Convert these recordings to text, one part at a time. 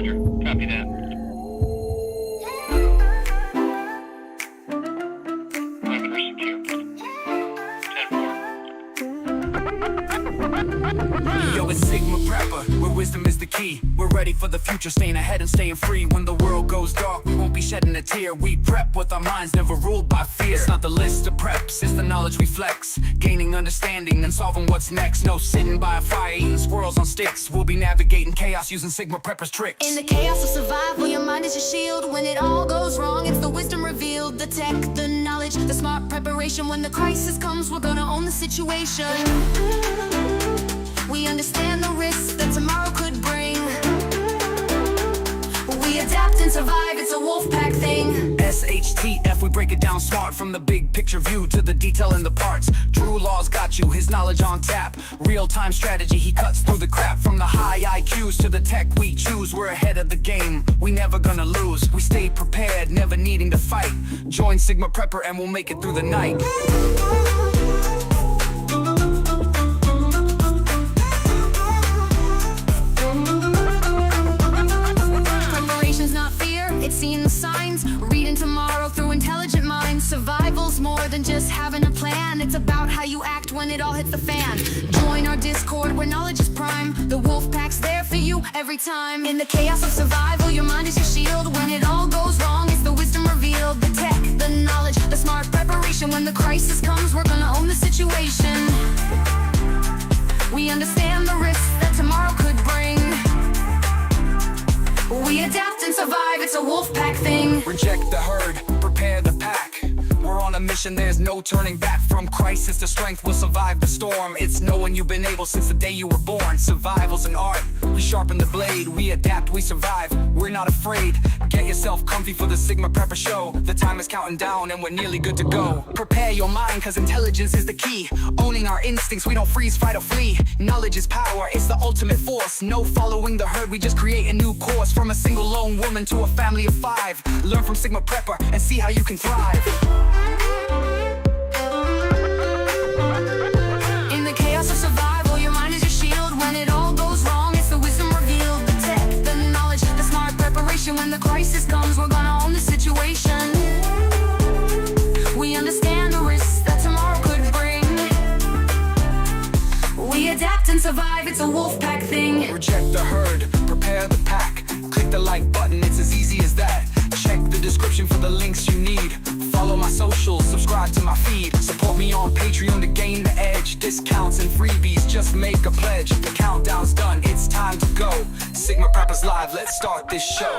Roger. Copy that. Weapon secure. 10-4. Yo, it's Sigma Prepper, where wisdom is the key. We're ready for the future, staying ahead and staying free. When the world goes dark, we won't be shedding a tear. We prep with our minds, never ruled by fear. It's not the list of preps, it's the knowledge we flex. Gaining understanding and solving what's next. No sitting by a fire, eating squirrels on sticks. We'll be navigating chaos using Sigma Prepper's tricks. In the chaos of survival, your mind is your shield. When it all goes wrong, it's the wisdom revealed. The tech, the knowledge, the smart preparation. When the crisis comes, we're gonna own the situation. We understand the risks that tomorrow could bring. We adapt and survive, it's a wolf pack thing. SHTF, we break it down smart. From the big picture view to the detail in the parts. Drew Law's got you, his knowledge on tap. Real-time strategy, he cuts through the crap. From the high IQs to the tech we choose. We're ahead of the game, we never gonna lose. We stay prepared, never needing to fight. Join Sigma Prepper and we'll make it through the night. It's seeing the signs, reading tomorrow through intelligent minds. Survival's more than just having a plan. It's about how you act when it all hits the fan. Join our Discord where knowledge is prime. The wolf pack's there for you every time. In the chaos of survival, your mind is your shield. When it all goes wrong, it's the wisdom revealed. The tech, the knowledge, the smart preparation. When the crisis comes, we're gonna own the situation. We understand the risks that tomorrow could bring. We adapt and survive, it's a wolf pack thing. Reject the herd, prepare the pack. We're on a mission, there's no turning back. From crisis to strength, we'll survive the storm. It's knowing you've been able since the day you were born. Survival's an art, we sharpen the blade. We adapt, we survive, we're not afraid. Get yourself comfy for the Sigma Prepper show. The time is counting down and we're nearly good to go. Prepare your mind, cause intelligence is the key. Owning our instincts, we don't freeze, fight or flee. Knowledge is power, it's the ultimate force. No following the herd, we just create a new course. From a single lone woman to a family of 5. Learn from Sigma Prepper and see how you can thrive. In the chaos of survival, your mind is your shield. When it all goes wrong, it's the wisdom revealed. The tech, the knowledge, the smart preparation. When the crisis comes, we're gonna own the situation. We understand the risks that tomorrow could bring. We adapt and survive, it's a wolf pack thing. Reject the herd, prepare the pack. Click the like button, it's as easy as that. Check the description for the links you need. Follow my socials, subscribe to my feed. Support me on Patreon to gain the edge. Discounts and freebies, just make a pledge. The countdown's done, it's time to go. Sigma Preppers Live, let's start this show.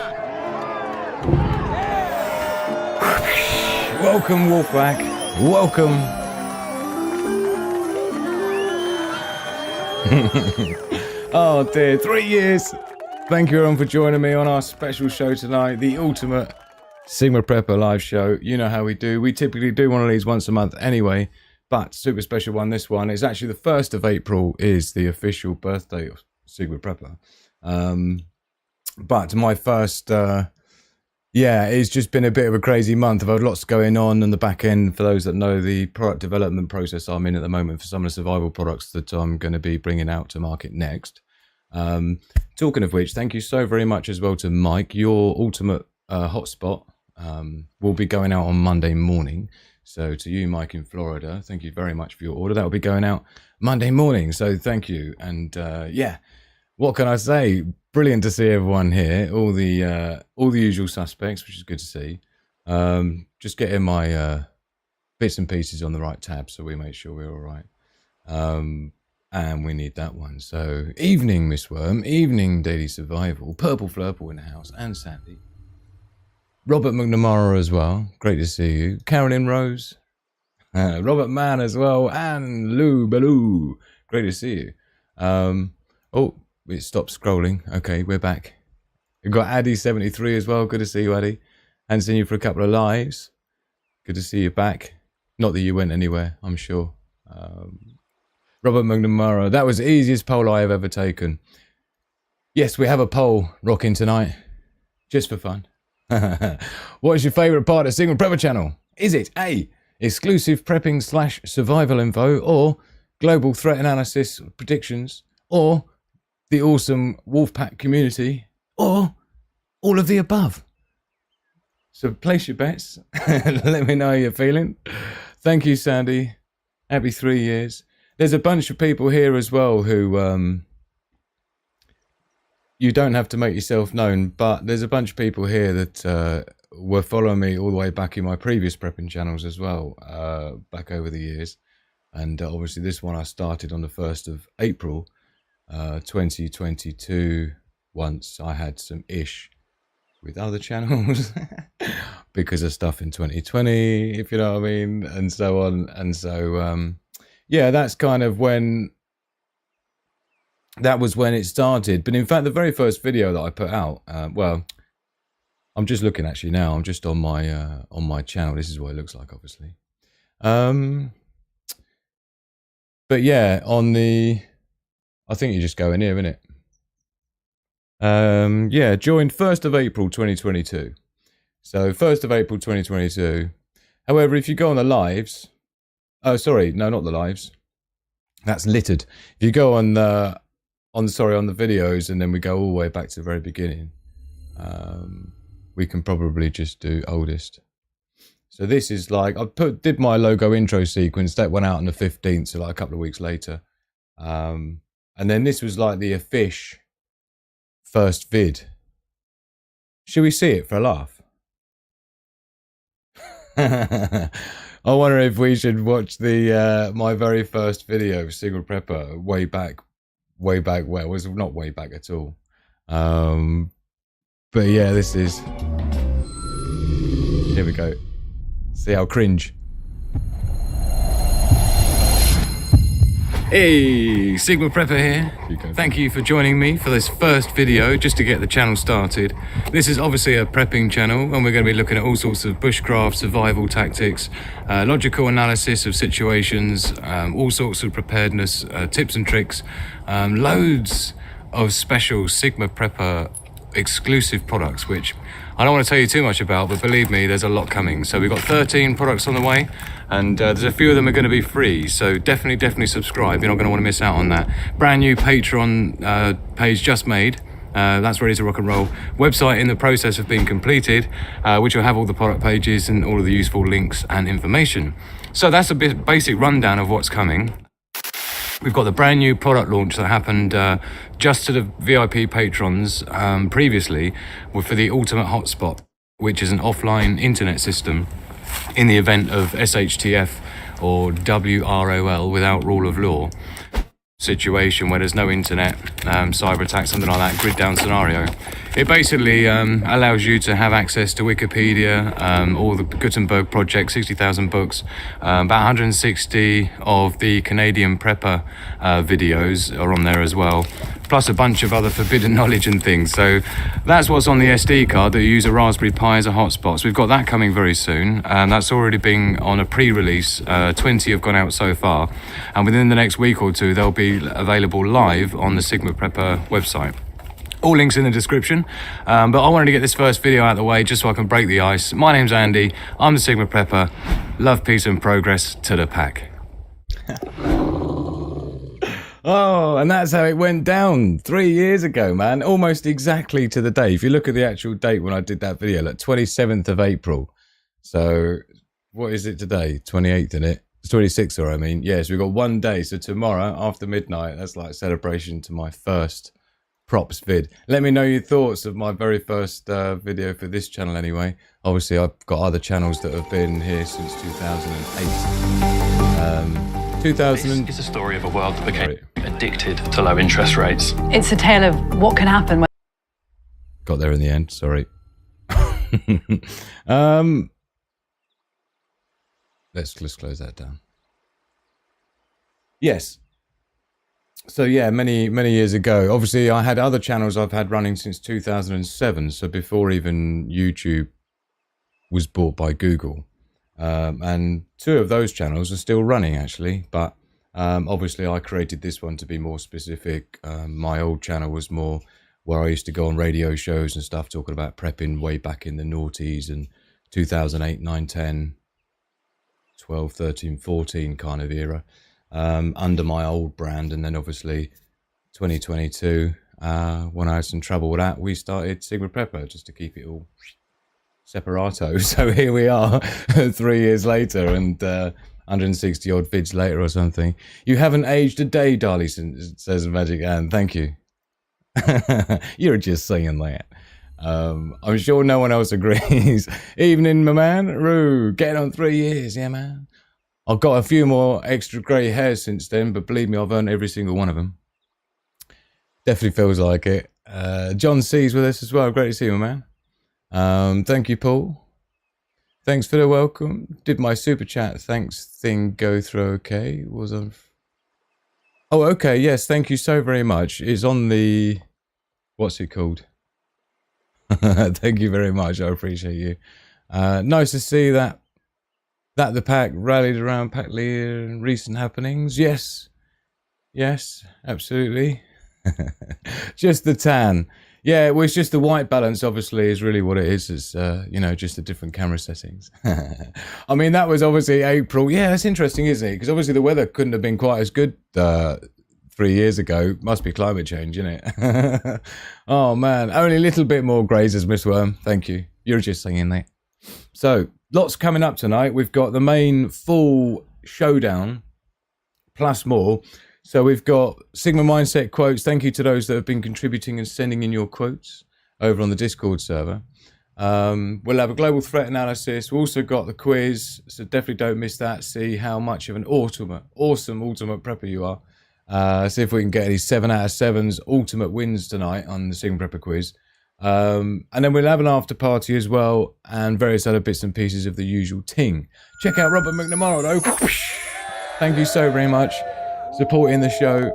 Welcome, Wolfpack. Welcome. Oh dear, 3 years. Thank you everyone for joining me on our special show tonight, the ultimate Sigma Prepper live show. You know how we do. We typically do one of these once a month anyway, but super special one. This one is actually the 1st of April is the official birthday of Sigma Prepper. But my first, it's just been a bit of a crazy month. I've had lots going on the back end. For those that know the product development process I'm in at the moment for some of the survival products that I'm going to be bringing out to market next. Talking of which, thank you so very much as well to Mike. Your ultimate hotspot will be going out on Monday morning. So to you, Mike in Florida, thank you very much for your order. That will be going out Monday morning. So thank you. And what can I say? Brilliant to see everyone here. All the usual suspects, which is good to see. Just getting my bits and pieces on the right tab, so we make sure we're all right. And we need that one. So, evening, Miss Worm. Evening, Daily Survival. Purple Flurple in the house. And Sandy. Robert McNamara as well. Great to see you. Carolyn Rose. Robert Mann as well. And Lou Baloo. Great to see you. Oh, it stopped scrolling. Okay, we're back. We've got Addy73 as well. Good to see you, Addy. Hadn't seen you for a couple of lives. Good to see you back. Not that you went anywhere, I'm sure. Robert McNamara, that was the easiest poll I have ever taken. Yes, we have a poll rocking tonight, just for fun. What is your favourite part of Sigma Prepper channel? Is it A, exclusive prepping / survival info, or global threat analysis predictions, or the awesome Wolfpack community, or all of the above. So place your bets. Let me know how you're feeling. Thank you, Sandy. Happy 3 years. There's a bunch of people here as well who you don't have to make yourself known, but there's a bunch of people here that were following me all the way back in my previous prepping channels as well, back over the years. And obviously this one I started on the 1st of April 2022 once I had some ish with other channels because of stuff in 2020, if you know what I mean, and so on. And so yeah, that's kind of when that was when it started. But in fact, the very first video that I put out, well, I'm just looking actually now. I'm just on my channel. This is what it looks like, obviously. But yeah, on the, I think you just go in here, innit? Yeah, joined 1st of April 2022. So 1st of April 2022. However, if you go on the lives, oh sorry, no, not the lives. That's littered. If you go on the videos, and then we go all the way back to the very beginning, we can probably just do oldest. So this is like, did my logo intro sequence, that went out on the 15th, so like a couple of weeks later. And then this was like the official first vid. Should we see it for a laugh? I wonder if we should watch the my very first video of Sigma Prepper way back well, it was not way back at all. But yeah, this is, here we go. See how cringe. Hey, Sigma Prepper here. Thank you for joining me for this first video, just to get the channel started. This is obviously a prepping channel, and we're going to be looking at all sorts of bushcraft, survival tactics, logical analysis of situations, all sorts of preparedness, tips and tricks, loads of special Sigma Prepper exclusive products, which I don't want to tell you too much about, but believe me, there's a lot coming. So we've got 13 products on the way, and there's a few of them are going to be free, so definitely subscribe. You're not going to want to miss out on that. Brand new Patreon page just made. That's ready to rock and roll. Website in the process of being completed, which will have all the product pages and all of the useful links and information. So that's a basic rundown of what's coming. We've got the brand new product launch that happened just to the VIP patrons previously, for the Ultimate Hotspot, which is an offline internet system in the event of SHTF or WROL, without rule of law, situation where there's no internet, cyber attack, something like that, grid down scenario. It basically allows you to have access to Wikipedia, all the Gutenberg project, 60,000 books, about 160 of the Canadian Prepper videos are on there as well, plus a bunch of other forbidden knowledge and things. So that's what's on the SD card, that you use a Raspberry Pi as a hotspot. So we've got that coming very soon. That's already been on a pre-release. 20 have gone out so far, and within the next week or two they'll be available live on the Sigma Prepper website. All links in the description, but I wanted to get this first video out of the way just so I can break the ice. My name's Andy, I'm the Sigma Prepper. Love, peace and progress to the pack. Oh, and that's how it went down 3 years ago, man. Almost exactly to the day. If you look at the actual date when I did that video, like 27th of April. So what is it today? 28th, isn't it? It's 26th, or I mean. Yes, we've got 1 day. So tomorrow after midnight, that's like a celebration to my first props vid. Let me know your thoughts of my very first video for this channel anyway. Obviously I've got other channels that have been here since 2008. 2000 It's a story of a world that became addicted to low interest rates. It's a tale of what can happen when... Got there in the end, sorry. Let's close that down. Yes. So yeah, many years ago. Obviously, I had other channels I've had running since 2007. So before even YouTube was bought by Google, and 2 of those channels are still running actually. But obviously, I created this one to be more specific. My old channel was more where I used to go on radio shows and stuff, talking about prepping way back in the noughties and 2008, 9, 10, 12, 13, 14 kind of era. Under my old brand, and then obviously 2022 when I had some trouble with that, we started Sigma Prepper just to keep it all separato. So here we are 3 years later and 160 odd vids later or something. You haven't aged a day, Darley, says Magic Ann. Thank you. You're just saying that. I'm sure no one else agrees. Evening, my man. Roo, getting on 3 years. Yeah, man. I've got a few more extra grey hairs since then, but believe me, I've earned every single one of them. Definitely feels like it. John C's with us as well. Great to see you, my man. Thank you, Paul. Thanks for the welcome. Did my super chat thanks thing go through okay? Was on... Oh, okay. Yes, thank you so very much. It's on the... What's it called? Thank you very much. I appreciate you. Nice to see that the pack rallied around Pack Leader and recent happenings. Yes. Yes, absolutely. Just the tan. Yeah, well, it's just the white balance, obviously, is really what it is. It's, you know, just the different camera settings. I mean, that was obviously April. Yeah, that's interesting, isn't it? Because obviously the weather couldn't have been quite as good 3 years ago. Must be climate change, isn't it? Oh, man. Only a little bit more grazers, Miss Worm. Thank you. You're just saying that. So, lots coming up tonight. We've got the main full showdown, plus more. So we've got Sigma Mindset quotes. Thank you to those that have been contributing and sending in your quotes over on the Discord server. We'll have a global threat analysis. We've also got the quiz, so definitely don't miss that. See how much of an awesome ultimate prepper you are. See if we can get any 7 out of 7s ultimate wins tonight on the Sigma Prepper quiz. And then we'll have an after party as well, and various other bits and pieces of the usual ting. Check out Robert McNamara though. Thank you so very much. Supporting the show.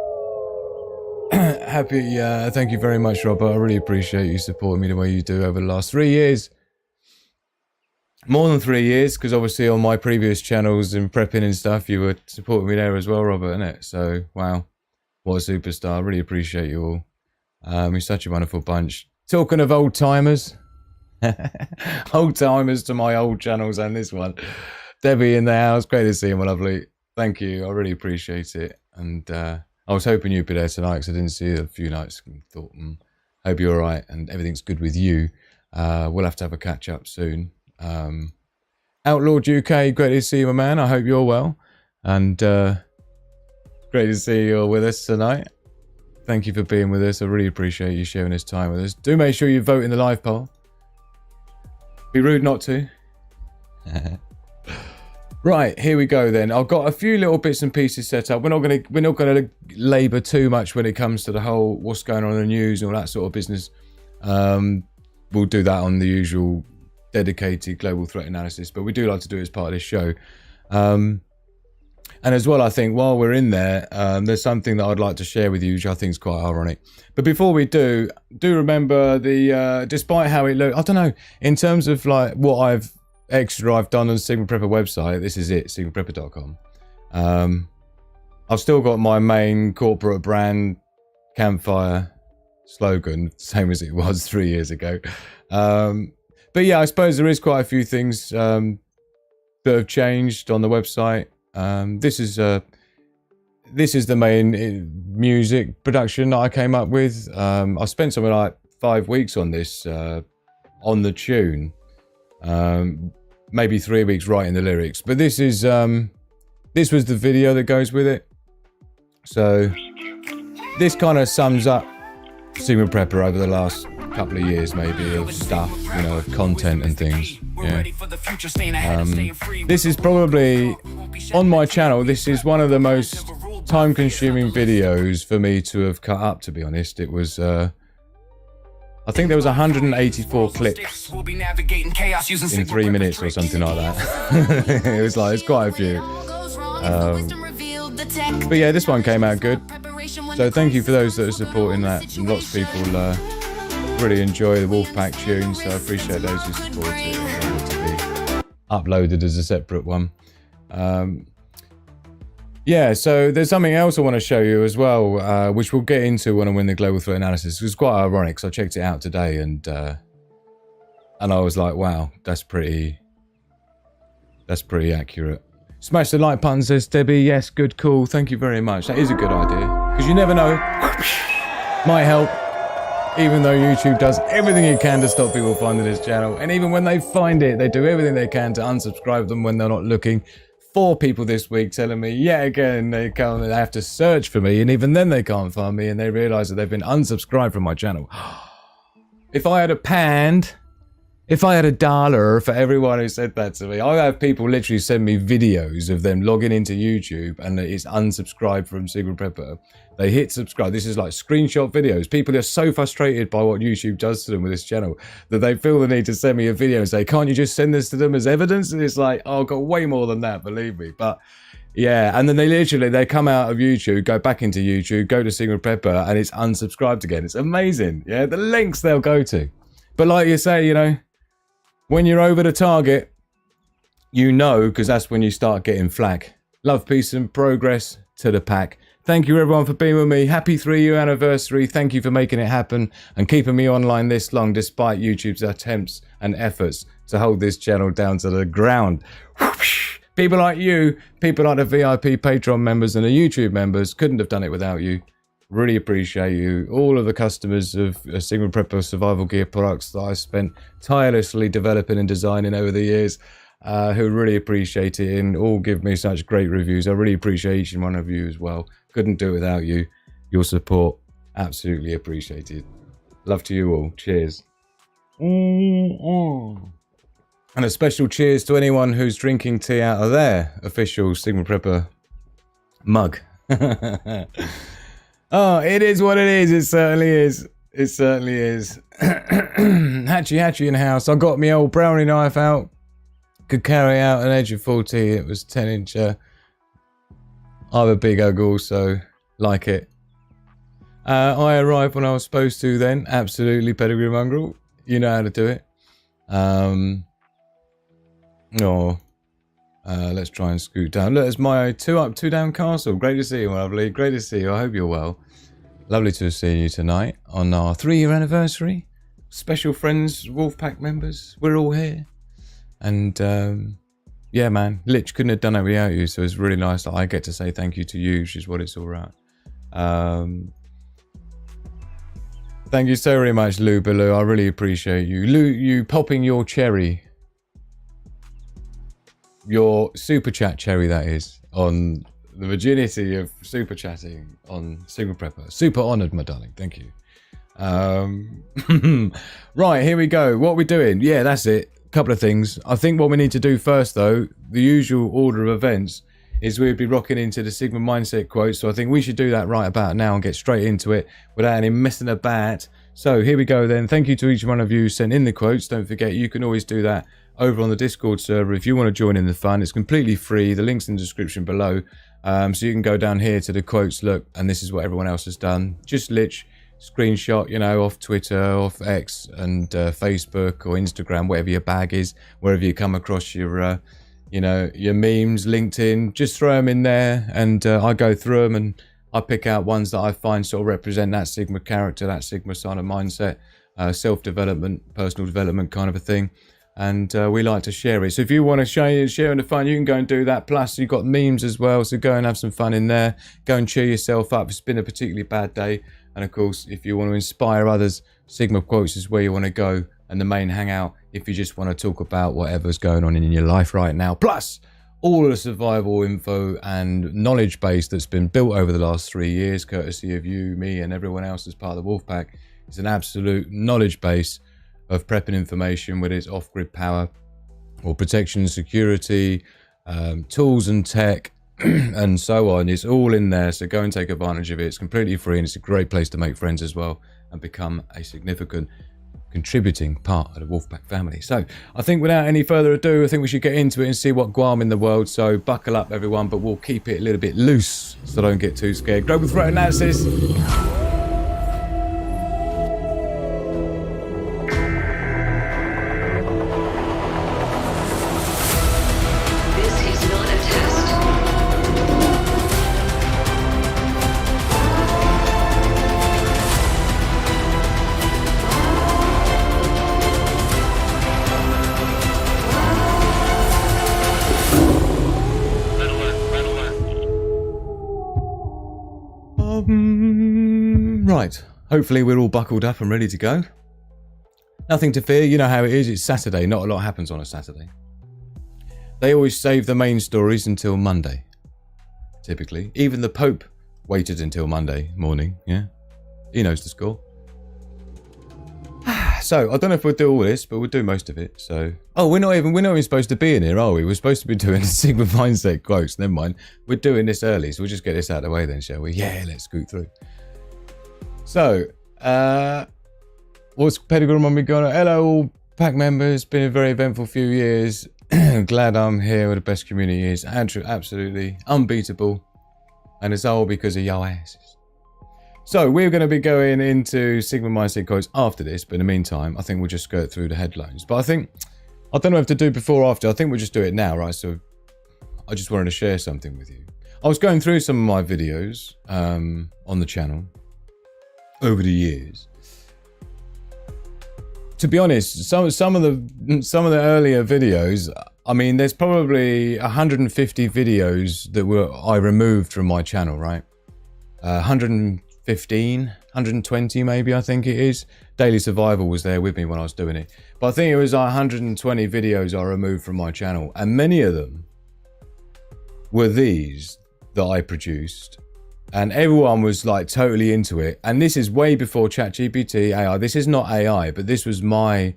Thank you very much, Robert. I really appreciate you supporting me the way you do over the last 3 years. More than 3 years, because obviously on my previous channels and prepping and stuff, you were supporting me there as well, Robert, innit? So, wow. What a superstar. I really appreciate you all. You're such a wonderful bunch. Talking of old timers. Old timers to my old channels and this one. Debbie in the house. Great to see you, my lovely. Thank you. I really appreciate it. And I was hoping you'd be there tonight because I didn't see you a few nights and thought, hope you're all right and everything's good with you. We'll have to have a catch up soon. Outlawed UK, great to see you, my man. I hope you're well. And great to see you all with us tonight. Thank you for being with us. I really appreciate you sharing this time with us. Do make sure you vote in the live poll. Be rude not to. Right, here we go then. I've got a few little bits and pieces set up. We're not gonna labour too much when it comes to the whole what's going on in the news and all that sort of business. We'll do that on the usual dedicated global threat analysis, but we do like to do it as part of this show. And as well, I think while we're in there, there's something that I'd like to share with you, which I think is quite ironic. But before we do remember the despite how it looks, I don't know, in terms of like what I've done on the Sigma Prepper website, this is it, sigmaprepper.com. I've still got my main corporate brand campfire slogan, same as it was 3 years ago. But yeah, I suppose there is quite a few things that have changed on the website. This is the main music production that I came up with. I spent something like 5 weeks on this, on the tune. Maybe 3 weeks writing the lyrics, but this was the video that goes with it. So this kind of sums up Sigma Prepper over the last couple of years, maybe, of stuff, you know, of content and things. Yeah. This is probably on my channel. This is one of the most time-consuming videos for me to have cut up. To be honest, it was. I think there was 184 clips in 3 minutes or something like that. It's quite a few. But yeah, this one came out good. So thank you for those that are supporting that. And lots of people really enjoy the Wolfpack tune, so I appreciate those who support it. To be uploaded as a separate one. Yeah, so there's something else I want to show you as well, which we'll get into when I win the global threat analysis. It was quite ironic, so I checked it out today, and I was like, wow, that's pretty accurate. Smash the like button, says Debbie. Yes, good call. Thank you very much. That is a good idea, because you never know. Might help. Even though YouTube does everything it can to stop people finding this channel. And even when they find it, they do everything they can to unsubscribe them when they're not looking. 4 people this week telling me, yet again, they have to search for me. And even then they can't find me. And they realise that they've been unsubscribed from my channel. If I had a $1 for everyone who said that to me, I have people literally send me videos of them logging into YouTube and it's unsubscribed from Sigma Prepper. They hit subscribe. This is like screenshot videos. People are so frustrated by what YouTube does to them with this channel that they feel the need to send me a video and say, can't you just send this to them as evidence? And it's like, oh, I've got way more than that, believe me. But yeah, and then they come out of YouTube, go back into YouTube, go to Sigma Prepper, and it's unsubscribed again. It's amazing. Yeah, the lengths they'll go to. But like you say, you know, when you're over the target, you know, because that's when you start getting flack. Love, peace, and progress to the pack. Thank you, everyone, for being with me. Happy 3-year anniversary. Thank you for making it happen and keeping me online this long, despite YouTube's attempts and efforts to hold this channel down to the ground. People like you, people like the VIP Patreon members and the YouTube members, couldn't have done it without you. Really appreciate you. All of the customers of Sigma Prepper survival gear products that I spent tirelessly developing and designing over the years, who really appreciate it and all give me such great reviews. I really appreciate each and one of you as well. Couldn't do it without you. Your support, absolutely appreciated. Love to you all. Cheers. And a special cheers to anyone who's drinking tea out of their official Sigma Prepper mug. Oh, it is what it is. It certainly is. It certainly is. Hatchy in the house. I got my old brownie knife out. Could carry out an edge of 40. It was 10-inch. I have a big uggle, so like it. I arrived when I was supposed to then. Absolutely pedigree mongrel. You know how to do it. Let's try and scoot down. Look, it's my 2 up, 2 down castle. Great to see you, lovely. Great to see you. I hope you're well. Lovely to see you tonight on our 3-year anniversary. Special friends, Wolfpack members, we're all here. And yeah, man, Lich couldn't have done it without you. So it's really nice that I get to say thank you to you, which is what it's all about. Thank you so very much, Lou Baloo. I really appreciate you. Lou, you popping your cherry. Your super chat cherry, that is, on the virginity of super chatting on Sigma Prepper. Super honoured, my darling. Thank you. Right, here we go. What are we doing? Yeah, that's it. A couple of things. I think what we need to do first, though, the usual order of events, is we'd be rocking into the Sigma Mindset quote. So I think we should do that right about now and get straight into it without any messing about. So here we go then. Thank you to each one of you who sent in the quotes. Don't forget, you can always do that over on the Discord server if you want to join in the fun. It's completely free. The link's in the description below. So you can go down here to the quotes, look, and this is what everyone else has done. Just screenshot, you know, off Twitter, off X, and Facebook or Instagram, whatever your bag is, wherever you come across your, you know, your memes, LinkedIn, just throw them in there, and I go through them and I pick out ones that I find sort of represent that Sigma character, that Sigma sign of mindset, self-development, personal development kind of a thing. And we like to share it. So if you want to share in the fun, you can go and do that. Plus, you've got memes as well. So go and have some fun in there. Go and cheer yourself up. It's been a particularly bad day. And of course, if you want to inspire others, Sigma Quotes is where you want to go. And the main hangout if you just want to talk about whatever's going on in your life right now. Plus, all of the survival info and knowledge base that's been built over the last 3 years, courtesy of you, me, and everyone else as part of the Wolfpack. It's an absolute knowledge base of prepping information, whether it's off-grid power or protection and security, tools and tech, and so on. It's all in there, so go and take advantage of it. It's completely free, and it's a great place to make friends as well and become a significant contributing part of the Wolfpack family. So I think without any further ado, I think we should get into it and see what Guam in the world. So buckle up, everyone, but we'll keep it a little bit loose so don't get too scared. Global threat analysis. Right, hopefully we're all buckled up and ready to go. Nothing to fear, you know how it is, it's Saturday, not a lot happens on a Saturday. They always save the main stories until Monday, typically. Even the Pope waited until Monday morning, yeah? He knows the score. So, I don't know if we'll do all this, but we'll do most of it, so... Oh, we're not even supposed to be in here, are we? We're supposed to be doing the Sigma Mindset quotes, never mind. We're doing this early, so we'll just get this out of the way then, shall we? Yeah, let's scoot through. So, what's Pedigree on me going on? Hello, all pack members. Been a very eventful few years. Glad I'm here where the best community is. Andrew, absolutely unbeatable. And it's all because of your asses. So, we're going to be going into Sigma Mindset quotes after this, but in the meantime, I think we'll just skirt through the headlines. But I don't know if to do before or after. I think we'll just do it now, right? So, I just wanted to share something with you. I was going through some of my videos on the channel over the years. To be honest, some of the earlier videos, I mean, there's probably 150 videos that I removed from my channel, right? 115, 120 maybe, I think it is. Daily Survival was there with me when I was doing it. But I think it was 120 videos I removed from my channel. And many of them were these that I produced. And everyone was like totally into it. And this is way before ChatGPT, AI. This is not AI, but this was my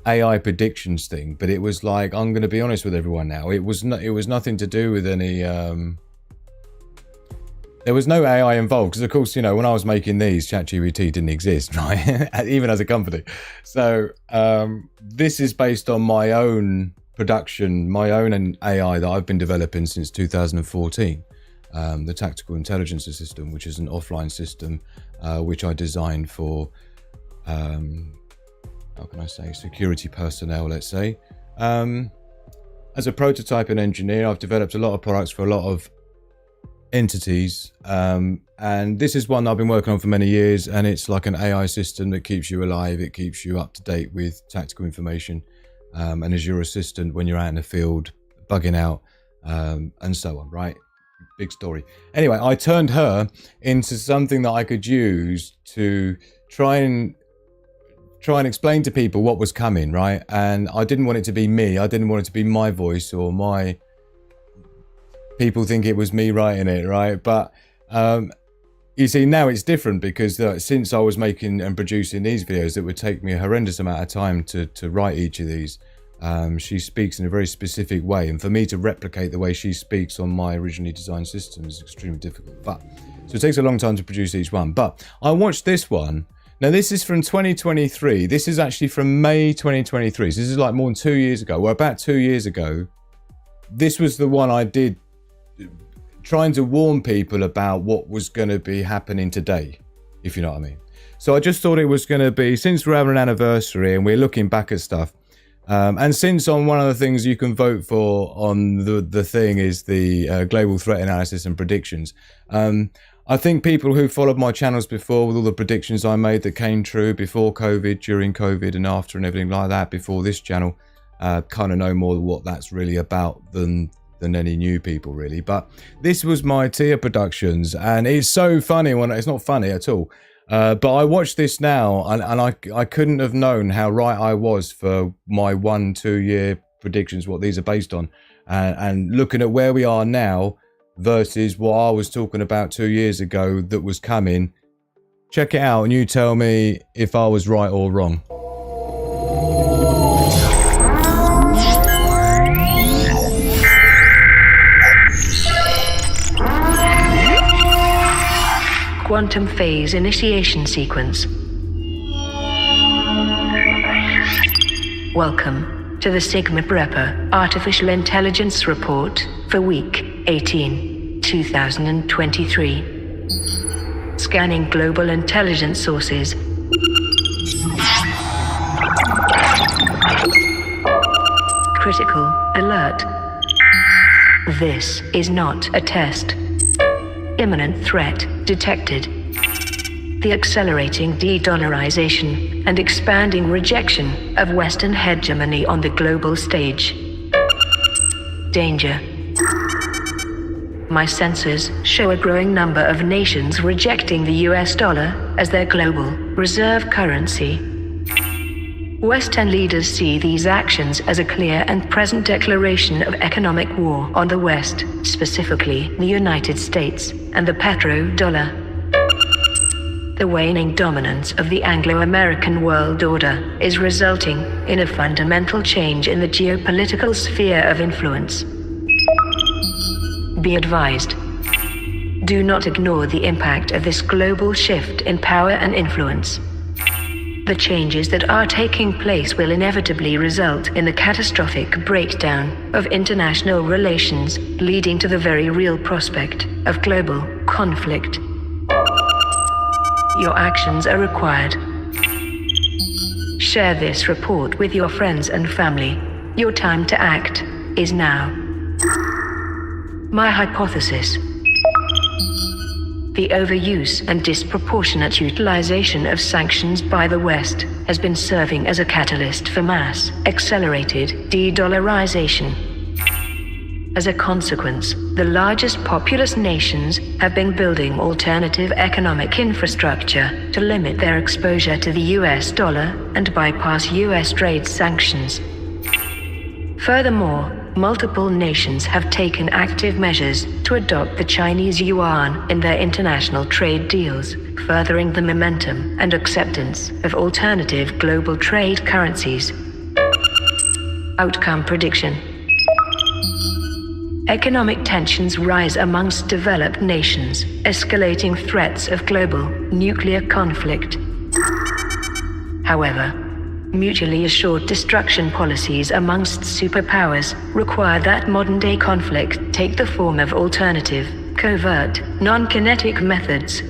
AI predictions thing. But it was like, I'm going to be honest with everyone now. It was nothing to do with any... There was no AI involved. Because of course, you know, when I was making these, ChatGPT didn't exist, right? Even as a company. So this is based on my own production, my own AI that I've been developing since 2014. The Tactical Intelligence System, which is an offline system, which I designed for, how can I say, security personnel, let's say. As a prototyping engineer, I've developed a lot of products for a lot of entities. And this is one I've been working on for many years, and it's like an AI system that keeps you alive. It keeps you up to date with tactical information, and is your assistant when you're out in the field, bugging out, and so on, right? Big story. Anyway, I turned her into something that I could use to try and explain to people what was coming, right? And I didn't want it to be me. I didn't want it to be my voice or my people think it was me writing it, right? But you see, now it's different because since I was making and producing these videos, it would take me a horrendous amount of time to write each of these. She speaks in a very specific way, and for me to replicate the way she speaks on my originally designed system is extremely difficult. So it takes a long time to produce each one. But I watched this one. Now this is from 2023. This is actually from May 2023. So this is like more than 2 years ago. Well, about 2 years ago, this was the one I did trying to warn people about what was going to be happening today, if you know what I mean. So I just thought it was going to be, since we're having an anniversary and we're looking back at stuff, and since on one of the things you can vote for on the thing is the global threat analysis and predictions. I think people who followed my channels before with all the predictions I made that came true before COVID, during COVID and after and everything like that, before this channel, kind of know more what that's really about than any new people really. But this was my tier productions, and it's so funny when it's not funny at all. But I watched this now, and I couldn't have known how right I was for my 1-2 year predictions, what these are based on, and looking at where we are now versus what I was talking about 2 years ago that was coming. Check it out and you tell me if I was right or wrong. Quantum phase initiation sequence. Welcome to the Sigma Prepper Artificial Intelligence Report for week 18, 2023. Scanning global intelligence sources. Critical alert. This is not a test. Imminent threat detected. The accelerating de-dollarization and expanding rejection of Western hegemony on the global stage. Danger. My sensors show a growing number of nations rejecting the US dollar as their global reserve currency. Western leaders see these actions as a clear and present declaration of economic war on the West, specifically the United States, and the petrodollar. The waning dominance of the Anglo-American world order is resulting in a fundamental change in the geopolitical sphere of influence. Be advised. Do not ignore the impact of this global shift in power and influence. The changes that are taking place will inevitably result in the catastrophic breakdown of international relations, leading to the very real prospect of global conflict. Your actions are required. Share this report with your friends and family. Your time to act is now. My hypothesis. The overuse and disproportionate utilization of sanctions by the West has been serving as a catalyst for mass, accelerated de-dollarization. As a consequence, the largest populous nations have been building alternative economic infrastructure to limit their exposure to the US dollar and bypass US trade sanctions. Furthermore, multiple nations have taken active measures to adopt the Chinese yuan in their international trade deals, furthering the momentum and acceptance of alternative global trade currencies. Outcome prediction. Economic tensions rise amongst developed nations, escalating threats of global nuclear conflict. However, mutually assured destruction policies amongst superpowers require that modern-day conflict take the form of alternative, covert, non-kinetic methods.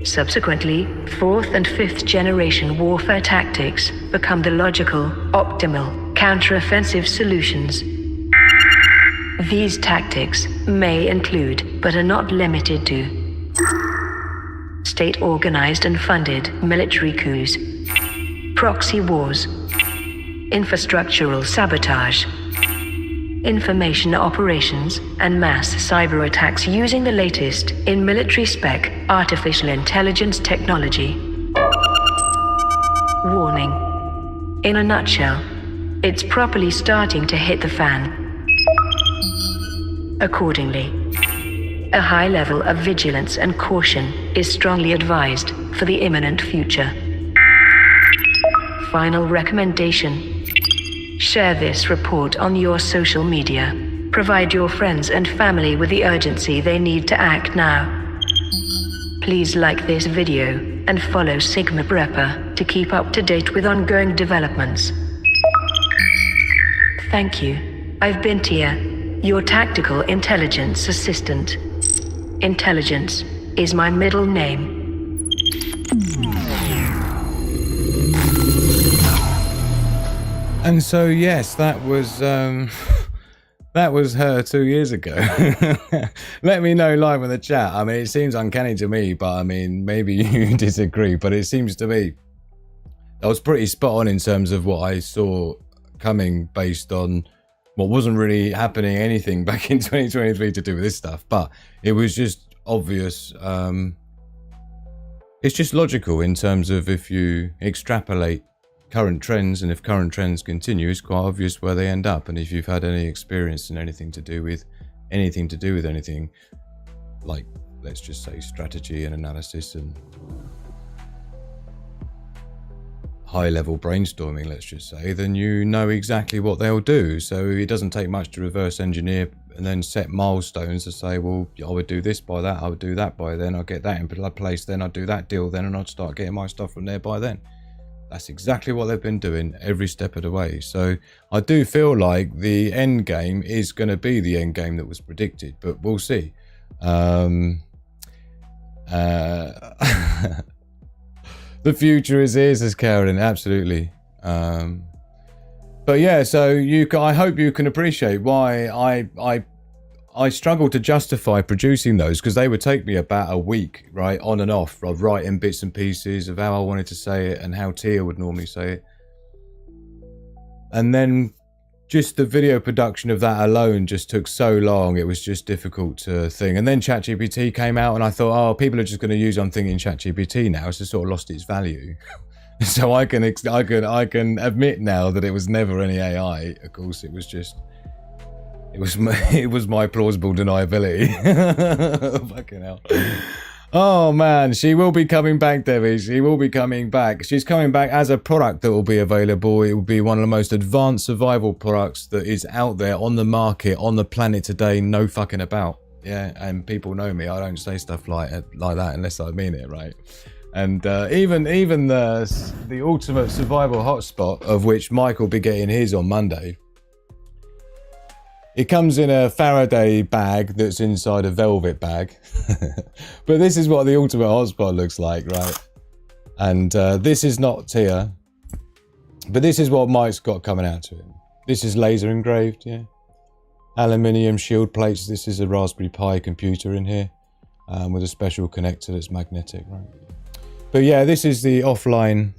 Subsequently, fourth and fifth generation warfare tactics become the logical, optimal, counteroffensive solutions. These tactics may include, but are not limited to, state-organized and funded military coups, proxy wars, infrastructural sabotage, information operations, and mass cyber attacks using the latest in military spec artificial intelligence technology. Warning. In a nutshell, it's properly starting to hit the fan. Accordingly, a high level of vigilance and caution is strongly advised for the imminent future. Final recommendation. Share this report on your social media. Provide your friends and family with the urgency they need to act now. Please like this video and follow Sigma Prepper to keep up to date with ongoing developments. Thank you. I've been Tia, your tactical intelligence assistant. Intelligence is my middle name. And so, yes, that was her 2 years ago. Let me know live in the chat. I mean, it seems uncanny to me, but I mean, maybe you disagree, but it seems to me that was pretty spot on in terms of what I saw coming based on what wasn't really happening anything back in 2023 to do with this stuff, but it was just obvious. It's just logical in terms of if you extrapolate current trends, and if current trends continue, it's quite obvious where they end up. And if you've had any experience in anything to do with anything, like, let's just say strategy and analysis and high-level brainstorming, let's just say, then you know exactly what they'll do. So it doesn't take much to reverse engineer and then set milestones to say, well, I would do this by that, I would do that by then, I'll get that in place, then I'll do that deal then, and I'll start getting my stuff from there by then. That's exactly what they've been doing every step of the way. So I do feel like the end game is going to be the end game that was predicted, but we'll see. The future is here, says Karen. Absolutely. But yeah, so I hope you can appreciate why I struggle to justify producing those, because they would take me about a week, right, on and off, of writing bits and pieces of how I wanted to say it and how Tia would normally say it, and then just the video production of that alone just took so long. It was just difficult to think. And then ChatGPT came out, and I thought, oh, people are just going to use, I'm thinking ChatGPT now. It's just sort of lost its value. So I can admit now that it was never any AI. Of course, it was just, it was my plausible deniability. Fucking hell. Oh man, she will be coming back, Debbie. She will be coming back. She's coming back as a product that will be available. It will be one of the most advanced survival products that is out there on the market, on the planet today. No fucking about. Yeah, and people know me. I don't say stuff like that unless I mean it, right? And even the ultimate survival hotspot, of which Mike will be getting his on Monday. It comes in a Faraday bag that's inside a velvet bag. But this is what the ultimate hotspot looks like, right? And this is not Tia. But this is what Mike's got coming out to him. This is laser engraved, yeah. Aluminium shield plates. This is a Raspberry Pi computer in here. With a special connector that's magnetic, right? But yeah, this is the offline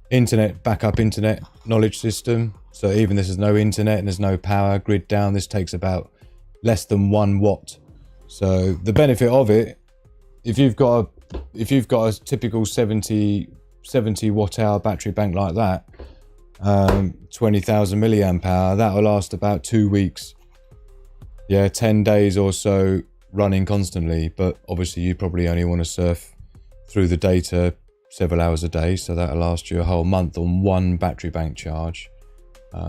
internet, backup internet knowledge system. So even this is no internet and there's no power grid down, this takes about less than 1 watt. So the benefit of it, if you've got a typical 70 watt hour battery bank like that, 20,000 milliamp hour, that will last about 2 weeks. Yeah, 10 days or so running constantly. But obviously you probably only want to surf through the data several hours a day, so that'll last you a whole month on 1 battery bank charge.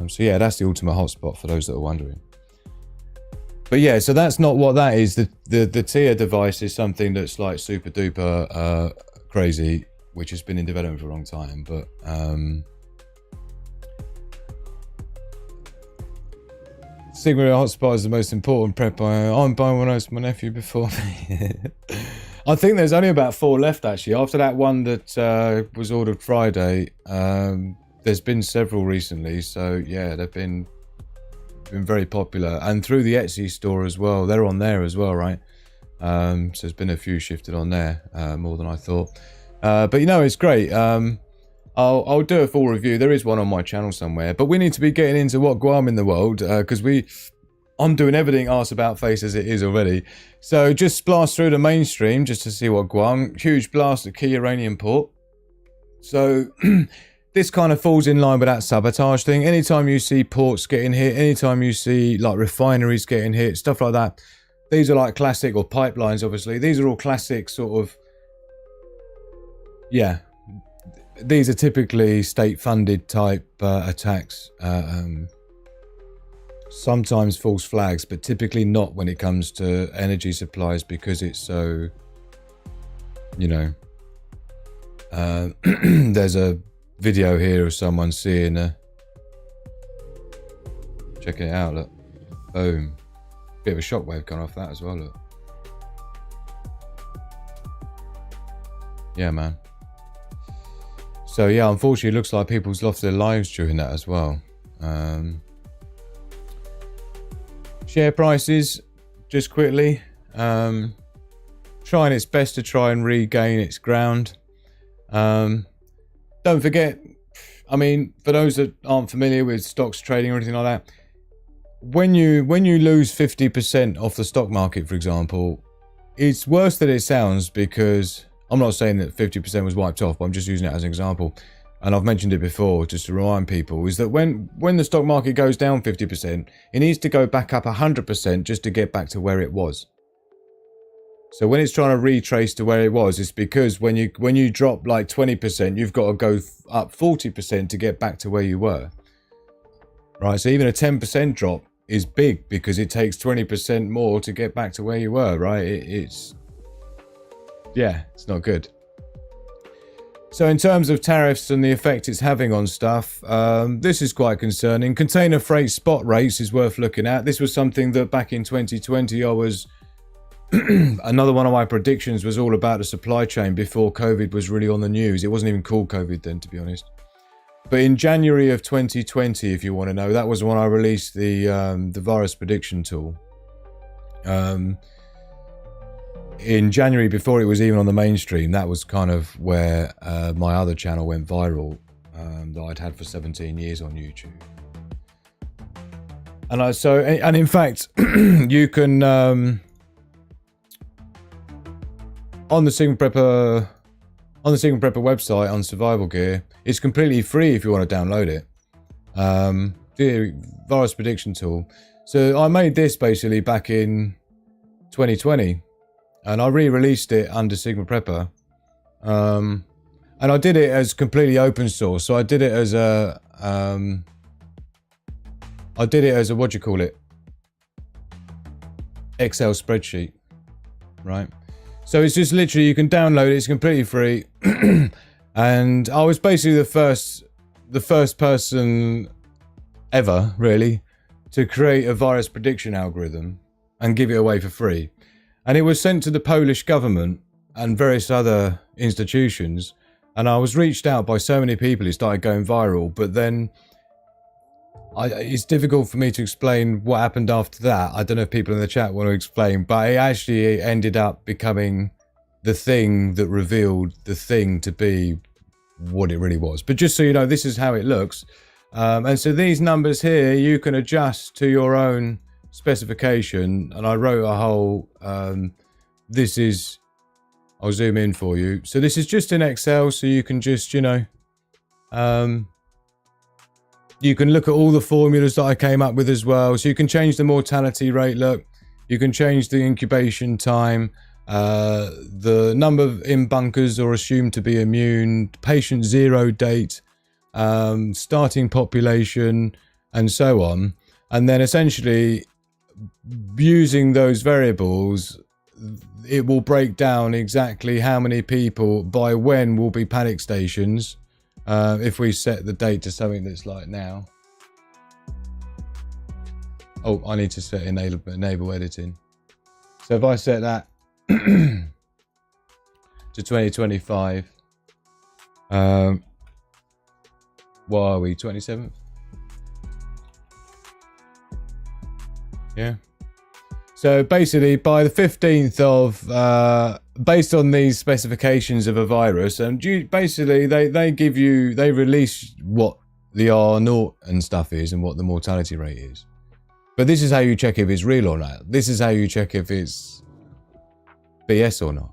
So yeah, that's the ultimate hotspot for those that are wondering. But yeah, so that's not what that is. The Tia device is something that's like super duper crazy, which has been in development for a long time. But Sigma hotspot is the most important prep. I'm buying one of my nephew before me. I think there's only about 4 left actually. After that one that was ordered Friday, there's been several recently. So yeah, they've been very popular, and through the Etsy store as well. They're on there as well, right? So there's been a few shifted on there, more than I thought. But you know, it's great. I'll do a full review. There is one on my channel somewhere. But we need to be getting into what Guam in the world, because I'm doing everything arse about face as it is already. So just blast through the mainstream just to see what Guam. Huge blast at key uranium port. So this kind of falls in line with that sabotage thing. Anytime you see ports getting hit, anytime you see like refineries getting hit, stuff like that. These are like classic, or pipelines obviously. These are all classic sort of, yeah. These are typically state-funded type attacks. Sometimes false flags, but typically not when it comes to energy supplies, because it's so, you know. There's a video here of someone seeing checking it out, look. Boom. Bit of a shockwave coming off that as well, look. Yeah, man. So yeah, unfortunately it looks like people's lost their lives during that as well. Share prices, just quickly, trying its best to try and regain its ground. Don't forget, I mean, for those that aren't familiar with stocks trading or anything like that, when you lose 50% off the stock market, for example, it's worse than it sounds, because I'm not saying that 50% was wiped off, but I'm just using it as an example. And I've mentioned it before, just to remind people, is that when the stock market goes down 50%, it needs to go back up 100% just to get back to where it was. So when it's trying to retrace to where it was, it's because when you drop like 20%, you've got to go up 40% to get back to where you were. Right, so even a 10% drop is big, because it takes 20% more to get back to where you were, right? It's not good. So in terms of tariffs and the effect it's having on stuff, this is quite concerning. Container freight spot rates is worth looking at. This was something that back in 2020 I was... another one of my predictions was all about the supply chain before COVID was really on the news. It wasn't even called COVID then, to be honest. But in January of 2020, if you want to know, that was when I released the virus prediction tool. In January, before it was even on the mainstream, that was kind of where my other channel went viral, that I'd had for 17 years on YouTube. And in fact, you can on the Sigma Prepper website on Survival Gear, it's completely free if you want to download it. The virus prediction tool. So I made this basically back in 2020, and I re-released it under Sigma Prepper, and I did it as completely open source. So I did it as a what do you call it? Excel spreadsheet, right? So it's just literally, you can download it, it's completely free. And I was basically the first person ever, really, to create a virus prediction algorithm and give it away for free. And it was sent to the Polish government and various other institutions. And I was reached out by so many people, it started going viral. But then it's difficult for me to explain what happened after that. I don't know if people in the chat want to explain, but it actually ended up becoming the thing that revealed the thing to be what it really was. But just so you know, this is how it looks. And so these numbers here, you can adjust to your own specification. And I wrote a whole, I'll zoom in for you. So this is just in Excel, so you can just, you know, you can look at all the formulas that I came up with as well. So you can change the mortality rate, look. You can change the incubation time, the number in bunkers or assumed to be immune, patient zero date, starting population, and so on. And then essentially, using those variables, it will break down exactly how many people by when will be panic stations. If we set the date to something that's like now. Oh, I need to set enable editing. So if I set that to 2025, what are we, 27th? Yeah. So basically by the 15th of, based on these specifications of a virus, and basically they release what the R0 and stuff is and what the mortality rate is. But this is how you check if it's real or not. This is how you check if it's BS or not.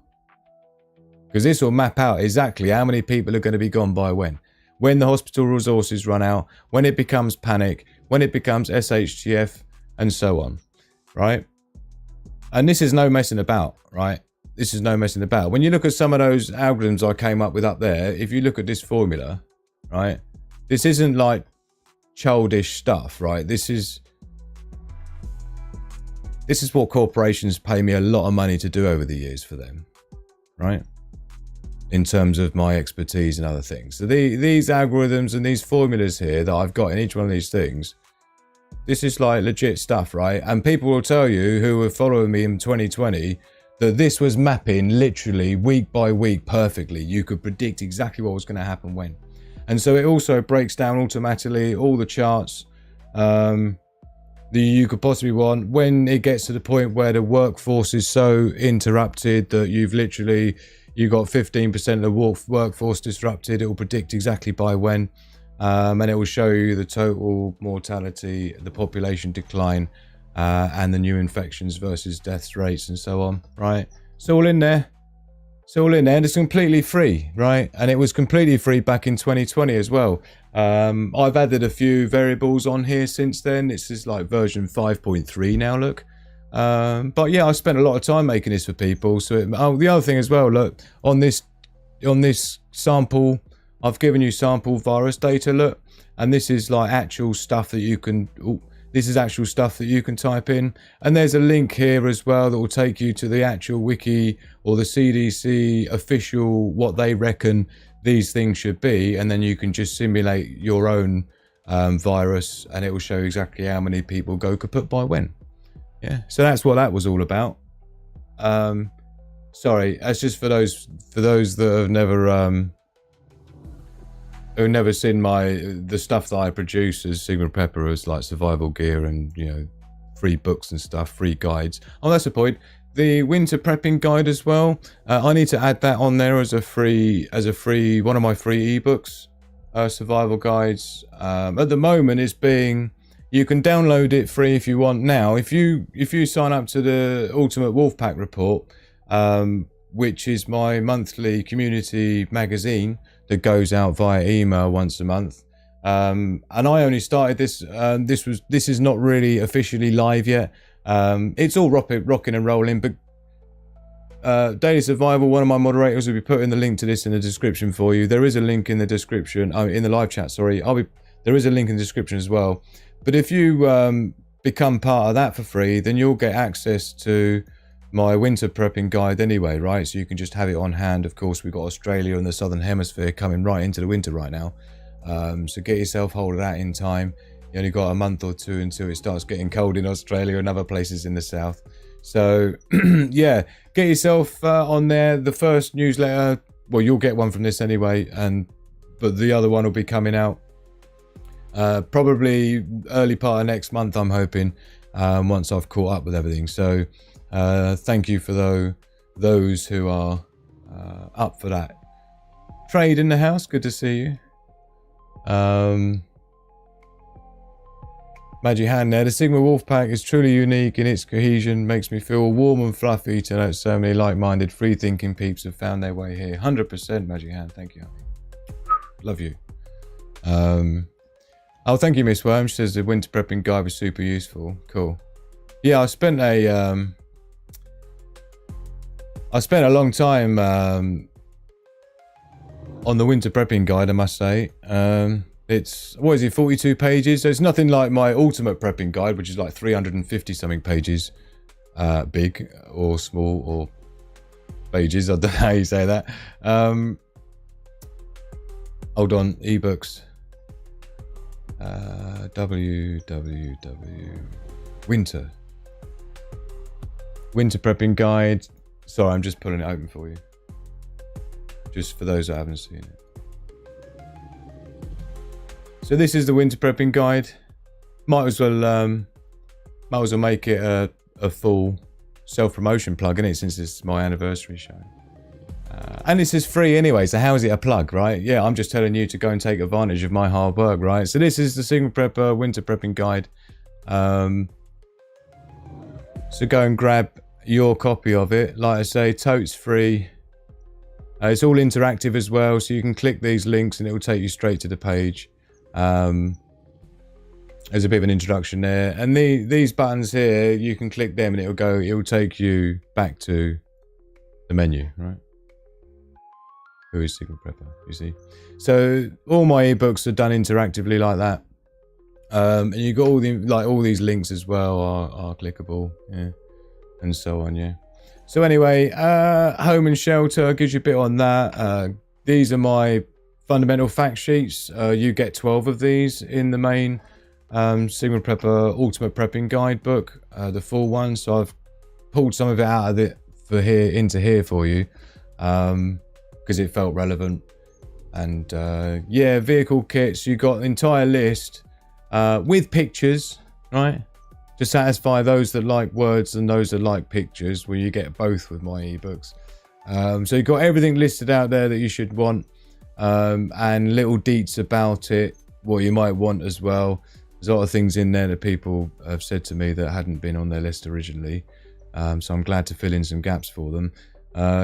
Because this will map out exactly how many people are going to be gone by when the hospital resources run out, when it becomes panic, when it becomes SHTF, and so on, right? And this is no messing about, right? This is no messing about. When you look at some of those algorithms I came up with up there, if you look at this formula, right? This isn't like childish stuff, right? This is what corporations pay me a lot of money to do over the years for them, right? In terms of my expertise and other things. So these algorithms and these formulas here that I've got in each one of these things, this is like legit stuff, right? And people will tell you who were following me in 2020 that this was mapping literally week by week perfectly. You could predict exactly what was going to happen when. And so it also breaks down automatically all the charts that you could possibly want when it gets to the point where the workforce is so interrupted that you've got 15% of the workforce disrupted. It will predict exactly by when. And it will show you the total mortality, the population decline, and the new infections versus death rates and so on, right? It's all in there. It's all in there, and it's completely free, right? And it was completely free back in 2020 as well. I've added a few variables on here since then. This is like version 5.3 now, look. But yeah, I spent a lot of time making this for people. So the other thing as well, look, on this sample, I've given you sample virus data, look, and this is like actual stuff that you can, this is actual stuff that you can type in. And there's a link here as well that will take you to the actual wiki or the CDC official, what they reckon these things should be. And then you can just simulate your own virus and it will show exactly how many people go kaput by when. Yeah, so that's what that was all about. Sorry, that's just for those that have never seen the stuff that I produce as Sigma Prepper as like survival gear and, you know, free books and stuff, free guides. Oh, that's the point. The winter prepping guide as well. I need to add that on there as a free one of my free ebooks, survival guides. At the moment, it's being You can download it free if you want now. If you sign up to the Ultimate Wolfpack Report, which is my monthly community magazine that goes out via email once a month. And I only started this. This is not really officially live yet. It's all rocking and rolling. But Daily Survival, one of my moderators will be putting the link to this in the description for you. There is a link in the description. In the live chat. Sorry, there is a link in the description as well. But if you become part of that for free, then you'll get access to my winter prepping guide anyway, right? So you can just have it on hand. Of course, we've got Australia and the Southern Hemisphere coming right into the winter right now. So get yourself hold of that in time. You only got a month or two until it starts getting cold in Australia and other places in the south. So yeah, get yourself on there. The first newsletter, well, you'll get one from this anyway, but the other one will be coming out probably early part of next month, I'm hoping, once I've caught up with everything. So thank you for those who are up for that. Trade in the house, good to see you. Magic hand there. The Sigma Wolfpack is truly unique in its cohesion, makes me feel warm and fluffy to know so many like-minded, free-thinking peeps have found their way here. 100% Magic hand, thank you. Love you. Oh, thank you, Miss Worm. She says the winter prepping guide was super useful. Cool. Yeah, I spent a long time on the winter prepping guide, I must say. It's, what is it, 42 pages? So it's nothing like my ultimate prepping guide, which is like 350 something pages, big or small or pages. I don't know how you say that. Hold on, ebooks. www. Winter prepping guide. Sorry, I'm just pulling it open for you. Just for those that haven't seen it. So this is the winter prepping guide. Might as well make it a full self-promotion plug, innit, since it's my anniversary show. And this is free anyway, so how is it a plug, right? Yeah, I'm just telling you to go and take advantage of my hard work, right? So this is the Sigma Prepper winter prepping guide. So go and grab your copy of it. Like I say, totes free. It's all interactive as well, so you can click these links and it will take you straight to the page. There's a bit of an introduction there, and these buttons here, you can click them and it will take you back to the menu, right? Who is Sigma Prepper, you see? So all my ebooks are done interactively like that. And you got all these links as well are clickable, yeah, and so on, yeah. So anyway, home and shelter gives you a bit on that. These are my fundamental fact sheets. You get 12 of these in the main Sigma Prepper Ultimate Prepping Guide book, the full one. So I've pulled some of it out of it into here for you, because it felt relevant. And yeah, vehicle kits. You got an entire list with pictures, right? To satisfy those that like words and those that like pictures. Well, you get both with my ebooks. So you've got everything listed out there that you should want. And little deets about it, what you might want as well. There's a lot of things in there that people have said to me that hadn't been on their list originally. So I'm glad to fill in some gaps for them.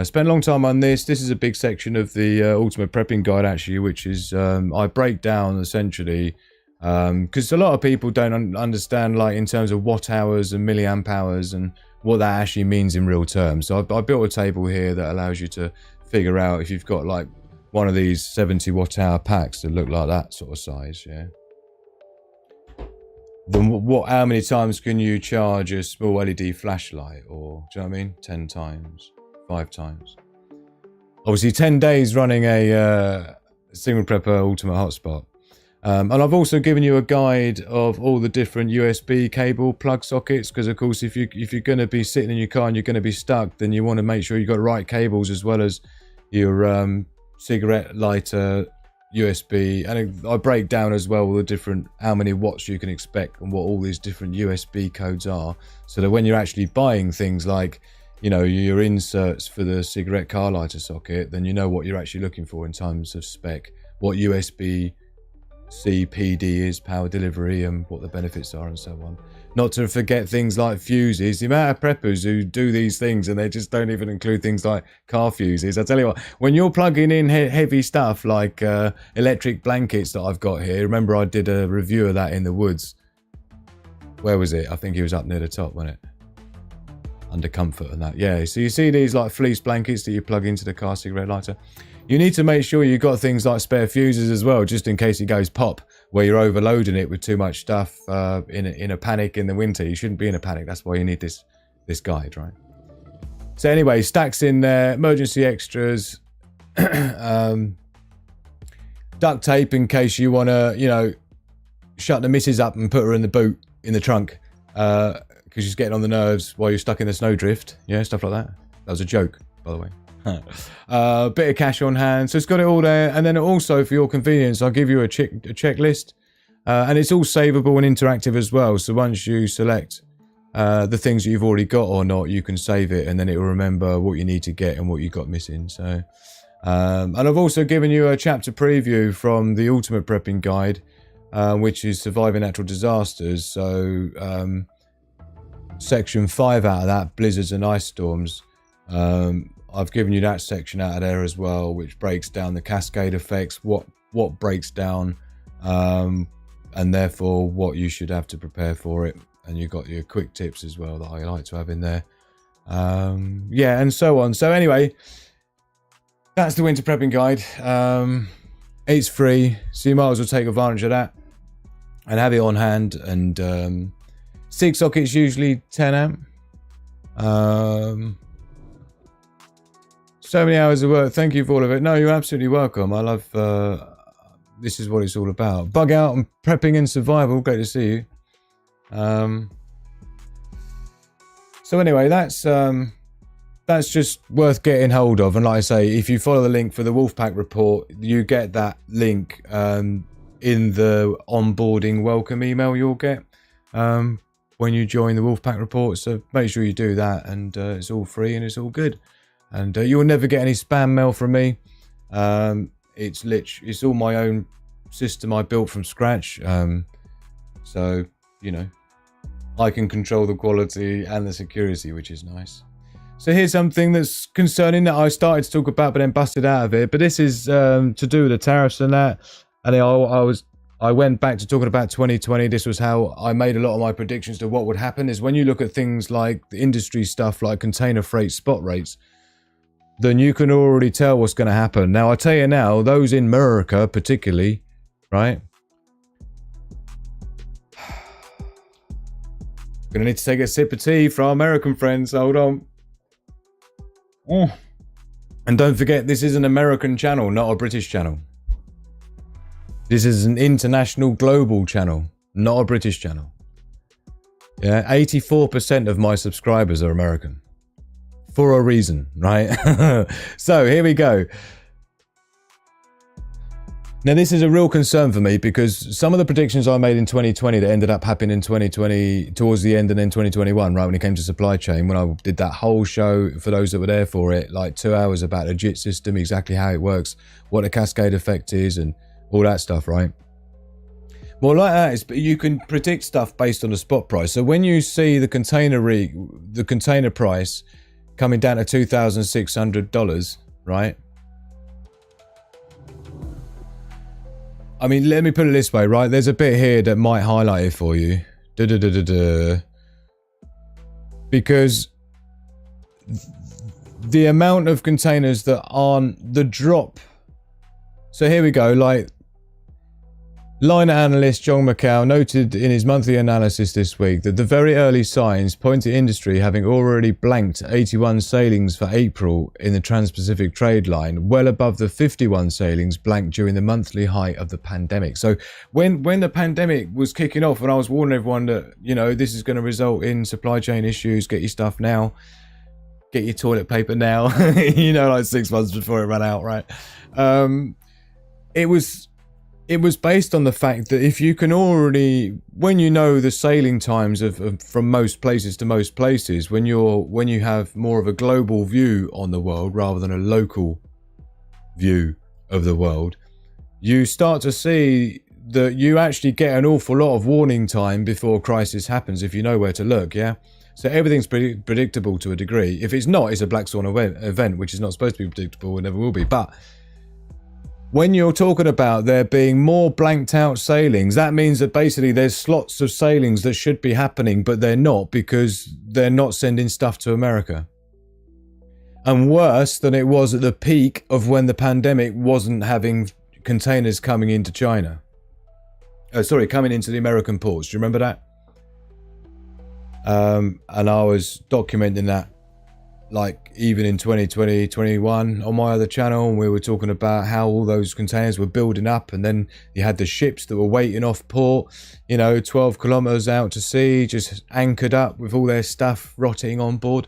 Spent a long time on this. This is a big section of the Ultimate Prepping Guide, actually, which is I break down essentially, because a lot of people don't understand, like, in terms of watt hours and milliamp hours and what that actually means in real terms. So I built a table here that allows you to figure out if you've got like one of these 70 watt hour packs that look like that sort of size, yeah. Then how many times can you charge a small LED flashlight? Or, do you know what I mean? 10 times, 5 times. Obviously 10 days running a Sigma Prepper Ultimate Hotspot. And I've also given you a guide of all the different USB cable plug sockets, because of course if you're going to be sitting in your car and you're going to be stuck, then you want to make sure you've got the right cables, as well as your cigarette lighter, USB, and I break down as well the different, how many watts you can expect and what all these different USB codes are, so that when you're actually buying things like, you know, your inserts for the cigarette car lighter socket, then you know what you're actually looking for in terms of spec, what USB CPD is, power delivery, and what the benefits are and so on. Not to forget things like fuses. The amount of preppers who do these things and they just don't even include things like car fuses. I tell you what, when you're plugging in heavy stuff like electric blankets that I've got here, remember I did a review of that in the woods. Where was it? I think it was up near the top, wasn't it? Under comfort and that. Yeah, so you see these like fleece blankets that you plug into the car cigarette lighter. You need to make sure you've got things like spare fuses as well, just in case it goes pop, where you're overloading it with too much stuff in a panic in the winter. You shouldn't be in a panic. That's why you need this guide, right? So anyway, stacks in there, emergency extras, duct tape in case you want to, you know, shut the missus up and put her in the boot, in the trunk, because she's getting on the nerves while you're stuck in the snowdrift. Yeah, stuff like that. That was a joke, by the way. Bit of cash on hand, so it's got it all there. And then also for your convenience, I'll give you a checklist, and it's all savable and interactive as well. So once you select the things that you've already got or not, you can save it, and then it will remember what you need to get and what you got missing. So and I've also given you a chapter preview from the Ultimate Prepping Guide, which is surviving natural disasters. So section 5 out of that, blizzards and ice storms. I've given you that section out of there as well, which breaks down the cascade effects, what breaks down, and therefore what you should have to prepare for it. And you've got your quick tips as well that I like to have in there. Yeah, and so on. So anyway, that's the winter prepping guide. It's free, so you might as well take advantage of that and have it on hand. And 6 sockets, usually 10 amp. So many hours of work. Thank you for all of it. No, you're absolutely welcome. I love, this is what it's all about. Bug out and prepping and survival. Great to see you. So anyway, that's just worth getting hold of. And like I say, if you follow the link for the Wolfpack report, you get that link in the onboarding welcome email you'll get when you join the Wolfpack report. So make sure you do that, and it's all free and it's all good. And you'll never get any spam mail from me. It's all my own system I built from scratch. So, you know, I can control the quality and the security, which is nice. So here's something that's concerning that I started to talk about, but then busted out of it. But this is to do with the tariffs and that. And I went back to talking about 2020. This was how I made a lot of my predictions to what would happen. Is when you look at things like the industry stuff, like container freight spot rates, then you can already tell what's going to happen. Now, I tell you now, those in America particularly, right? Gonna need to take a sip of tea for our American friends. Hold on. And don't forget, this is an American channel, not a British channel. This is an international, global channel, not a British channel. Yeah, 84% of my subscribers are American. For a reason, right? So here we go. Now this is a real concern for me, because some of the predictions I made in 2020 that ended up happening in 2020 towards the end and then 2021, right, when it came to supply chain, when I did that whole show for those that were there for it, like 2 hours about the JIT system, exactly how it works, what the cascade effect is and all that stuff, right? Well, like that is, you can predict stuff based on the spot price. So when you see the container price coming down to $2,600, right? I mean, let me put it this way, right? There's a bit here that might highlight it for you. Because the amount of containers that aren't the drop. So here we go, like liner analyst John McCall noted in his monthly analysis this week that the very early signs point to industry having already blanked 81 sailings for April in the Trans-Pacific trade line, well above the 51 sailings blanked during the monthly height of the pandemic. So when the pandemic was kicking off, and I was warning everyone that, you know, this is going to result in supply chain issues, get your stuff now, get your toilet paper now, you know, like 6 months before it ran out, right? It was based on the fact that if you can already, when you know the sailing times of from most places to most places, when you have more of a global view on the world rather than a local view of the world, you start to see that you actually get an awful lot of warning time before crisis happens if you know where to look, yeah? So everything's predictable to a degree. If it's not, it's a black swan event, which is not supposed to be predictable and never will be. But when you're talking about there being more blanked out sailings, that means that basically there's slots of sailings that should be happening, but they're not because they're not sending stuff to America. And worse than it was at the peak of when the pandemic wasn't having containers coming into China. Coming into the American ports. Do you remember that? And I was documenting that, like, even in 2020, 21 on my other channel, and we were talking about how all those containers were building up, and then you had the ships that were waiting off port, 12 kilometers out to sea, just anchored up with all their stuff rotting on board.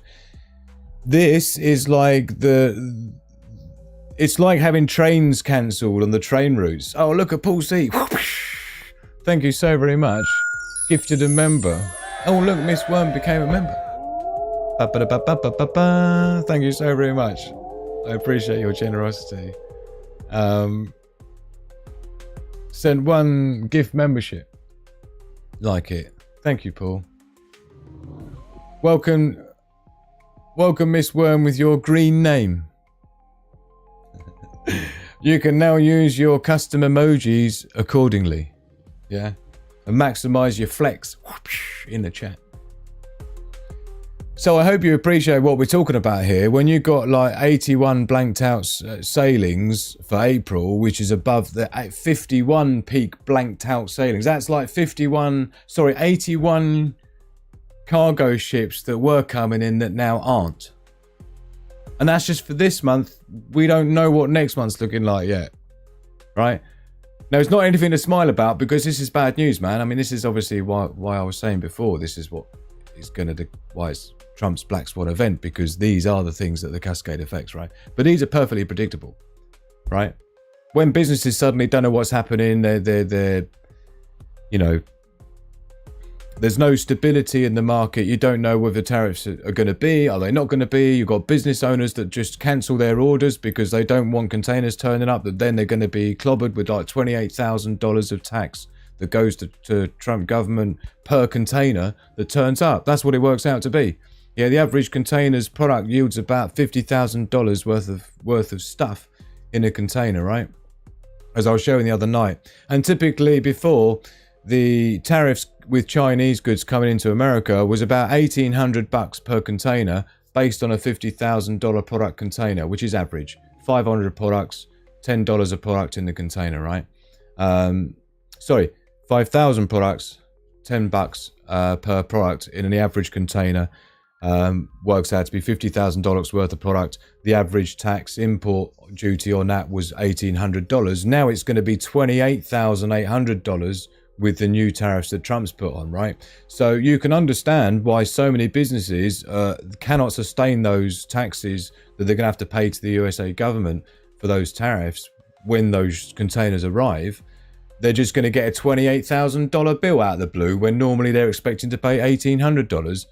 This is like it's like having trains cancelled on the train routes. Oh, look at Paul C. Thank you so very much. Gifted a member. Oh, look, Miss Worm became a member. Thank you so very much. I appreciate your generosity. Sent one gift membership. Like it. Thank you, Paul. Welcome, Miss Worm, with your green name. You can now use your custom emojis accordingly. Yeah? And maximize your flex in the chat. So I hope you appreciate what we're talking about here. When you've got like 81 blanked out sailings for April, which is above the 51 peak blanked out sailings. That's like 81 cargo ships that were coming in that now aren't. And that's just for this month. We don't know what next month's looking like yet. Right? Now, it's not anything to smile about because this is bad news, man. I mean, this is obviously why I was saying before, this is what is going to, why it's Trump's Black Swan event, because these are the things that the cascade affects, right? But these are perfectly predictable, right? When businesses suddenly don't know what's happening, they're there's no stability in the market. You don't know whether tariffs are going to be, are they not going to be? You've got business owners that just cancel their orders because they don't want containers turning up, that then they're going to be clobbered with like $28,000 of tax that goes to Trump government per container that turns up. That's what it works out to be. Yeah, the average container's product yields about $50,000 worth of stuff in a container, right? As I was showing the other night. And typically before, the tariffs with Chinese goods coming into America was about $1,800 per container based on a $50,000 product container, which is average. 500 products, $10 a product in the container, right? 5,000 products, $10 per product in the average container. Works out to be $50,000 worth of product. The average tax import duty on that was $1,800. Now it's going to be $28,800 with the new tariffs that Trump's put on, right? So you can understand why so many businesses cannot sustain those taxes that they're going to have to pay to the USA government for those tariffs when those containers arrive. They're just going to get a $28,000 bill out of the blue when normally they're expecting to pay $1,800.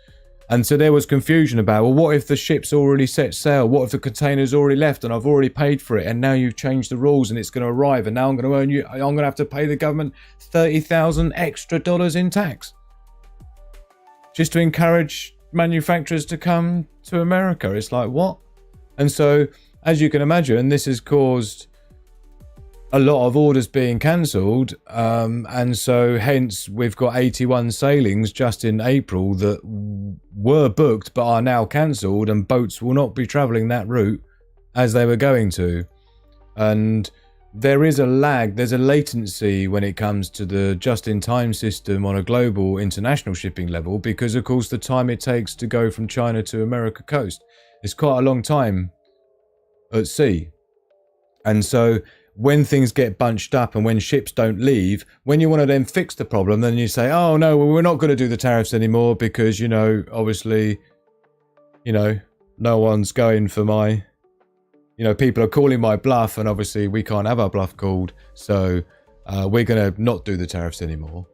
And so there was confusion about, well, what if the ship's already set sail? What if the container's already left and I've already paid for it and now you've changed the rules and it's going to arrive and now I'm going to have to pay the government $30,000 extra in tax just to encourage manufacturers to come to America. It's like, what? And so, as you can imagine, this has caused a lot of orders being cancelled, and so hence we've got 81 sailings just in April that were booked but are now cancelled, and boats will not be travelling that route as they were going to. And there is a lag, there's a latency when it comes to the just-in-time system on a global international shipping level, because of course the time it takes to go from China to America coast is quite a long time at sea. And so when things get bunched up and when ships don't leave, when you want to then fix the problem, then you say, oh no, well, we're not going to do the tariffs anymore because, obviously, no one's going for my, people are calling my bluff and obviously we can't have our bluff called. So we're going to not do the tariffs anymore.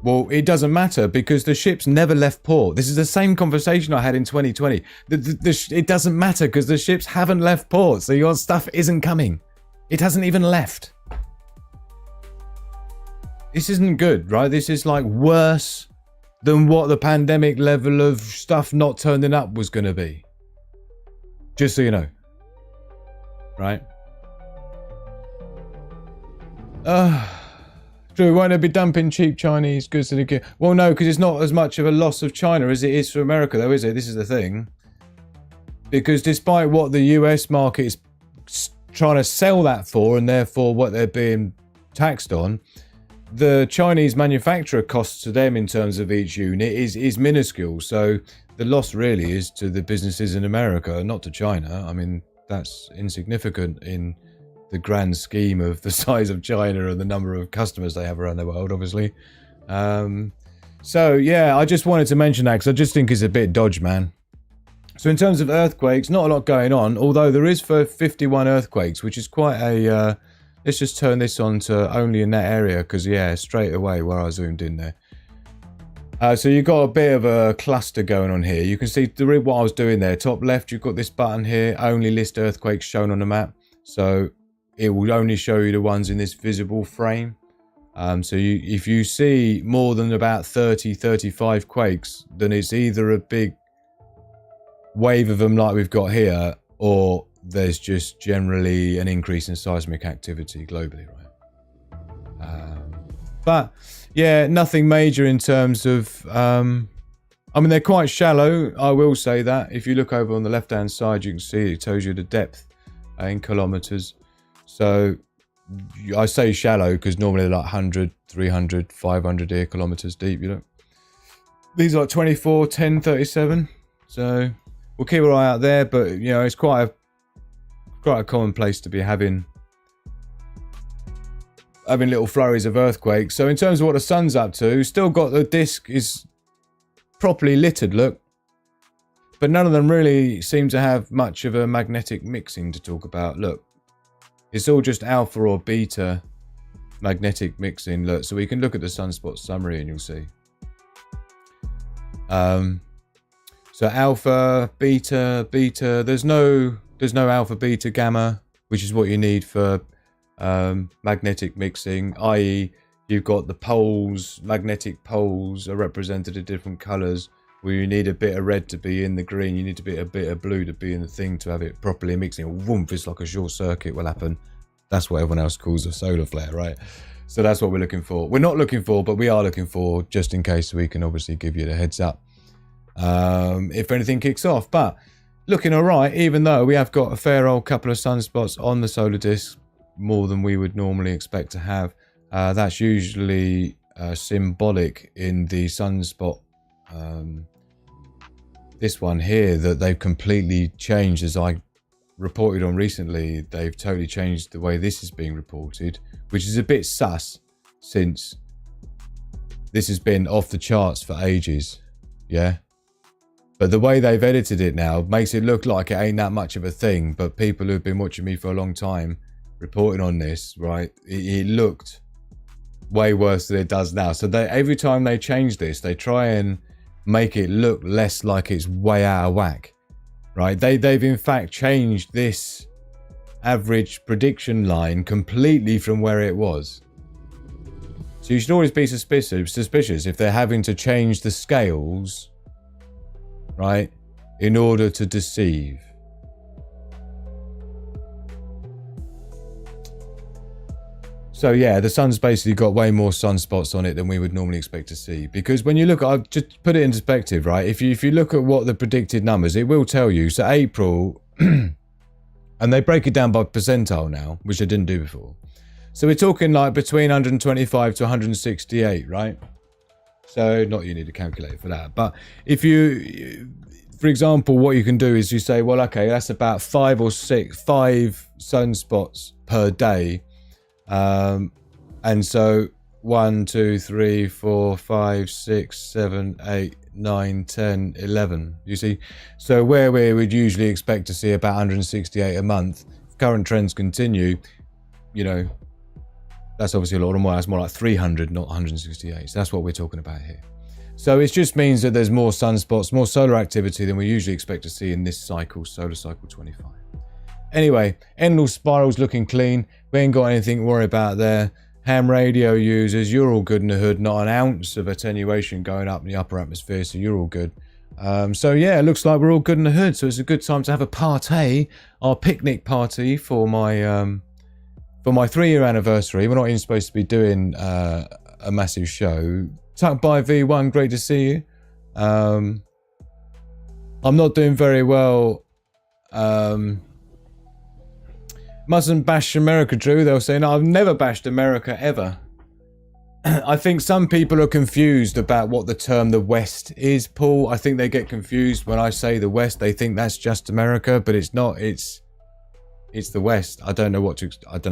Well, it doesn't matter because the ships never left port. This is the same conversation I had in 2020. It doesn't matter because the ships haven't left port. So your stuff isn't coming. It hasn't even left. This isn't good, right? This is like worse than what the pandemic level of stuff not turning up was going to be. Just so you know. Right? Drew, won't they be dumping cheap Chinese goods to the... Well, no, because it's not as much of a loss of China as it is for America, though, is it? This is the thing. Because despite what the US market is trying to sell that for, and therefore what they're being taxed on, the Chinese manufacturer cost to them in terms of each unit is minuscule. So the loss really is to the businesses in America, not to China. I mean, that's insignificant in the grand scheme of the size of China and the number of customers they have around the world, obviously. So yeah, I just wanted to mention that because I just think it's a bit dodge, man. So in terms of earthquakes, not a lot going on, although there is for 51 earthquakes, which is quite a... let's just turn this on to only in that area, because yeah, straight away where I zoomed in there. So you've got a bit of a cluster going on here. You can see what I was doing there. Top left, you've got this button here, only list earthquakes shown on the map. So it will only show you the ones in this visible frame. So if you see more than about 30, 35 quakes, then it's either a big wave of them like we've got here, or there's just generally an increase in seismic activity globally, right? But yeah, nothing major in terms of I mean, they're quite shallow, I will say that. If you look over on the left hand side, you can see it tells you the depth in kilometers. So I say shallow because normally they're like 100, 300, 500 air kilometers deep, you know. These are like 24, 10, 37. So we'll keep our eye out there, but you know, it's quite a common place to be having little flurries of earthquakes. So in terms of what the sun's up to, still got the disk is properly littered, look. But none of them really seem to have much of a magnetic mixing to talk about. Look, it's all just alpha or beta magnetic mixing. Look, so we can look at the sunspot summary and you'll see. So alpha, beta, there's no alpha, beta, gamma, which is what you need for magnetic mixing, i.e. you've got the poles, magnetic poles are represented in different colours, where you need a bit of red to be in the green, you need a bit of blue to be in the thing to have it properly mixing. Whoomp, it's like a short circuit will happen. That's what everyone else calls a solar flare, right? So that's what we're looking for. We're not looking for, but we are looking for, just in case we can obviously give you the heads up if anything kicks off. But looking all right, even though we have got a fair old couple of sunspots on the solar disk, more than we would normally expect to have. That's usually symbolic in the sunspot. This one here that they've completely changed, as I reported on recently, they've totally changed the way this is being reported, which is a bit sus since this has been off the charts for ages. Yeah. But the way they've edited it now makes it look like it ain't that much of a thing. But people who've been watching me for a long time reporting on this, right, it looked way worse than it does now. So every time they change this, they try and make it look less like it's way out of whack, right? They've in fact changed this average prediction line completely from where it was. So you should always be suspicious if they're having to change the scales, right, in order to deceive. So yeah, the sun's basically got way more sunspots on it than we would normally expect to see. Because when you look, I've just put it in perspective, right? If you look at what the predicted numbers, it will tell you. So April, and they break it down by percentile now, which they didn't do before. So we're talking like between 125 to 168, right? So not you need a calculator for that. But if you, for example, what you can do is you say, well, okay, that's about 5 or 6 sunspots per day. And so 1, 2, 3, 4, 5, 6, 7, 8, 9, 10, 11. You see, so where we would usually expect to see about 168 a month, if current trends continue, you know, that's obviously a lot more. That's more like 300, not 168. So that's what we're talking about here. So it just means that there's more sunspots, more solar activity than we usually expect to see in this cycle, solar cycle 25. Anyway, endless spiral's looking clean. We ain't got anything to worry about there. ham radio users, you're all good in the hood. Not an ounce of attenuation going up in the upper atmosphere, so you're all good. So yeah, it looks like we're all good in the hood. So it's a good time to have a party, our picnic party for my 3-year anniversary. We're not even supposed to be doing a massive show. Tucked by V1, great to see you. I'm not doing very well. Mustn't bash America, Drew. They'll say, no, I've never bashed America ever. I think some people are confused about what the term the West is, Paul. I think they get confused when I say the West. They think that's just America, but it's not. It's the West. I don't know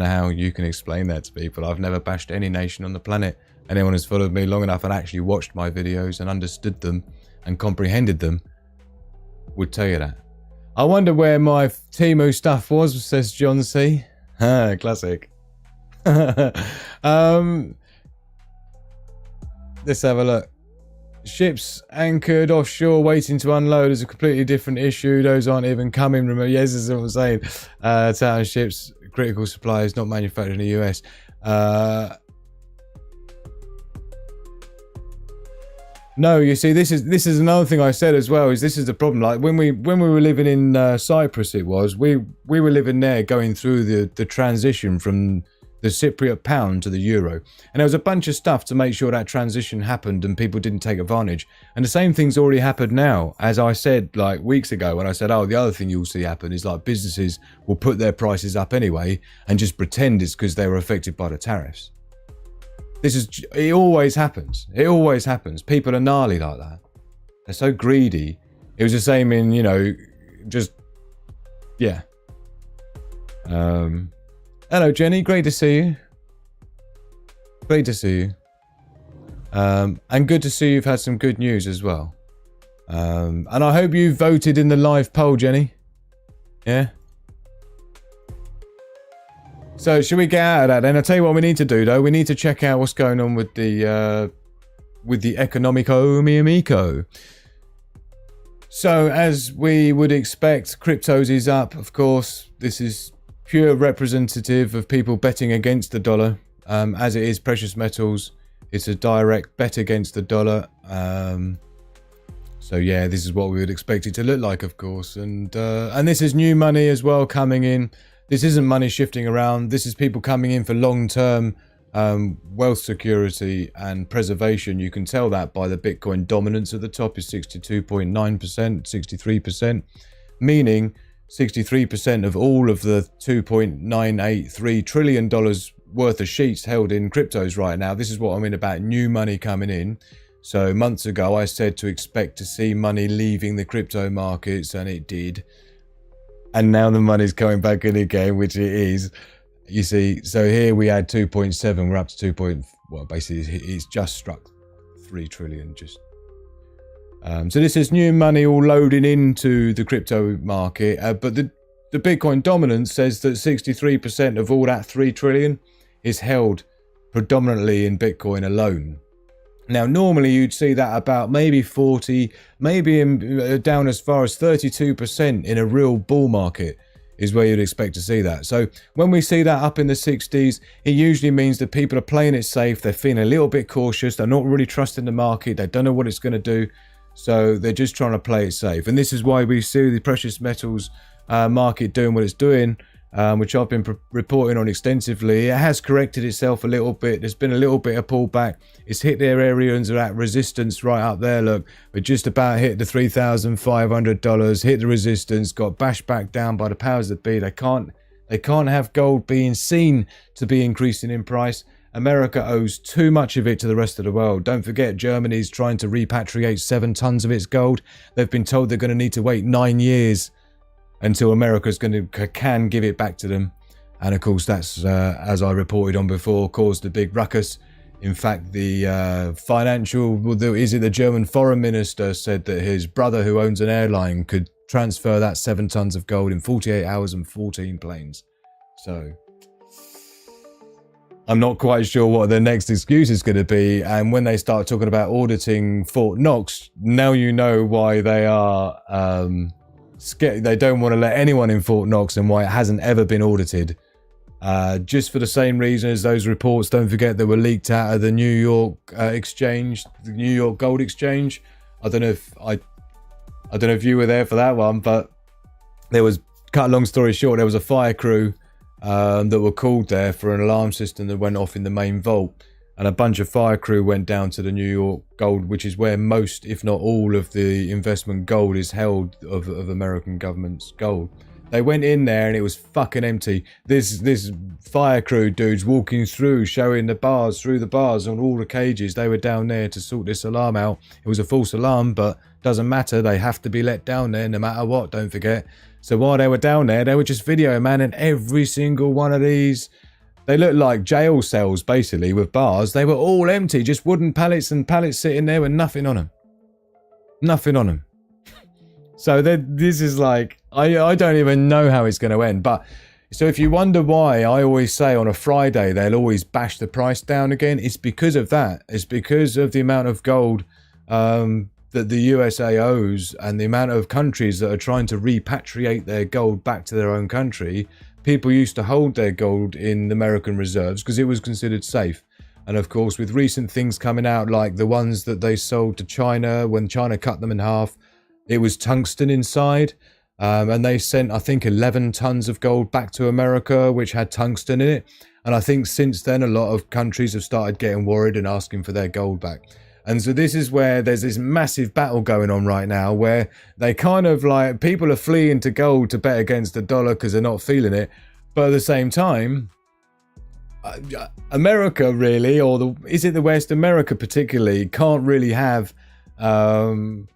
how you can explain that to people. I've never bashed any nation on the planet. Anyone who's followed me long enough and actually watched my videos and understood them and comprehended them would tell you that. I wonder where my Temu stuff was, says John C. Classic. Let's have a look. Ships anchored offshore waiting to unload is a completely different issue. Those aren't even coming. Remember, yes, this is what I'm saying. Town ships, critical supplies, not manufactured in the US. No, you see, this is another thing I said as well. Is this is the problem? Like when we were living in Cyprus, we were living there, going through the transition from the Cypriot pound to the euro, and there was a bunch of stuff to make sure that transition happened and people didn't take advantage. And the same thing's already happened now, as I said like weeks ago when I said, oh, the other thing you'll see happen is like businesses will put their prices up anyway and just pretend it's because they were affected by the tariffs. It always happens. It always happens. People are gnarly like that. They're so greedy. It was the same in, yeah. Hello, Jenny. Great to see you. Great to see you. And good to see you've had some good news as well. And I hope you voted in the live poll, Jenny. Yeah? So, should we get out of that then? I'll tell you what we need to do, though. We need to check out what's going on with the Economico Miamico. So, as we would expect, cryptos is up, of course. This is pure representative of people betting against the dollar. As it is precious metals, it's a direct bet against the dollar. So, yeah, this is what we would expect it to look like, of course. And this is new money as well coming in. This isn't money shifting around. This is people coming in for long-term wealth security and preservation. You can tell that by the Bitcoin dominance at the top is 62.9%, 63%, meaning 63% of all of the $2.983 trillion worth of sheets held in cryptos right now. This is what I mean about new money coming in. So months ago, I said to expect to see money leaving the crypto markets, and it did. And now the money's coming back in again, which it is. You see, so here we had 2.7, we're up to 2. Well, basically, it's just struck 3 trillion. Just so this is new money all loading into the crypto market. But the Bitcoin dominance says that 63% of all that 3 trillion is held predominantly in Bitcoin alone. Now, normally you'd see that about maybe 40, maybe down as far as 32% in a real bull market is where you'd expect to see that. So when we see that up in the 60s, it usually means that people are playing it safe. They're feeling a little bit cautious. They're not really trusting the market. They don't know what it's going to do. So they're just trying to play it safe. And this is why we see the precious metals market doing what it's doing. Which I've been reporting on extensively. It has corrected itself a little bit. There's been a little bit of pullback. It's hit their areas of that resistance right up there. Look, we just about hit the $3,500, hit the resistance, got bashed back down by the powers that be. They can't have gold being seen to be increasing in price. America owes too much of it to the rest of the world. Don't forget, Germany's trying to repatriate 7 tons of its gold. They've been told they're going to need to wait 9 years until America's can give it back to them. And of course, that's, as I reported on before, caused a big ruckus. In fact, the the German foreign minister said that his brother, who owns an airline, could transfer that 7 tons of gold in 48 hours and 14 planes. So I'm not quite sure what their next excuse is going to be. And when they start talking about auditing Fort Knox, now you know why they are they don't want to let anyone in Fort Knox and why it hasn't ever been audited. just for the same reason as those reports, don't forget, that were leaked out of the New York exchange, the New York Gold Exchange. I don't know if you were there for that one, but there was, cut a long story short, there was a fire crew that were called there for an alarm system that went off in the main vault, and a bunch of fire crew went down to the New York Gold, which is where most, if not all, of the investment gold is held of American government's gold. They went in there and it was fucking empty. This fire crew dudes walking through, showing the bars, through the bars on all the cages. They were down there to sort this alarm out. It was a false alarm, but doesn't matter. They have to be let down there no matter what, don't forget. So while they were down there, they were just videoing, man, and every single one of these, they looked like jail cells, basically, with bars. They were all empty, just wooden pallets and pallets sitting there with nothing on them. Nothing on them. So this is like, I don't even know how it's going to end. But so if you wonder why I always say on a Friday they'll always bash the price down again, it's because of that. It's because of the amount of gold that the USA owes, and the amount of countries that are trying to repatriate their gold back to their own country. People used to hold their gold in American reserves because it was considered safe. And of course, with recent things coming out, like the ones that they sold to China when China cut them in half, it was tungsten inside. And they sent, I think, 11 tons of gold back to America, which had tungsten in it. And I think since then, a lot of countries have started getting worried and asking for their gold back. And so this is where there's this massive battle going on right now, where they kind of like, people are fleeing to gold to bet against the dollar because they're not feeling it. But at the same time, America really, or is it the West, America particularly, can't really have the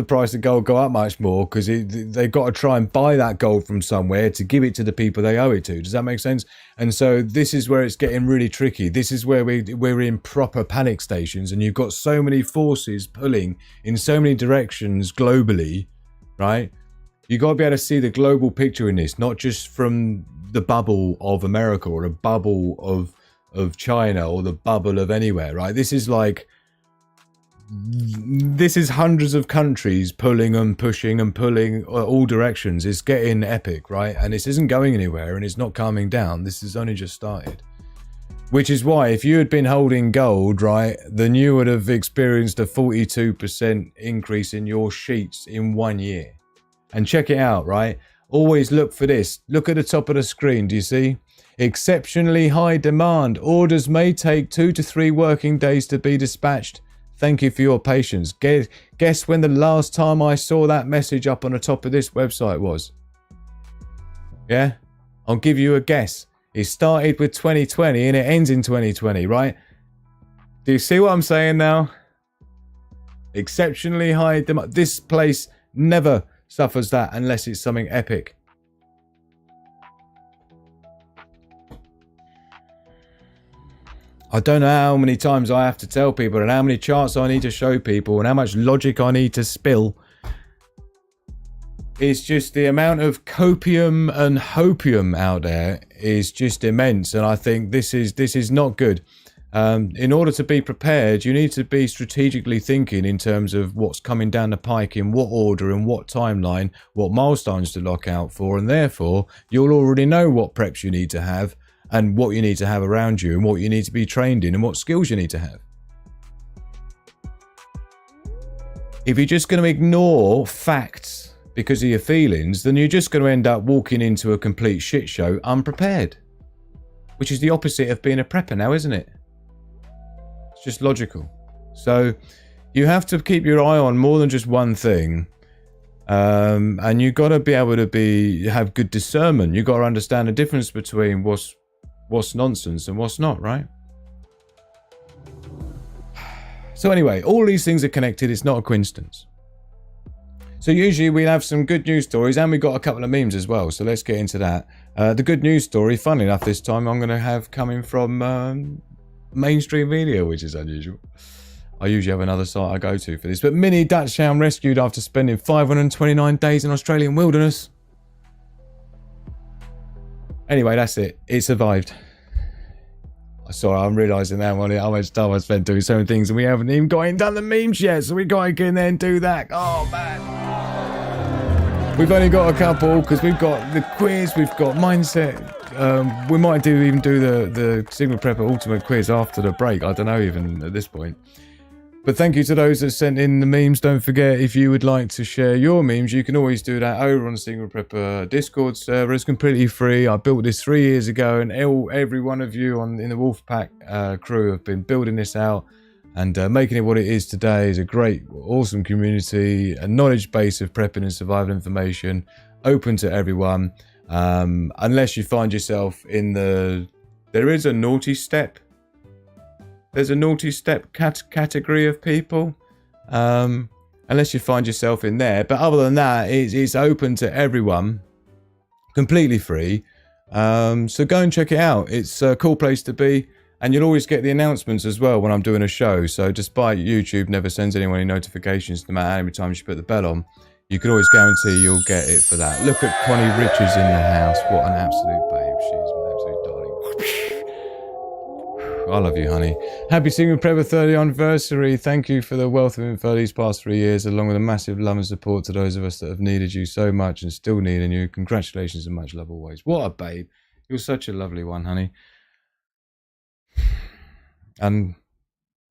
price of gold go up much more, because they've got to try and buy that gold from somewhere to give it to the people they owe it to. Does that make sense? And so this is where it's getting really tricky. This is where we're in proper panic stations, and you've got so many forces pulling in so many directions globally, right? You got to be able to see the global picture in this, not just from the bubble of America or the bubble of China or the bubble of anywhere, right? This is hundreds of countries pulling and pushing and pulling all directions. It's getting epic, right? And this isn't going anywhere, and it's not calming down. This has only just started. Which is why, if you had been holding gold, right, then you would have experienced a 42% increase in your sheets in 1 year. And check it out, right? Always look for this. Look at the top of the screen. Do you see? Exceptionally high demand. Orders may take 2 to 3 working days to be dispatched. Thank you for your patience. Guess when the last time I saw that message up on the top of this website was? Yeah? I'll give you a guess. It started with 2020 and it ends in 2020, right? Do you see what I'm saying now? Exceptionally high demand. This place never suffers that unless it's something epic. I don't know how many times I have to tell people, and how many charts I need to show people, and how much logic I need to spill. It's just the amount of copium and hopium out there is just immense, and I think this is not good. In order to be prepared, you need to be strategically thinking in terms of what's coming down the pike, in what order, in what timeline, what milestones to look out for, and therefore you'll already know what preps you need to have, and what you need to have around you, and what you need to be trained in, and what skills you need to have. If you're just going to ignore facts because of your feelings, then you're just going to end up walking into a complete shit show unprepared. Which is the opposite of being a prepper now, isn't it? It's just logical. So you have to keep your eye on more than just one thing. And you got to be able to have good discernment. You got to understand the difference between what's nonsense and what's not, right? So anyway, all these things are connected. It's not a coincidence. So usually we'll have some good news stories, and we got a couple of memes as well. So let's get into that. The good news story, funnily enough, this time I'm going to have coming from mainstream media, which is unusual. I usually have another site I go to for this. But mini Dachshund rescued after spending 529 days in Australian wilderness. Anyway, that's it. It survived. Sorry, I'm realising now how much time I spent doing so many things, and we haven't even done the memes yet, so we got to get in there and do that. Oh, man. We've only got a couple because we've got the quiz, we've got mindset. We might even do the Sigma Prepper Ultimate quiz after the break. I don't know even at this point. But thank you to those that sent in the memes. Don't forget, if you would like to share your memes, you can always do that over on the Sigma Prepper Discord server. It's completely free. I built this 3 years ago, and every one of you in the Wolfpack crew have been building this out and making it what it is today. Is a great, awesome community, a knowledge base of prepping and survival information, open to everyone. Unless you find yourself in there is a naughty step. There's a naughty step category of people, unless you find yourself in there. But other than that, it's open to everyone, completely free. So go and check it out. It's a cool place to be, and you'll always get the announcements as well when I'm doing a show. So despite YouTube never sends anyone any notifications, no matter how many times you put the bell on, you can always guarantee you'll get it for that. Look at Connie Richards in the house. What an absolute babe. She is my absolute darling. I love you, honey. Happy Sigma Prepper 30th anniversary. Thank you for the wealth of info these past 3 years, along with a massive love and support to those of us that have needed you so much and still needing you. Congratulations and much love always. What a babe. You're such a lovely one, honey. And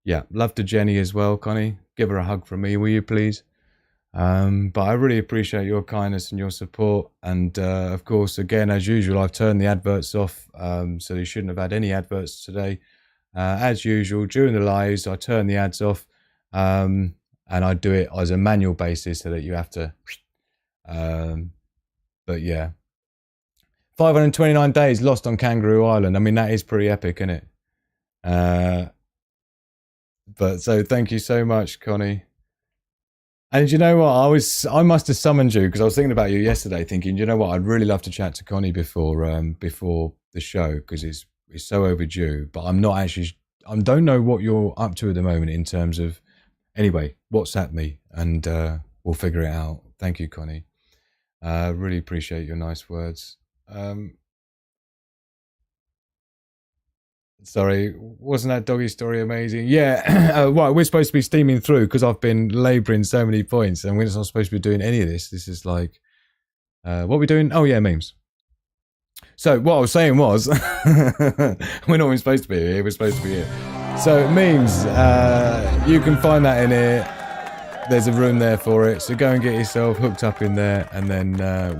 yeah, love to Jenny as well, Connie. Give her a hug from me, will you please? But I really appreciate your kindness and your support. And of course, again, as usual, I've turned the adverts off, so you shouldn't have had any adverts today. As usual, during the lives, I turn the ads off, and I do it as a manual basis so that you have to. But yeah, 529 days lost on Kangaroo Island. I mean, that is pretty epic, isn't it? But so thank you so much, Connie. And you know what? I must have summoned you because I was thinking about you yesterday, thinking, you know what? I'd really love to chat to Connie before the show because it's so overdue. But I'm not actually. I don't know what you're up to at the moment in terms of. Anyway, WhatsApp me and we'll figure it out. Thank you, Connie. Really appreciate your nice words. Sorry, wasn't that doggy story amazing? Yeah, well, we're supposed to be steaming through because I've been labouring so many points and we're not supposed to be doing any of this. This is like, what are we doing? Oh yeah, memes. So what I was saying was, we're not even supposed to be here, we're supposed to be here. So memes, you can find that in here. There's a room there for it. So go and get yourself hooked up in there and then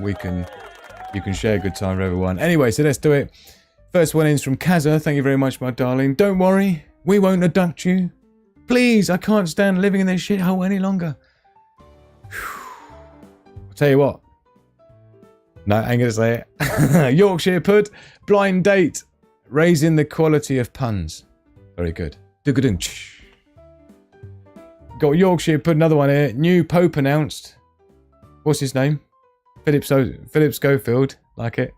you can share a good time with everyone. Anyway, so let's do it. First one is from Kaza. Thank you very much, my darling. Don't worry, we won't abduct you. Please, I can't stand living in this shithole any longer. I'll tell you what. No, I ain't gonna say it. Yorkshire Pud, blind date, raising the quality of puns. Very good. Got Yorkshire Pud, another one here. New Pope announced. What's his name? Philip Schofield. Like it.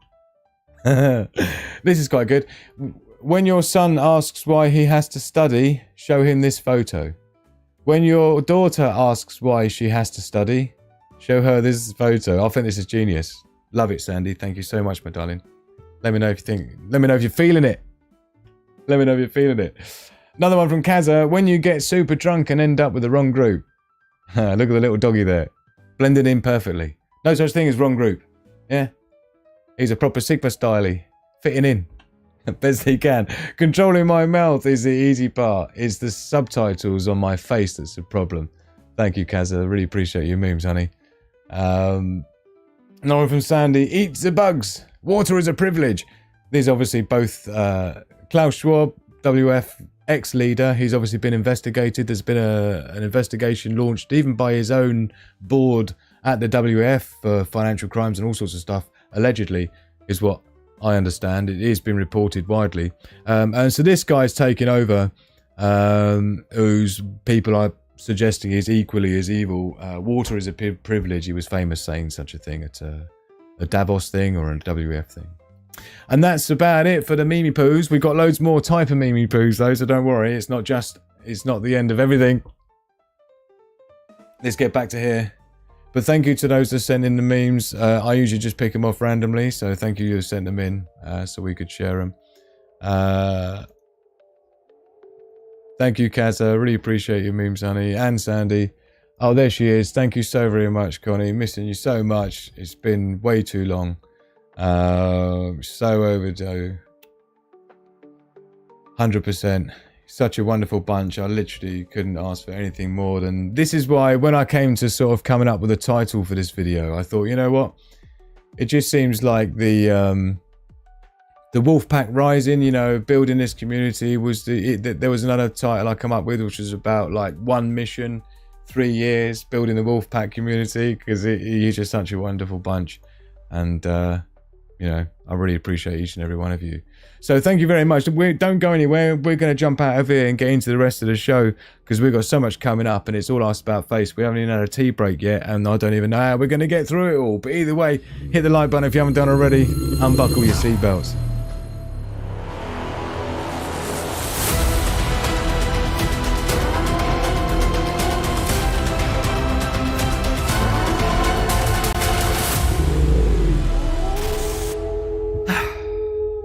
This is quite good. When your son asks why he has to study, show him this photo. When your daughter asks why she has to study, show her this photo. I think this is genius. Love it, Sandy. Thank you so much, my darling. Let me know if you think. Let me know if you're feeling it. Let me know if you're feeling it. Another one from Kaza. When you get super drunk and end up with the wrong group. Look at the little doggy there. Blended in perfectly. No such thing as wrong group. Yeah. He's a proper Sigma stylie, fitting in best he can. Controlling my mouth is the easy part. It's the subtitles on my face that's the problem. Thank you, Kaza. I really appreciate your memes, honey. Another one from Sandy. Eat the bugs. Water is a privilege. These obviously both Klaus Schwab, WF ex-leader. He's obviously been investigated. There's been an investigation launched even by his own board at the WF for financial crimes and all sorts of stuff. Allegedly, is what I understand. It is being reported widely. And so this guy's taken over, whose people are suggesting is equally as evil. Water is a privilege. He was famous saying such a thing at a Davos thing or a WF thing. And that's about it for the Mimi Poos. We've got loads more type of Mimi Poos though, so don't worry. It's not the end of everything. Let's get back to here. But thank you to those that sent in the memes. I usually just pick them off randomly, so thank you who sent them in so we could share them. Thank you, Kaz. I really appreciate your memes, honey. And Sandy. Oh, there she is. Thank you so very much, Connie. Missing you so much. It's been way too long. So overdue. 100%. Such a wonderful bunch. I literally couldn't ask for anything more than... This is why when I came to sort of coming up with a title for this video, I thought, you know what? It just seems like the Wolfpack Rising, you know, building this community was there was another title I come up with, which was about like 1 mission, 3 years, building the Wolfpack community, because you're just such a wonderful bunch. And, you know, I really appreciate each and every one of you. So thank you very much. Don't go anywhere. We're going to jump out of here and get into the rest of the show, because we've got so much coming up and it's all asked about face. We haven't even had a tea break yet, and I don't even know how we're going to get through it all. But either way, hit the like button if you haven't done already. Unbuckle your seatbelts.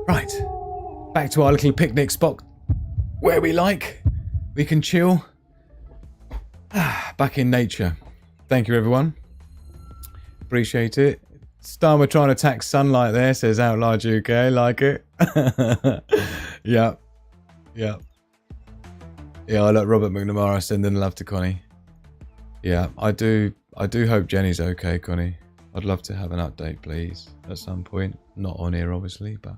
Right, back to our little picnic spot where we can chill. Back in nature. Thank you, everyone. Appreciate it. Starmer trying to attack sunlight there, says Out Loud UK. Like it. Yeah. Yeah. Yeah, I let Robert McNamara sending love to Connie. Yeah, I do hope Jenny's okay, Connie. I'd love to have an update, please, at some point. Not on here, obviously, but...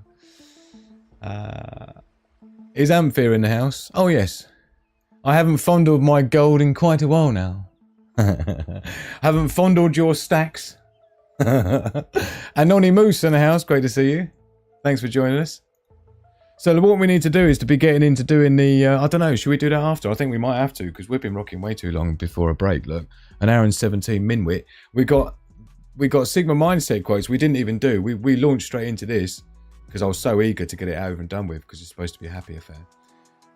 is Amphir in the house? Oh, yes. I haven't fondled my gold in quite a while now. Haven't fondled your stacks. And Nonny Moose in the house. Great to see you. Thanks for joining us. So what we need to do is to be getting into doing the... I don't know, should we do that after? I think we might have to, because we've been rocking way too long before a break. Look, an hour and 17 minwit. We got Sigma Mindset quotes we didn't even do. We launched straight into this, because I was so eager to get it over and done with, because it's supposed to be a happy affair.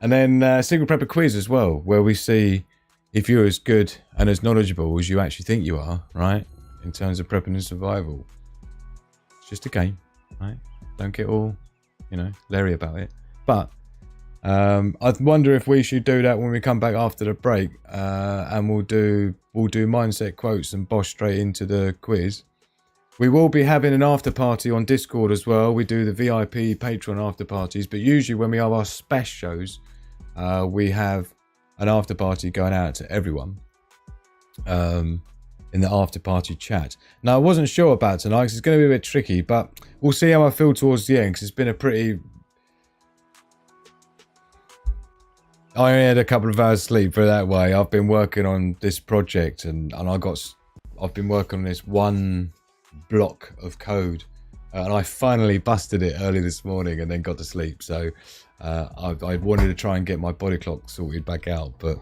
And then Sigma Prepper quiz as well, where we see if you're as good and as knowledgeable as you actually think you are, right? In terms of prepping and survival. It's just a game, right? Don't get all, you know, leery about it. But I wonder if we should do that when we come back after the break, and we'll do mindset quotes and bosh straight into the quiz. We will be having an after party on Discord as well. We do the VIP Patreon after parties, but usually when we have our special shows, we have an after party going out to everyone in the after party chat. Now, I wasn't sure about tonight because it's going to be a bit tricky, but we'll see how I feel towards the end, because it's been a pretty... I only had a couple of hours sleep for that way. I've been working on this project, and I've been working on this one block of code, and I finally busted it early this morning and then got to sleep. So I wanted to try and get my body clock sorted back out, but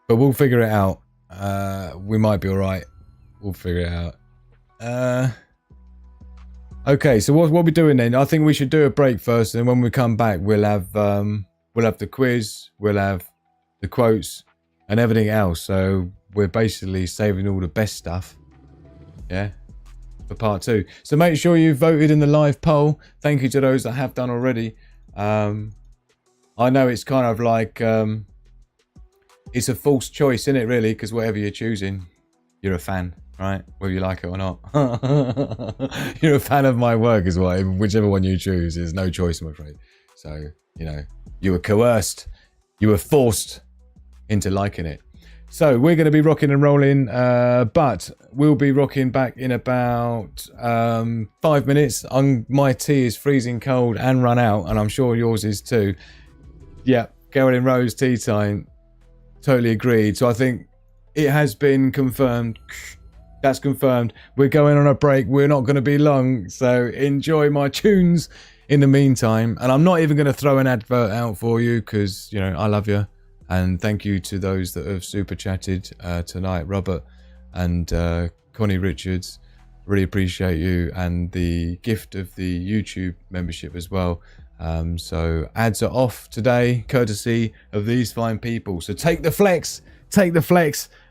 we'll figure it out. We might be all right. We'll figure it out. Okay, so what we're doing then? I think we should do a break first, and when we come back, we'll have the quiz, we'll have the quotes, and everything else. So we're basically saving all the best stuff, yeah, for part 2. So make sure you voted in the live poll. Thank you to those that have done already. I know it's kind of like it's a false choice, isn't it, really? Because whatever you're choosing, you're a fan, right? Whether you like it or not. You're a fan of my work is what, whichever one you choose. There's no choice, I'm afraid. So, you know, you were coerced, you were forced into liking it. So we're going to be rocking and rolling, but we'll be rocking back in about 5 minutes. My tea is freezing cold and run out, and I'm sure yours is too. Yeah, Carolyn Rose tea time. Totally agreed. So I think it has been confirmed. That's confirmed. We're going on a break. We're not going to be long, so enjoy my tunes in the meantime. And I'm not even going to throw an advert out for you, because, you know, I love you. And thank you to those that have super chatted tonight, Robert and Connie Richards. Really appreciate you, and the gift of the YouTube membership as well. So ads are off today, courtesy of these fine people. So take the flex,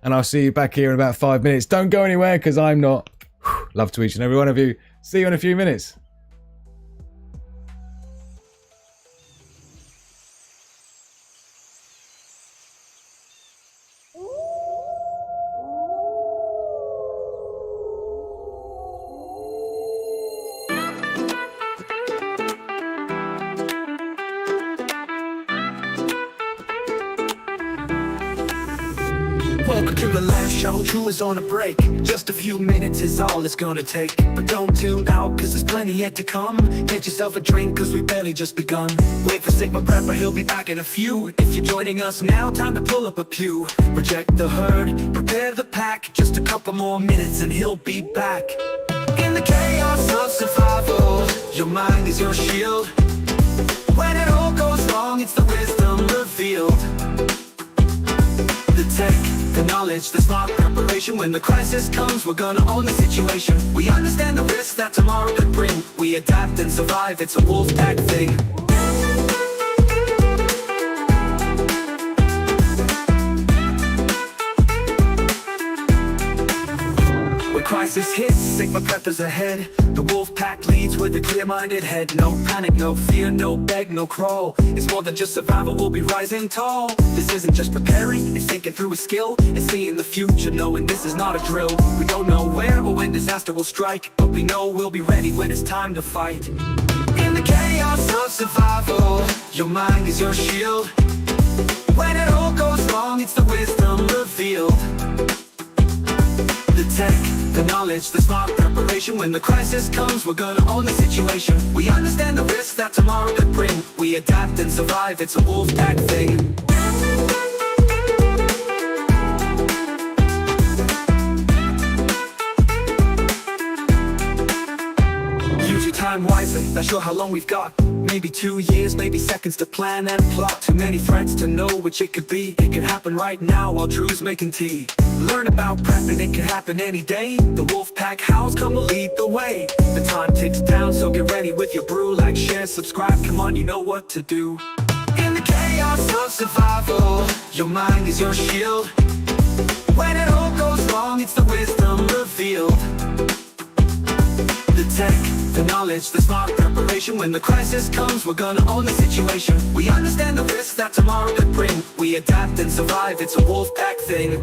and I'll see you back here in about 5 minutes. Don't go anywhere, because I'm not. Love to each and every one of you. See you in a few minutes. Ooh. Welcome to the live show, True is on a break. Just a few minutes is all it's gonna take. But don't tune out, cause there's plenty yet to come. Get yourself a drink, cause we barely just begun. Wait for Sigma Prepper, he'll be back in a few. If you're joining us now, time to pull up a pew. Reject the herd, prepare the pack. Just a couple more minutes and he'll be back. In the chaos of survival, your mind is your shield. When it all goes wrong, it's the wisdom revealed. The tech, the knowledge, the smart preparation. When the crisis comes, we're gonna own the situation. We understand the risks that tomorrow could bring. We adapt and survive, it's a wolf pack thing. When crisis hits, Sigma Prepper's ahead. The wolf pack leads with a clear-minded head. No panic, no fear, no beg, no crawl. It's more than just survival, we'll be rising tall. This isn't just preparing, it's thinking through a skill. It's seeing the future, knowing this is not a drill. We don't know where or when disaster will strike, but we know we'll be ready when it's time to fight. In the chaos of survival, your mind is your shield. When it all goes wrong, it's the wisdom revealed. The tech, the knowledge, the smart preparation. When the crisis comes, we're gonna own the situation. We understand the risks that tomorrow could bring. We adapt and survive, it's a wolf pack thing. Use your time wisely, not sure how long we've got. Maybe 2 years, maybe seconds to plan and plot. Too many threats to know which it could be. It could happen right now while Drew's making tea. Learn about prepping, it can happen any day. The wolf pack house come to lead the way. The time ticks down, so get ready with your brew. Like, share, subscribe, come on, you know what to do. In the chaos of survival, your mind is your shield. When it all goes wrong, it's the wisdom revealed. The tech, the knowledge, the smart preparation. When the crisis comes, we're gonna own the situation. We understand the risks that tomorrow could bring. We adapt and survive, it's a wolf pack thing.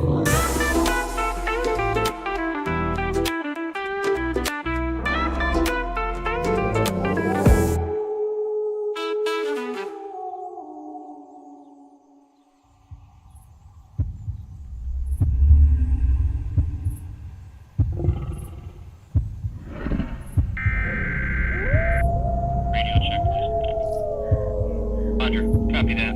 Radio check. Roger, copy that.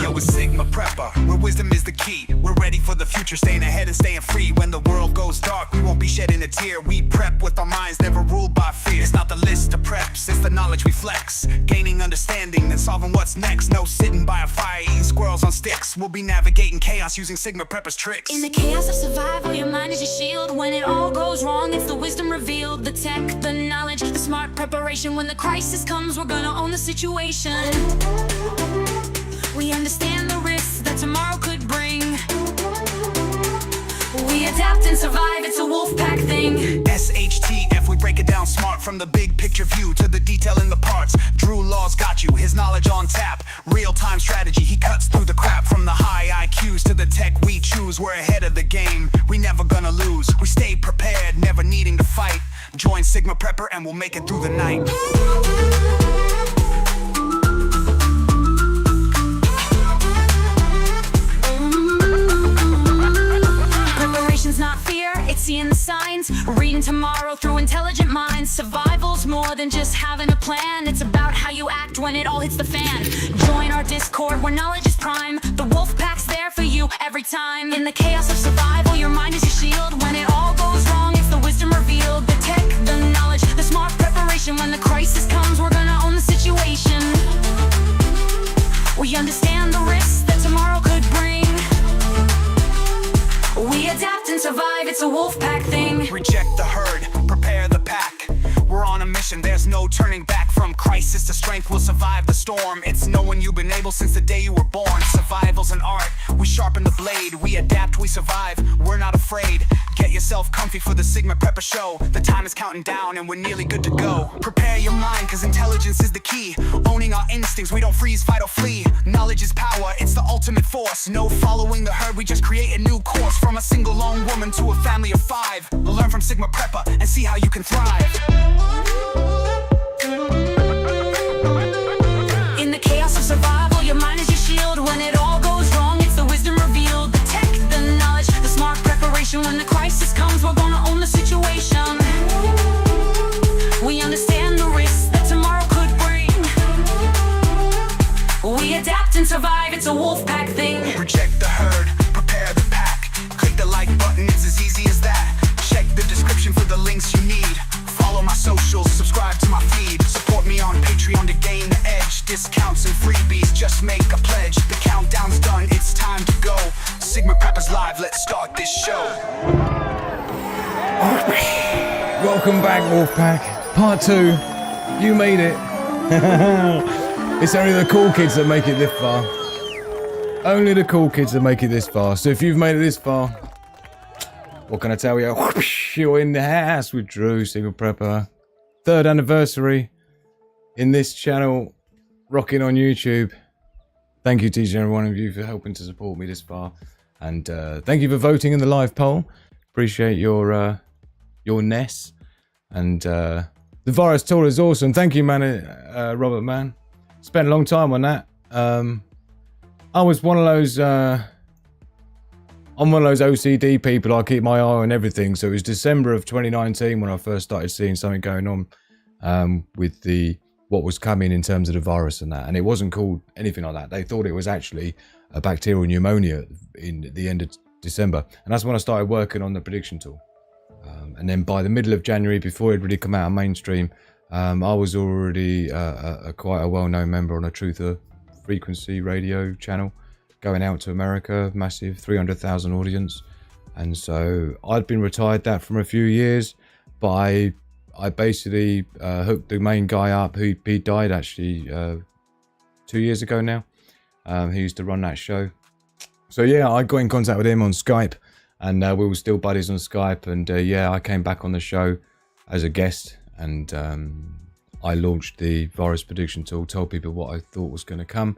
Yo, it's Sigma Prepper, where wisdom is the key. We're ready for the future, staying ahead and staying free. When the world goes dark, we won't be shedding a tear. We prep with our minds, never ruled by fear. It's not the list of preps, it's the knowledge we flex. Gaining understanding, then solving what's next. No sitting by a fire, eating squirrels on sticks. We'll be navigating chaos using Sigma Prepper's tricks. In the chaos of survival, your mind is your shield. When it all goes wrong, it's the wisdom revealed. The tech, the knowledge, the smart preparation. When the crisis comes, we're gonna own the situation. We understand the risks that tomorrow could bring. We adapt and survive, it's a wolf pack thing. SHTF, we break it down smart. From the big picture view to the detail in the parts. Drew Law's got you, his knowledge on tap. Real-time strategy, he cuts through the crap. From the high IQs to the tech we choose. We're ahead of the game, we never gonna lose. We stay prepared, never needing to fight. Join Sigma Prepper and we'll make it through the night. Preparation's not fear, it's seeing the signs. Reading tomorrow through intelligent minds. Survival's more than just having a plan. It's about how you act when it all hits the fan. Join our Discord where knowledge is prime. The wolf pack's there for you every time. In the chaos of survival, your mind is your shield. When it all goes wrong, it's the wisdom revealed. The tech, the knowledge, the smart preparation. When the crisis comes, we're gonna own the situation. We understand the risks that tomorrow could bring. We adapt and survive, it's a wolf pack thing. Reject the herd, prepare the pack. We're on a mission, there's no turning back. From crisis to strength, we'll survive the storm. It's knowing you've been able since the day you were born. Survival's an art, we sharpen the blade. We adapt, we survive, we're not afraid. Get yourself comfy for the Sigma Prepper Show. The time is counting down and we're nearly good to go. Prepare your mind, cause intelligence is the key. Owning our instincts, we don't freeze, fight or flee. Knowledge is power, it's the ultimate force. No following the herd, we just create a new course. From a single lone woman to a family of 5. Learn from Sigma Prepper and see how you can thrive. In the chaos of survival, your mind is your shield. When it all goes wrong, it's the wisdom revealed. The tech, the knowledge, the smart preparation. When the crisis comes, we're gonna own the situation. We understand the risks that tomorrow could bring. We adapt and survive, it's a wolf pack thing. Reject the herd, prepare the pack. Click the like button, it's as easy as that. Check the description for the links you need. Follow my socials, subscribe to my feed. Support me on Patreon to gain the edge. Discounts and freebies, just make a pledge. The countdown's done, it's time to go. Sigma Preppers Live, let's start this show. Welcome back, Wolfpack. Part 2. You made it. It's only the cool kids that make it this far. Only the cool kids that make it this far. So if you've made it this far, what can I tell you? You're in the house with Drew, Sigma Prepper. 3rd anniversary in this channel, rocking on YouTube. Thank you to each and every one of you for helping to support me this far. And thank you for voting in the live poll. Appreciate your ness. And the virus tool is awesome. Thank you, man, Robert, man. Spent a long time on that. I was one of those... I'm one of those OCD people. I keep my eye on everything. So it was December of 2019 when I first started seeing something going on with what was coming in terms of the virus and that. And it wasn't called anything like that. They thought it was actually a bacterial pneumonia in the end of December. And that's when I started working on the prediction tool. And then by the middle of January, before it really come out on mainstream, I was already quite a well-known member on a Truth of Frequency radio channel, going out to America, massive 300,000 audience. And so I'd been retired that from a few years, but I basically hooked the main guy up. He died actually 2 years ago now. He used to run that show. So yeah, I got in contact with him on Skype, and we were still buddies on Skype. And yeah, I came back on the show as a guest, and I launched the virus prediction tool, told people what I thought was going to come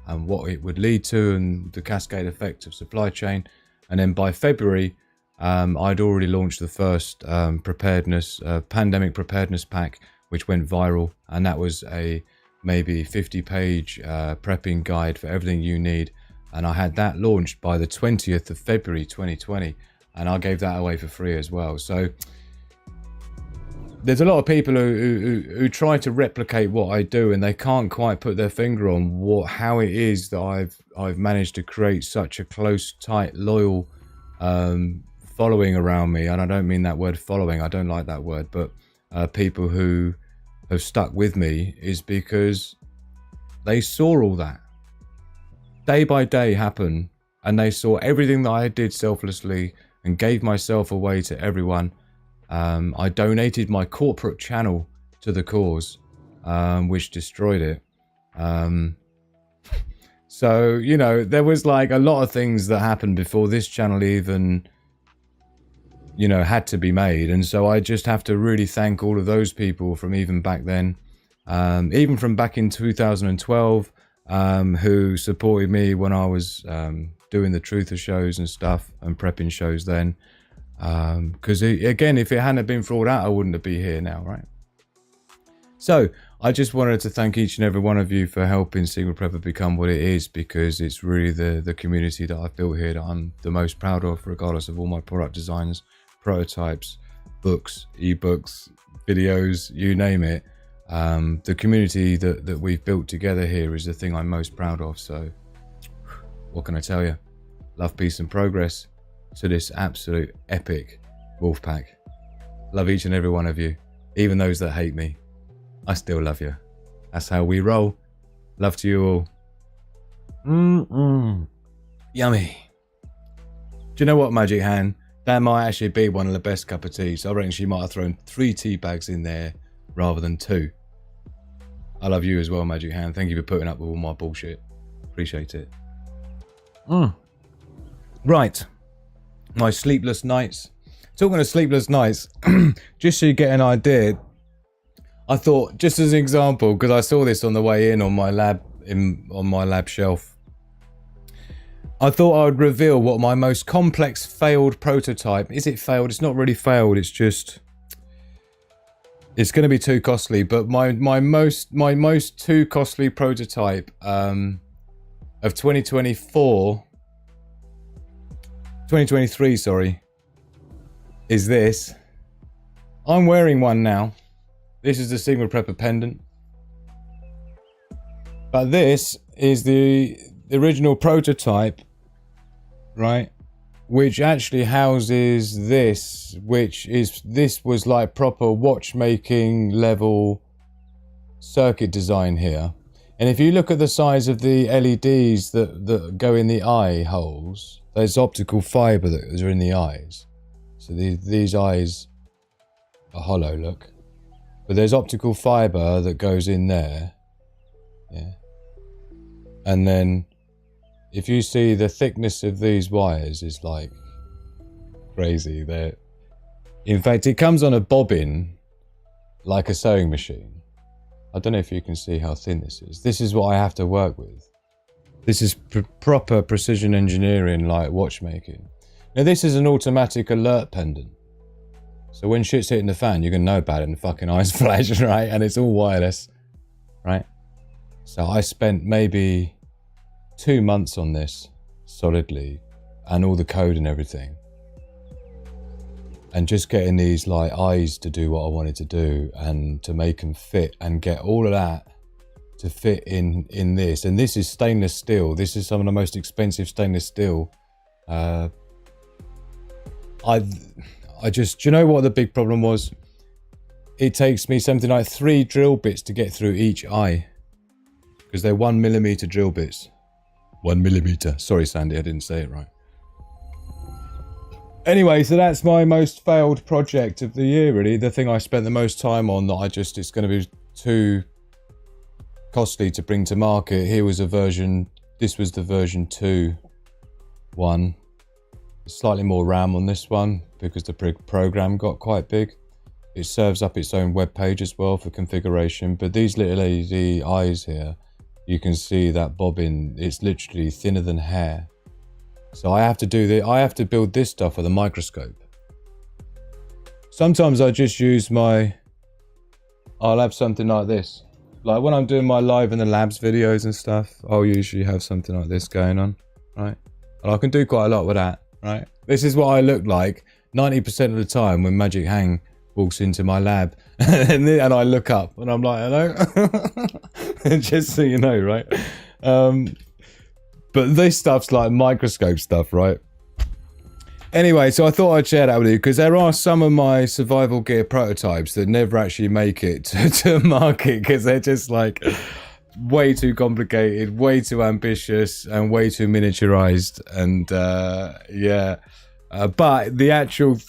and what it would lead to, and the cascade effect of supply chain. And then by February, I'd already launched the first pandemic preparedness pack, which went viral. And that was a maybe 50-page prepping guide for everything you need. And I had that launched by the 20th of February 2020. And I gave that away for free as well. So there's a lot of people who try to replicate what I do, and they can't quite put their finger on how it is that I've managed to create such a close, tight, loyal following around me. And I don't mean that word following, I don't like that word, but people who have stuck with me, is because they saw all that day by day happen, and they saw everything that I did selflessly and gave myself away to everyone. I donated my corporate channel to the cause, which destroyed it. So, you know, there was like a lot of things that happened before this channel even, you know, had to be made. And so I just have to really thank all of those people from even back then, even from back in 2012, who supported me when I was doing the Truther shows and stuff and prepping shows then. Because again, if it hadn't been for all that, I wouldn't be here now, right? So I just wanted to thank each and every one of you for helping Sigma Prepper become what it is, because it's really the community that I've built here that I'm the most proud of, regardless of all my product designs, prototypes, books, ebooks, videos, you name it. The community that we've built together here is the thing I'm most proud of. So what can I tell you? Love, peace and progress to this absolute epic wolf pack. Love each and every one of you, even those that hate me. I still love you. That's how we roll. Love to you all. Yummy. Do you know what, Magic Hand? That might actually be one of the best cup of teas. I reckon she might have thrown 3 tea bags in there rather than 2. I love you as well, Magic Hand. Thank you for putting up with all my bullshit. Appreciate it. Right. My sleepless nights. Talking of sleepless nights, just so you get an idea, I thought, just as an example, because I saw this on the way in on my lab shelf, I thought I would reveal what my most complex failed prototype. Is it failed? It's not really failed. It's just, it's going to be too costly. But my most too costly prototype of 2023, sorry, is this. I'm wearing one now. This is the Sigma Prepper pendant. But this is the original prototype, right? Which actually houses this, this was like proper watchmaking level circuit design here. And if you look at the size of the LEDs that go in the eye holes, there's optical fiber that are in the eyes. So these eyes are hollow, look. But there's optical fiber that goes in there. Yeah. And then if you see the thickness of these wires is like crazy. In fact, it comes on a bobbin like a sewing machine. I don't know if you can see how thin this is. This is what I have to work with. This is proper precision engineering, like watchmaking. Now this is an automatic alert pendant. So when shit's hitting the fan, you can know about it and fucking eyes flash, right? And it's all wireless, right? So I spent maybe 2 months on this solidly, and all the code and everything. And just getting these like eyes to do what I wanted to do and to make them fit and get all of that to fit in this. And this is stainless steel. This is some of the most expensive stainless steel. I just, do you know what the big problem was? It takes me something like 3 drill bits to get through each eye. Because they're 1mm drill bits. 1mm. Sorry, Sandy, I didn't say it right. Anyway, so that's my most failed project of the year, really. The thing I spent the most time on that it's going to be too costly to bring to market. Here was a version, this was the version 2.1. Slightly more RAM on this one because the program got quite big. It serves up its own web page as well for configuration. But these little LED eyes here, you can see that bobbin, it's literally thinner than hair. So I have to build this stuff with a microscope. Sometimes I just use I'll have something like this. Like when I'm doing my live in the labs videos and stuff, I'll usually have something like this going on, right? And I can do quite a lot with that, right? This is what I look like 90% of the time when Magic Hang walks into my lab and I look up and I'm like, hello? Just so you know, right? But this stuff's like microscope stuff, right? Anyway, so I thought I'd share that with you because there are some of my survival gear prototypes that never actually make it to market because they're just like way too complicated, way too ambitious, and way too miniaturized. And yeah, but the actual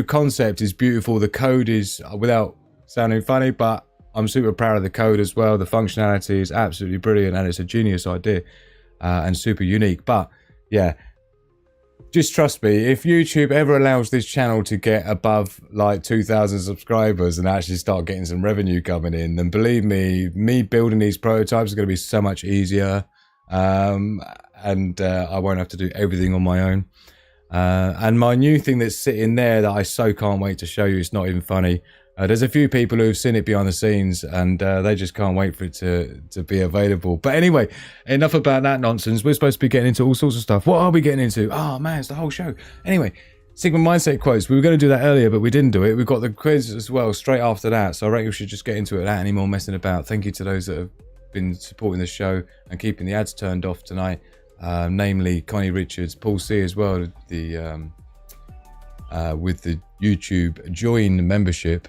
concept is beautiful. The code is, without sounding funny, but I'm super proud of the code as well. The functionality is absolutely brilliant, and it's a genius idea and super unique. But yeah. Just trust me, if YouTube ever allows this channel to get above like 2,000 subscribers and actually start getting some revenue coming in, then believe me building these prototypes is going to be so much easier. And I won't have to do everything on my own. And my new thing that's sitting there that I so can't wait to show you, it's not even funny. There's a few people who've seen it behind the scenes and they just can't wait for it to be available. But anyway, enough about that nonsense. We're supposed to be getting into all sorts of stuff. What are we getting into? Oh man, it's the whole show. Anyway, Sigma Mindset quotes. We were going to do that earlier, but we didn't do it. We've got the quiz as well straight after that. So I reckon we should just get into it without any more messing about. Thank you to those that have been supporting the show and keeping the ads turned off tonight. Namely Connie Richards, Paul C as well, with the YouTube Join membership.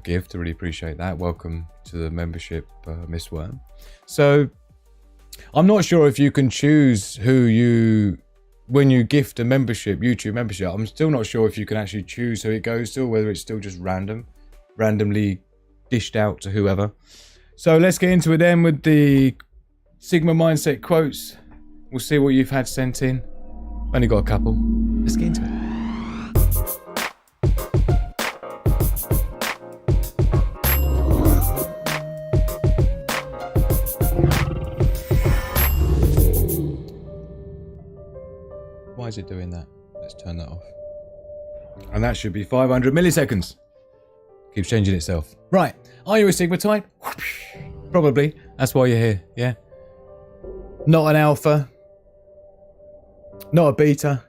Gift. I really appreciate that. Welcome to the membership, Miss Worm. So I'm not sure if you can choose when you gift a membership, YouTube membership. I'm still not sure if you can actually choose who it goes to, or whether it's still just randomly dished out to whoever. So let's get into it then with the Sigma Mindset quotes. We'll see what you've had sent in. Only got a couple. Let's get into it. Why is it doing that? Let's turn that off. And that should be 500 milliseconds. Keeps changing itself. Right. Are you a Sigma type? Probably. That's why you're here. Yeah. Not an alpha. Not a beta.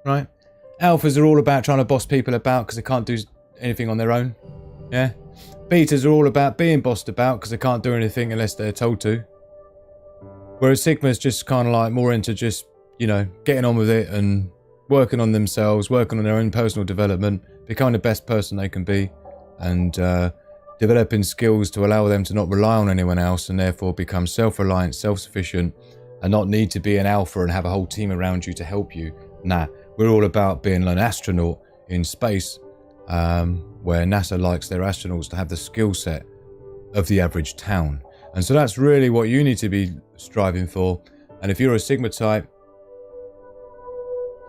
Right. Alphas are all about trying to boss people about because they can't do anything on their own. Yeah. Betas are all about being bossed about because they can't do anything unless they're told to. Whereas Sigma's just kind of like more into just, you know, getting on with it and working on themselves, working on their own personal development, becoming the best person they can be, and developing skills to allow them to not rely on anyone else and therefore become self-reliant, self-sufficient, and not need to be an alpha and have a whole team around you to help you. Nah, we're all about being an astronaut in space, where NASA likes their astronauts to have the skill set of the average town. And so that's really what you need to be striving for. And if you're a Sigma type,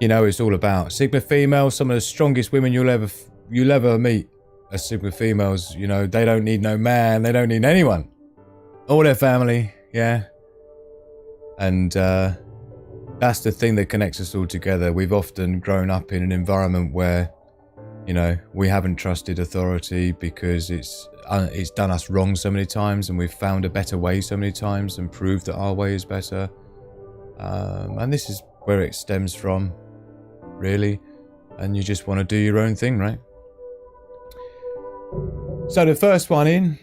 you know, it's all about Sigma females. Some of the strongest women you'll ever meet are Sigma females. You know, they don't need no man. They don't need anyone. All their family, yeah. And that's the thing that connects us all together. We've often grown up in an environment where, you know, we haven't trusted authority because it's done us wrong so many times, and we've found a better way so many times and proved that our way is better. And this is where it stems from, really. And you just want to do your own thing, right? So the first one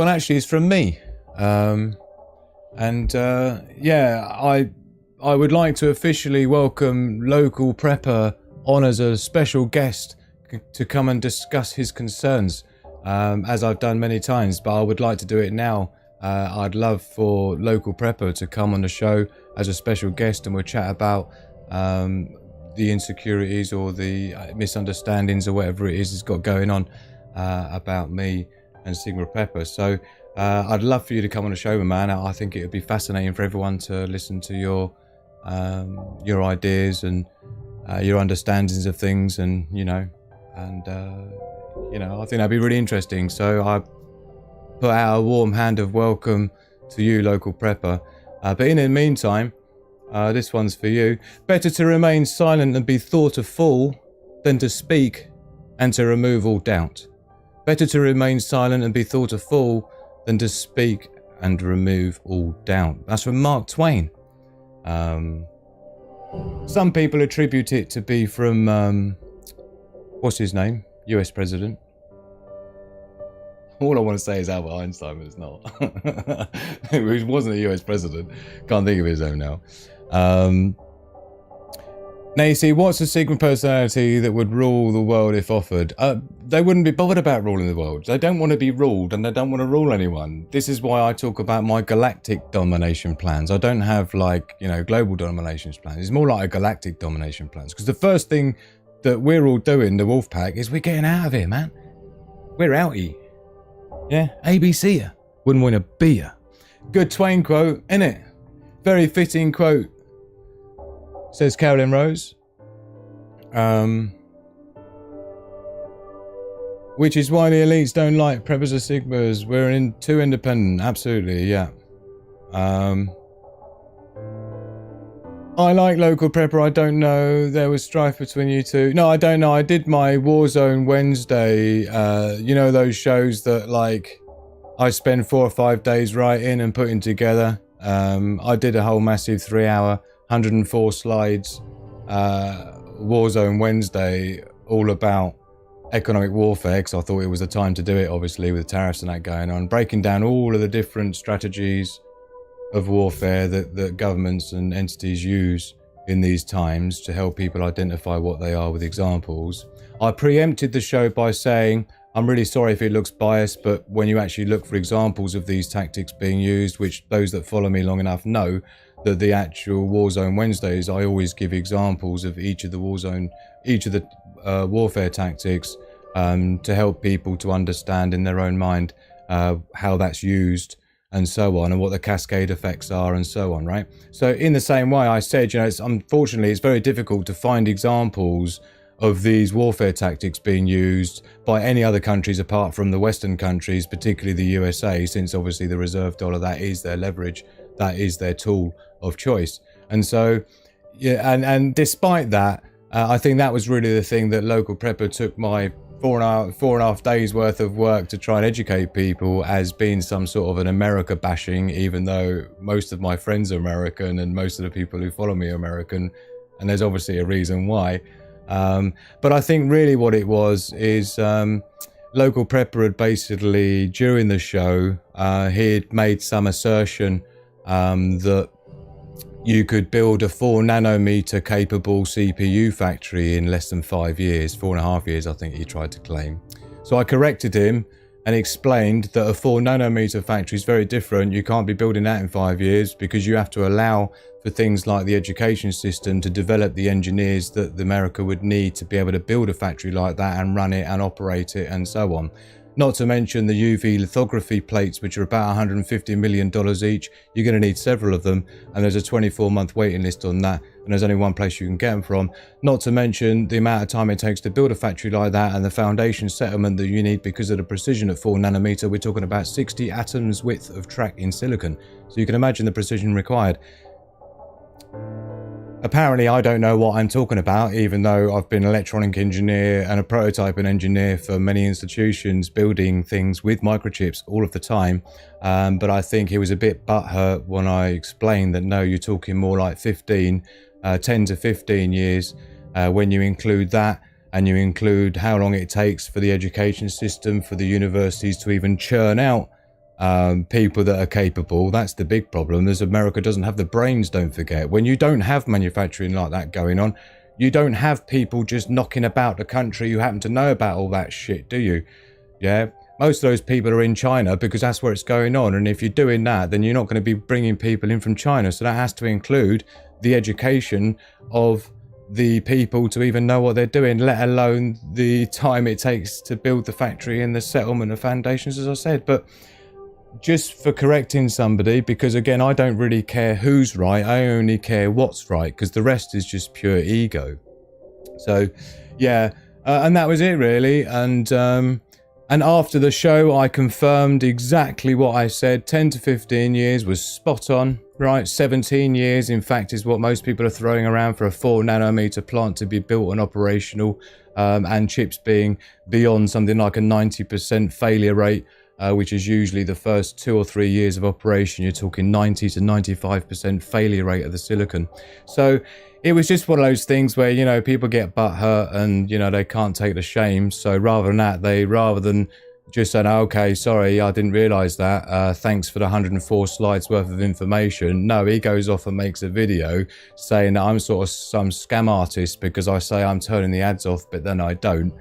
actually is from me. Yeah, I would like to officially welcome local prepper on as a special guest to come and discuss his concerns, as I've done many times, but I would like to do it now. I'd love for local prepper to come on the show as a special guest, and we'll chat about the insecurities or the misunderstandings or whatever it is he's got going on about me and Sigma Prepper. So I'd love for you to come on the show, man. I think it would be fascinating for everyone to listen to your ideas and your understandings of things, and I think that'd be really interesting. So I put out a warm hand of welcome to you, local prepper. But in the meantime, this one's for you. Better to remain silent and be thought a fool than to speak and to remove all doubt. Better to remain silent and be thought a fool than to speak and remove all doubt. That's from Mark Twain. Some people attribute it to be from, what's his name? US President. All I want to say is Albert Einstein, but it's not. He wasn't a US President. Can't think of his own now. Now you see, what's a Sigma personality that would rule the world if offered? They wouldn't be bothered about ruling the world. They don't want to be ruled, and they don't want to rule anyone. This is why I talk about my galactic domination plans. I don't have global domination plans. It's more like a galactic domination plans. Because the first thing that we're all doing, the wolf pack, is we're getting out of here, man. We're outie. Yeah, ABC ya. Wouldn't want to be ya. Good Twain quote, innit? Very fitting quote. Says Carolyn Rose. Which is why the elites don't like preppers or Sigmas. We're too independent. Absolutely, yeah. I like local prepper. I don't know. There was strife between you two. No, I don't know. I did my Warzone Wednesday. Those shows that I spend 4 or 5 days writing and putting together. I did a whole massive 3-hour, 104 slides Warzone Wednesday, all about economic warfare, because I thought it was the time to do it, obviously, with tariffs and that going on, breaking down all of the different strategies of warfare that governments and entities use in these times to help people identify what they are with examples. I preempted the show by saying, I'm really sorry if it looks biased, but when you actually look for examples of these tactics being used, which those that follow me long enough know that the actual Warzone Wednesdays, I always give examples of each of the warfare tactics to help people to understand in their own mind how that's used and so on, and what the cascade effects are and so on, right? So in the same way, I said, you know, unfortunately it's very difficult to find examples of these warfare tactics being used by any other countries apart from the Western countries, particularly the USA, since obviously the reserve dollar, that is their leverage, that is their tool of choice. And so, yeah, and despite that, I think that was really the thing that Local Prepper took my 4.5 days worth of work to try and educate people as being some sort of an America bashing, even though most of my friends are American and most of the people who follow me are American, and there's obviously a reason why. But I think really what it was is Local Prepper had basically, during the show, he had made some assertion that you could build a 4 nanometer capable CPU factory in less than 5 years, 4.5 years, I think he tried to claim. So I corrected him and explained that a 4 nanometer factory is very different. You can't be building that in 5 years because you have to allow for things like the education system to develop the engineers that America would need to be able to build a factory like that and run it and operate it and so on. Not to mention the UV lithography plates, which are about $150 million each. You're going to need several of them, and there's a 24-month waiting list on that, and there's only one place you can get them from. Not to mention the amount of time it takes to build a factory like that and the foundation settlement that you need because of the precision at 4 nanometer. We're talking about 60 atoms width of track in silicon. So you can imagine the precision required. Apparently I don't know what I'm talking about, even though I've been an electronic engineer and a prototyping engineer for many institutions building things with microchips all of the time. But I think he was a bit butthurt when I explained that no, you're talking more like 10 to 15 years when you include that, and you include how long it takes for the education system, for the universities to even churn out people that are capable. That's the big problem, is America doesn't have the brains, don't forget. When you don't have manufacturing like that going on, you don't have people just knocking about the country who happen to know about all that shit, do you? Yeah, most of those people are in China because that's where it's going on, and if you're doing that, then you're not going to be bringing people in from China. So that has to include the education of the people to even know what they're doing, let alone the time it takes to build the factory and the settlement of foundations, as I said. But just for correcting somebody, because again, I don't really care who's right, I only care what's right, because the rest is just pure ego. So yeah, and that was it really. And after the show I confirmed exactly what I said. 10 to 15 years was spot on, right? 17 years in fact is what most people are throwing around for a 4 nanometer plant to be built and operational, and chips being beyond something like a 90% failure rate, which is usually the first 2 or 3 years of operation. You're talking 90 to 95% failure rate of the silicon. So it was just one of those things where, you know, people get butthurt and, you know, they can't take the shame. So rather than just saying, okay, sorry, I didn't realize that, thanks for the 104 slides worth of information. No, he goes off and makes a video saying that I'm sort of some scam artist because I say I'm turning the ads off, but then I don't.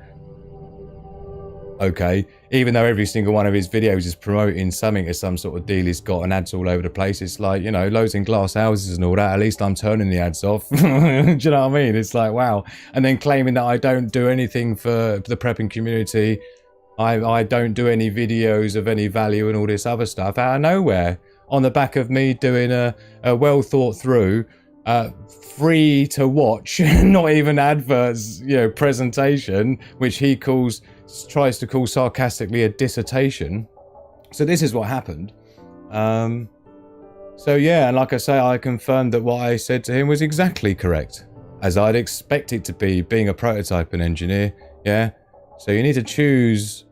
Okay, even though every single one of his videos is promoting something as some sort of deal he's got and ads all over the place. It's like, you know, loads in glass houses and all that. At least I'm turning the ads off. Do you know what I mean? It's like, wow. And then claiming that I don't do anything for the prepping community. I don't do any videos of any value and all this other stuff out of nowhere. On the back of me doing a well thought through, free to watch, not even adverts, you know, presentation, which he tries to call sarcastically a dissertation. So this is what happened. So yeah, and like I say, I confirmed that what I said to him was exactly correct, as I'd expect it to be, being a prototyping engineer. Yeah, so you need to choose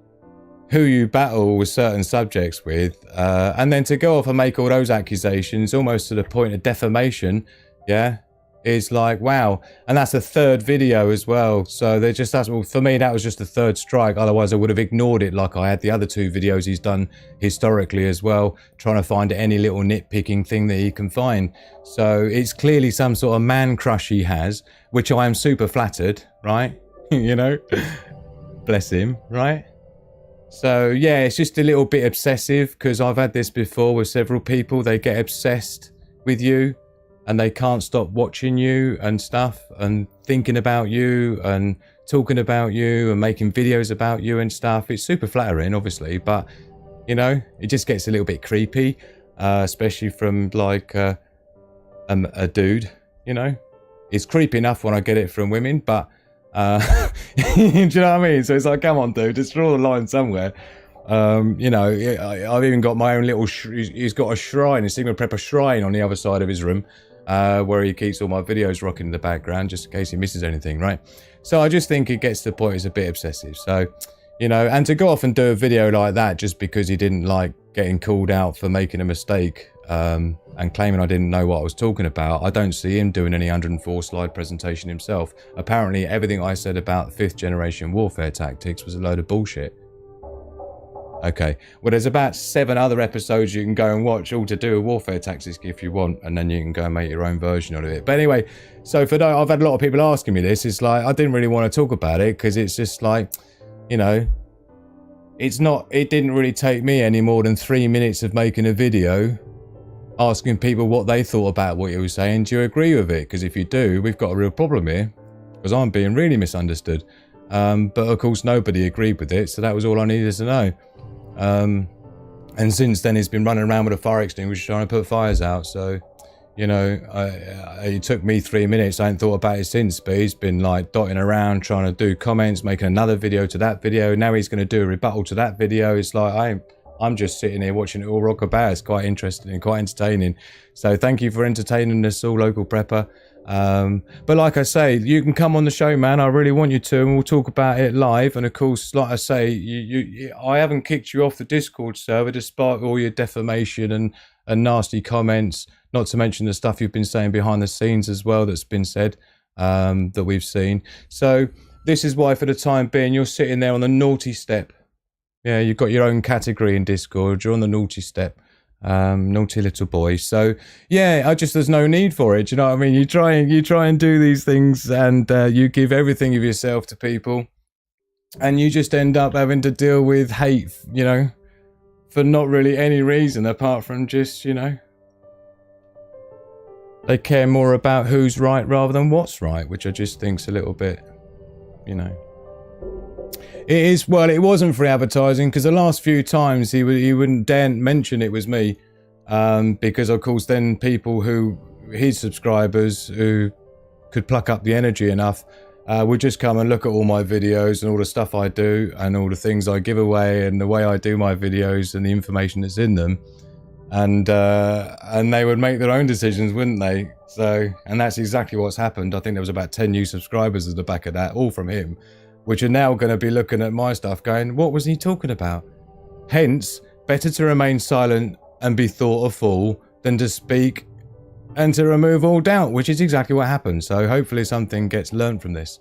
who you battle with certain subjects with, and then to go off and make all those accusations almost to the point of defamation, yeah, is like, wow. And that's the third video as well. So they're just, for me, that was just the third strike. Otherwise I would have ignored it like I had the other 2 videos he's done historically as well, trying to find any little nitpicking thing that he can find. So it's clearly some sort of man crush he has, which I am super flattered, right? You know, bless him, right? So yeah, it's just a little bit obsessive, because I've had this before with several people. They get obsessed with you and they can't stop watching you and stuff and thinking about you and talking about you and making videos about you and stuff. It's super flattering, obviously, but You know, it just gets a little bit creepy, especially from like a dude. You know, it's creepy enough when I get it from women, but do you know what I mean? So it's like, come on, dude, just draw the line somewhere. You know, I've even got my own little. He's got a shrine, a Sigma Prepper shrine on the other side of his room, where he keeps all my videos rocking in the background, just in case he misses anything, right? So I just think it gets to the point it's a bit obsessive. So, you know, and to go off and do a video like that just because he didn't like getting called out for making a mistake, and claiming I didn't know what I was talking about, I don't see him doing any 104 slide presentation himself. Apparently, everything I said about 5th generation warfare tactics was a load of bullshit. Okay, well, there's about 7 other episodes you can go and watch, all to do with warfare tactics if you want, and then you can go and make your own version of it. But anyway, so for that, I've had a lot of people asking me this. It's like, I didn't really want to talk about it because it's just like, you know, it didn't really take me any more than 3 minutes of making a video asking people what they thought about what you were saying. Do you agree with it? Because if you do, we've got a real problem here, because I'm being really misunderstood. But of course, nobody agreed with it, so that was all I needed to know. And since then, he's been running around with a fire extinguisher trying to put fires out. So, you know, it took me 3 minutes. I hadn't thought about it since, but he's been like dotting around, trying to do comments, making another video to that video. Now he's going to do a rebuttal to that video. It's like, I'm just sitting here watching it all rock about. It's quite interesting and quite entertaining. So thank you for entertaining us all, local prepper. But like I say, you can come on the show, man. I really want you to, and we'll talk about it live. And of course, like I say, I haven't kicked you off the Discord server despite all your defamation and nasty comments, not to mention the stuff you've been saying behind the scenes as well that's been said, that we've seen. So this is why, for the time being, you're sitting there on the naughty step. Yeah, you've got your own category in Discord. You're on the naughty step. Naughty little boy. So yeah, there's no need for it. Do you know what I mean? You try and do these things, and you give everything of yourself to people, and you just end up having to deal with hate, you know, for not really any reason apart from just, you know, they care more about who's right rather than what's right, which I just think's a little bit, you know. It is, well, it wasn't free advertising, because the last few times he wouldn't dare mention it was me, because of course then people his subscribers who could pluck up the energy enough would just come and look at all my videos and all the stuff I do and all the things I give away and the way I do my videos and the information that's in them, and they would make their own decisions, wouldn't they? So, and that's exactly what's happened. I think there was about 10 new subscribers at the back of that, all from him, which are now going to be looking at my stuff going, what was he talking about? Hence, better to remain silent and be thought a fool than to speak and to remove all doubt, which is exactly what happened. So hopefully something gets learned from this.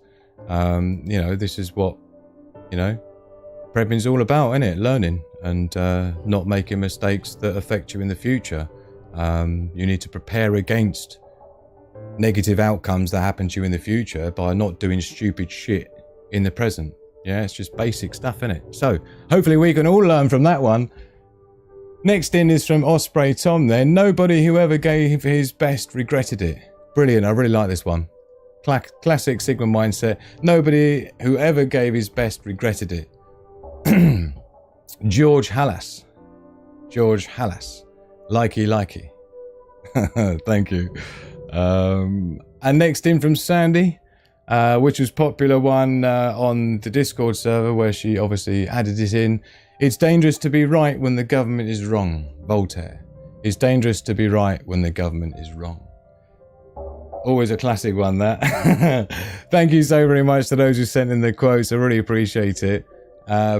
You know, this is what, you know, prepping's all about, isn't it? Learning and not making mistakes that affect you in the future. You need to prepare against negative outcomes that happen to you in the future by not doing stupid shit in the present. Yeah, it's just basic stuff, innit? So hopefully we can all learn from that one. Next in is from Osprey Tom then. Nobody who ever gave his best regretted it. Brilliant, I really like this one. Classic Sigma mindset. Nobody who ever gave his best regretted it. George Hallas. Likey. Thank you. And next in from Sandy, which was popular one on the Discord server, where she obviously added it in. It's dangerous to be right when the government is wrong. Voltaire. It's dangerous to be right when the government is wrong. Always a classic one, that. Thank you so very much to those who sent in the quotes. I really appreciate it.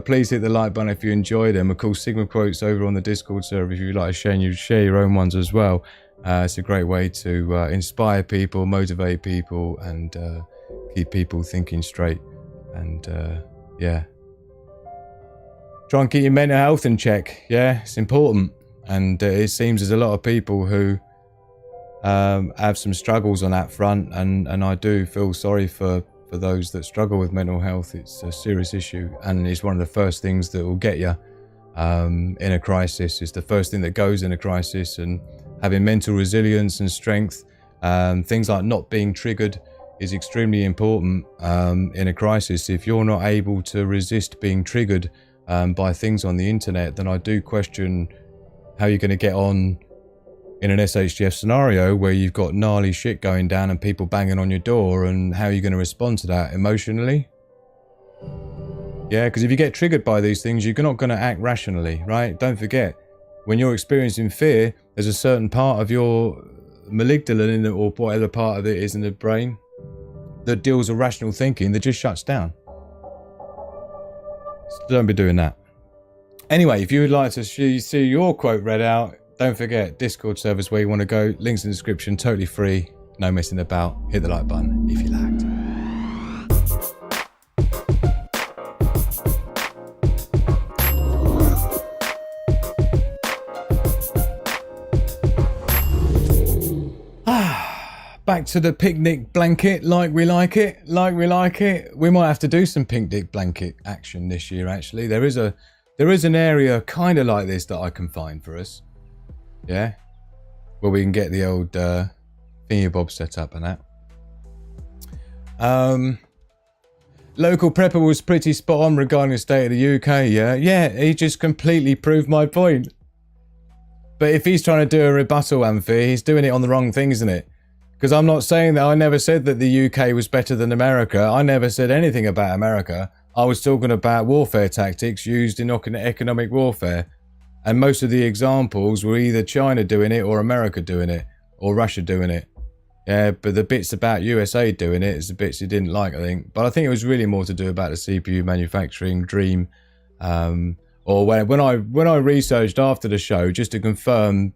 Please hit the like button if you enjoy them. Of course, Sigma quotes over on the Discord server if you'd like to share your own ones as well. It's a great way to inspire people, motivate people, and keep people thinking straight. And yeah, try and keep your mental health in check. Yeah, it's important. And it seems there's a lot of people who have some struggles on that front, and I do feel sorry for those that struggle with mental health. It's a serious issue, and it's one of the first things that will get you in a crisis. It's the first thing that goes in a crisis, and having mental resilience and strength, things like not being triggered is extremely important in a crisis. If you're not able to resist being triggered by things on the internet, then I do question how you're going to get on in an SHGF scenario where you've got gnarly shit going down and people banging on your door, and how you're going to respond to that emotionally. Yeah, because if you get triggered by these things, you're not going to act rationally, right? Don't forget, when you're experiencing fear, there's a certain part of your amygdala in it, or whatever part of it is in the brain, that deals with rational thinking, that just shuts down. So don't be doing that. Anyway, if you would like to see your quote read out, don't forget, Discord servers where you want to go, links in the description, totally free, no messing about. Hit the like button if you liked. Back to the picnic blanket, like we like it. We might have to do some picnic blanket action this year, actually. There is an area kind of like this that I can find for us. Yeah? Where we can get the old thingy bob set up and that. Local prepper was pretty spot on regarding the state of the UK, yeah? Yeah, he just completely proved my point. But if he's trying to do a rebuttal, Amphi, he's doing it on the wrong thing, isn't it? Because I'm not saying that. I never said that the UK was better than America. I never said anything about America. I was talking about warfare tactics used in economic warfare. And most of the examples were either China doing it or America doing it or Russia doing it. Yeah, but the bits about USA doing it is the bits you didn't like, I think. But I think it was really more to do about the CPU manufacturing dream. Or when I researched after the show, just to confirm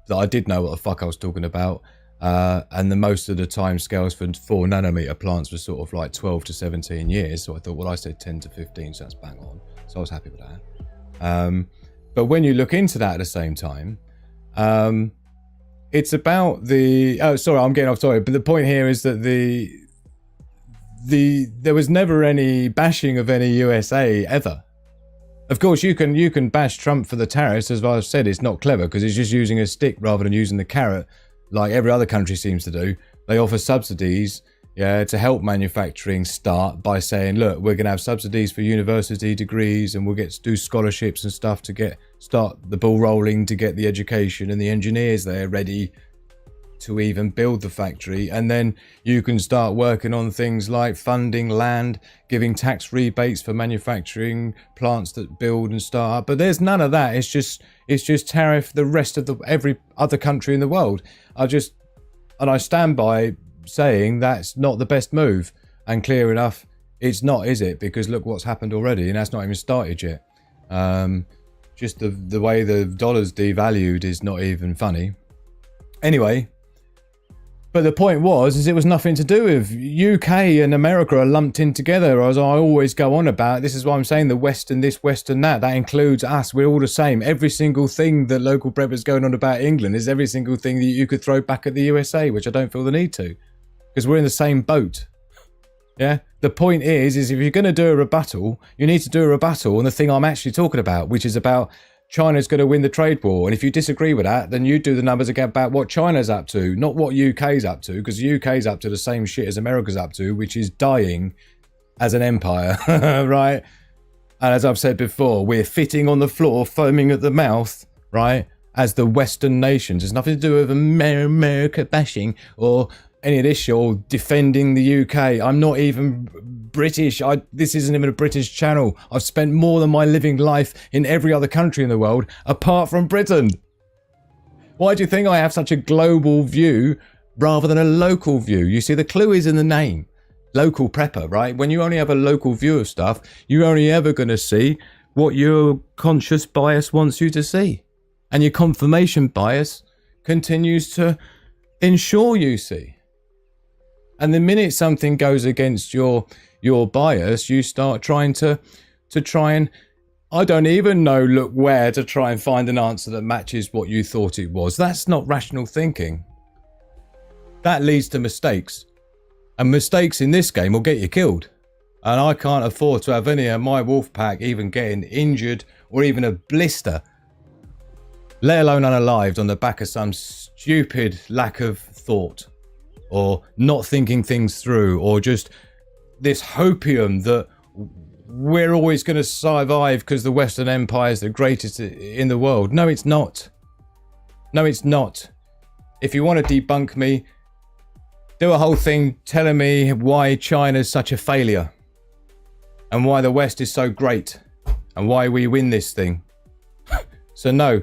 that I did know what the fuck I was talking about. And the most of the time scales for 4 nanometer plants were sort of like 12 to 17 years. So I thought, well, I said 10 to 15, so that's bang on. So I was happy with that. But when you look into that at the same time, it's about the... Oh, sorry, I'm getting off topic. But the point here is that there was never any bashing of any USA ever. Of course, you can bash Trump for the tariffs. As I've said, it's not clever because he's just using a stick rather than using the carrot, like every other country seems to do. They offer subsidies, yeah, to help manufacturing start by saying, look, we're going to have subsidies for university degrees and we'll get to do scholarships and stuff to start the ball rolling, to get the education and the engineers there ready to even build the factory. And then you can start working on things like funding land, giving tax rebates for manufacturing plants that build and start up. But there's none of that. It's just tariff the rest of every other country in the world. I stand by saying that's not the best move. And clear enough, it's not, is it? Because look what's happened already, and that's not even started yet. Just the way the dollar's devalued is not even funny. Anyway, but the point was, it was nothing to do with UK and America are lumped in together, as I always go on about. This is why I'm saying the West and this, West and that. That includes us. We're all the same. Every single thing that local preppers going on about England is every single thing that you could throw back at the USA, which I don't feel the need to, because we're in the same boat. Yeah. The point is if you're going to do a rebuttal, you need to do a rebuttal on the thing I'm actually talking about, which is about China's going to win the trade war. And if you disagree with that, then you do the numbers again about what China's up to, not what UK's up to, because the UK's up to the same shit as America's up to, which is dying as an empire, right? And as I've said before, we're fitting on the floor, foaming at the mouth, right? As the Western nations. There's nothing to do with America bashing or any of this shit, or defending the UK. I'm not even British. This isn't even a British channel. I've spent more than my living life in every other country in the world apart from Britain. Why do you think I have such a global view rather than a local view? You see, the clue is in the name. Local prepper, right? When you only have a local view of stuff, you're only ever going to see what your conscious bias wants you to see. And your confirmation bias continues to ensure you see. And the minute something goes against your bias, you start trying to try and, I don't even know, look where to try and find an answer that matches what you thought it was. That's not rational thinking. That leads to mistakes. And mistakes in this game will get you killed. And I can't afford to have any of my wolf pack even getting injured or even a blister, let alone unalived on the back of some stupid lack of thought. Or not thinking things through, or just this hopium that we're always going to survive because the Western Empire is the greatest in the world. No, it's not. No, it's not. If you want to debunk me, do a whole thing telling me why China's such a failure and why the West is so great and why we win this thing. So no,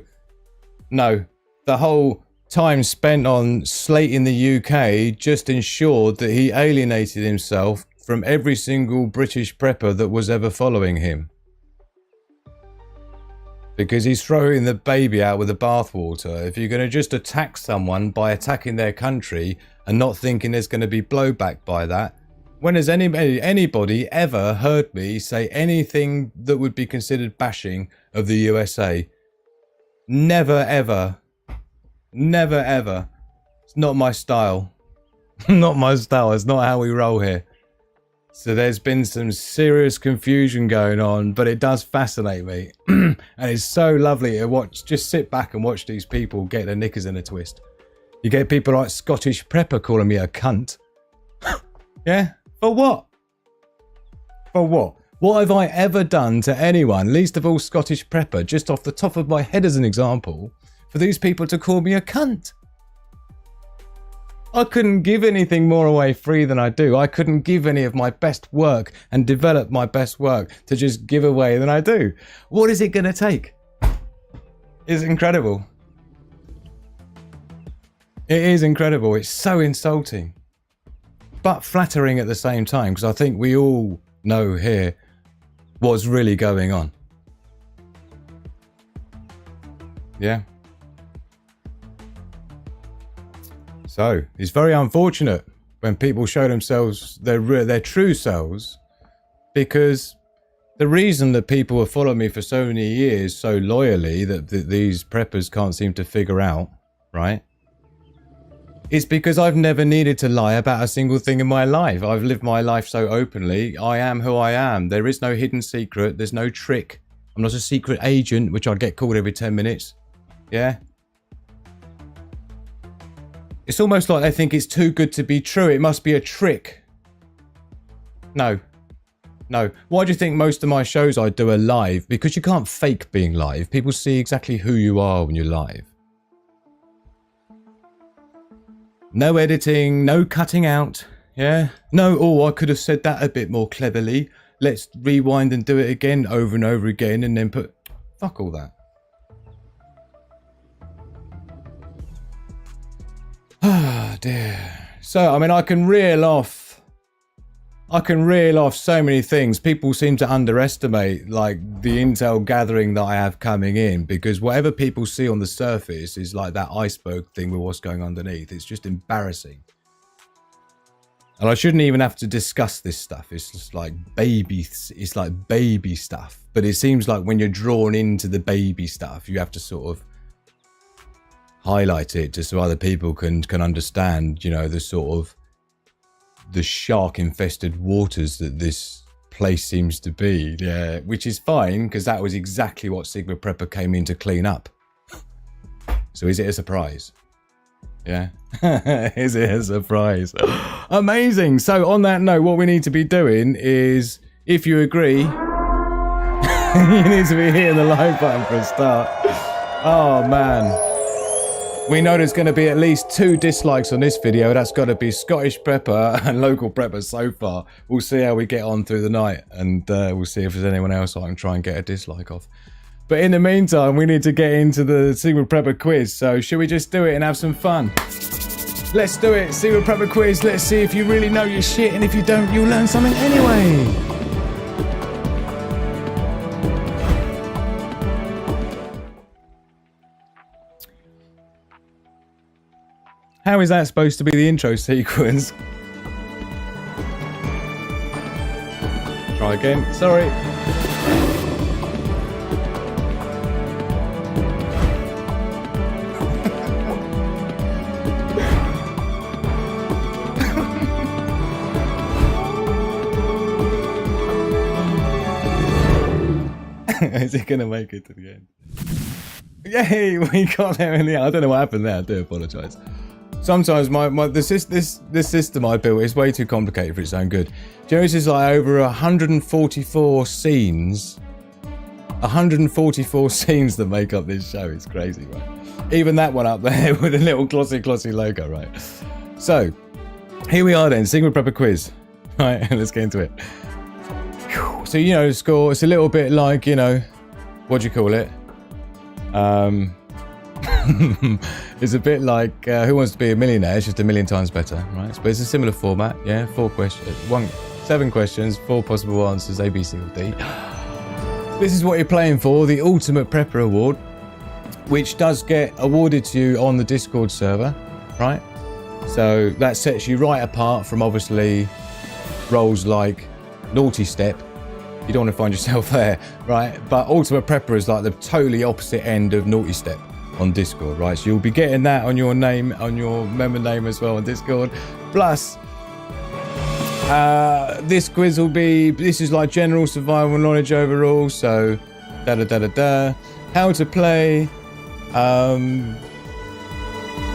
the whole time spent on slating the UK just ensured that he alienated himself from every single British prepper that was ever following him. Because he's throwing the baby out with the bathwater. If you're going to just attack someone by attacking their country and not thinking there's going to be blowback by that, when has anybody ever heard me say anything that would be considered bashing of the USA? Never ever. Never ever. It's not my style. Not my style. It's not how we roll here. So there's been some serious confusion going on, but it does fascinate me. And it's so lovely to watch, just sit back and watch these people get their knickers in a twist. You get people like Scottish Prepper calling me a cunt. Yeah? For what? For what? What have I ever done to anyone, least of all Scottish Prepper, just off the top of my head as an example, for these people to call me a cunt? I couldn't give anything more away free than I do. I couldn't give any of my best work and develop my best work to just give away than I do. What is it going to take? It's incredible. It is incredible. It's so insulting, but flattering at the same time, because I think we all know here what's really going on. Yeah. So it's very unfortunate when people show themselves their true selves, because the reason that people have followed me for so many years so loyally that these preppers can't seem to figure out, right, is because I've never needed to lie about a single thing in my life. I've lived my life so openly. I am who I am. There is no hidden secret. There's no trick. I'm not a secret agent, which I'd get called every 10 minutes. Yeah. It's almost like they think it's too good to be true. It must be a trick. No. No. Why do you think most of my shows I do are live? Because you can't fake being live. People see exactly who you are when you're live. No editing, no cutting out. Yeah? No, oh, I could have said that a bit more cleverly. Let's rewind and do it again over and over again and then put... Fuck all that. Ah, dear. So, I mean, I can reel off so many things. People seem to underestimate, like, the intel gathering that I have coming in, because whatever people see on the surface is like that iceberg thing with what's going underneath. It's just embarrassing. And I shouldn't even have to discuss this stuff. It's just like baby stuff. But it seems like when you're drawn into the baby stuff, you have to sort of highlight it just so other people can understand, you know, the sort of the shark infested waters that this place seems to be. Yeah, which is fine, because that was exactly what Sigma Prepper came in to clean up. So is it a surprise? Yeah. Is it a surprise? Amazing. So on that note, what we need to be doing is, if you agree, you need to be hitting the like button for a start. Oh man. We know there's going to be at least 2 dislikes on this video. That's got to be Scottish Prepper and local Prepper so far. We'll see how we get on through the night, and we'll see if there's anyone else I can try and get a dislike off. But in the meantime, we need to get into the Sigma Prepper quiz. So should we just do it and have some fun? Let's do it. Sigma Prepper quiz. Let's see if you really know your shit, and if you don't, you'll learn something anyway. How is that supposed to be the intro sequence? Try again. Sorry. Is he going to make it to the end? Yay, we got there in the end. I don't know what happened there. I do apologise. Sometimes this system I built is way too complicated for its own good. This is like over 144 scenes. 144 scenes that make up this show. It's crazy, right? Even that one up there with a little glossy logo, right? So, here we are then, Sigma Prepper quiz. Right, let's get into it. So, you know, the score, it's a little bit like, you know, what do you call it? It's a bit like Who Wants to Be a Millionaire? It's just a million times better, right? But it's a similar format, yeah? 7 questions, 4 possible answers, A, B, C, or D. This is what you're playing for, the Ultimate Prepper Award, which does get awarded to you on the Discord server, right? So that sets you right apart from obviously roles like Naughty Step. You don't want to find yourself there, right? But Ultimate Prepper is like the totally opposite end of Naughty Step on Discord, right? So you'll be getting that on your name, on your member name as well on Discord. Plus, this quiz will be, this is like general survival knowledge overall. So, how to play.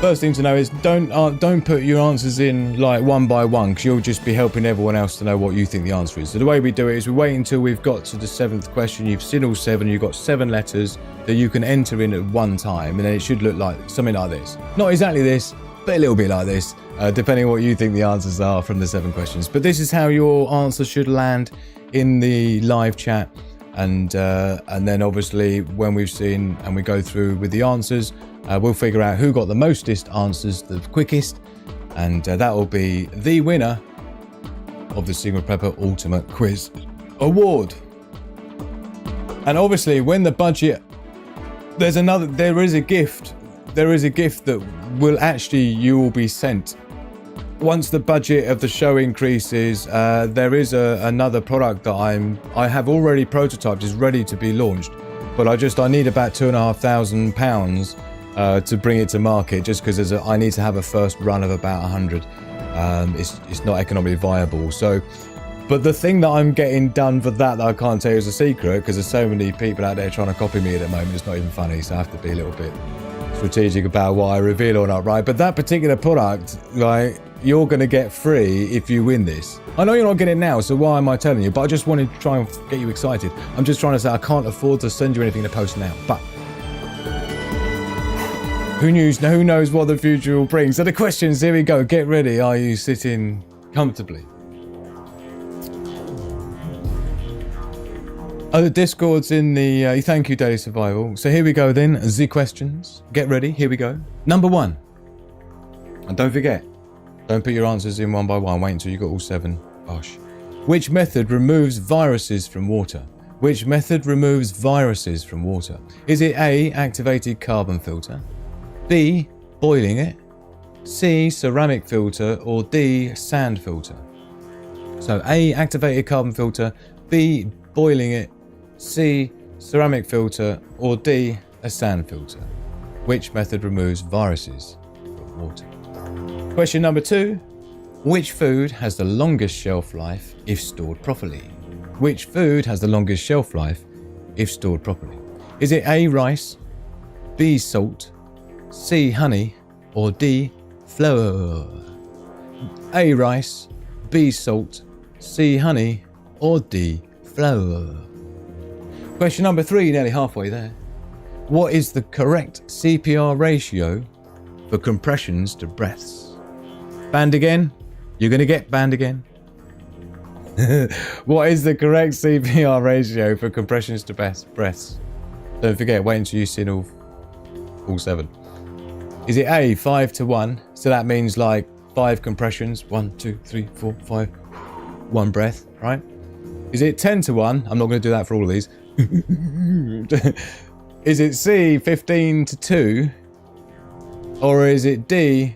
First thing to know is don't put your answers in like one by one, because you'll just be helping everyone else to know what you think the answer is. So the way we do it is we wait until we've got to the 7th question. You've seen all 7. You've got 7 letters that you can enter in at one time, and then it should look like something like this. Not exactly this, but a little bit like this, depending on what you think the answers are from the 7 questions. But this is how your answer should land in the live chat, and then obviously when we've seen and we go through with the answers, we'll figure out who got the mostest answers the quickest, and that will be the winner of the Sigma Prepper Ultimate Quiz Award. And obviously, when the budget, there is a gift that will actually, you will be sent. Once the budget of the show increases, there is another product that I have already prototyped, is ready to be launched, but I need about £2,500 to bring it to market, just because I need to have a first run of about 100. It's not economically viable. So, but the thing that I'm getting done for that I can't tell you is a secret, because there's so many people out there trying to copy me at the moment. It's not even funny, so I have to be a little bit strategic about what I reveal or not, right? But that particular product, like, you're going to get free if you win this. I know you're not getting it now, so why am I telling you? But I just wanted to try and get you excited. I'm just trying to say I can't afford to send you anything to post now, but who knows what the future will bring. So the questions, here we go. Get ready. Are you sitting comfortably? Oh, the Discord's in the... thank you, Daily Survival. So here we go then. The questions. Get ready. Here we go. Number 1. And don't forget, don't put your answers in one by one. Wait until you got all 7. Gosh. Which method removes viruses from water? Which method removes viruses from water? Is it A, activated carbon filter? B, boiling it? C, ceramic filter? Or D, sand filter? So A, activated carbon filter. B, boiling it. C, ceramic filter. Or D, a sand filter? Which method removes viruses from water? Question number 2. Which food has the longest shelf life if stored properly? Which food has the longest shelf life if stored properly? Is it A, rice? B, salt? C, honey? Or D, flour? A, rice? B, salt? C, honey? Or D, flour? Question number 3, nearly halfway there. What is the correct CPR ratio for compressions to breaths? Banned again? You're going to get banned again? What is the correct CPR ratio for compressions to breaths? Don't forget, wait until you've seen all 7. Is it A, 5-to-1? So that means like 5 compressions. 1, 2, 3, 4, 5. 1 breath, right? Is it 10-to-1? I'm not going to do that for all of these. Is it C, 15-to-2? Or is it D,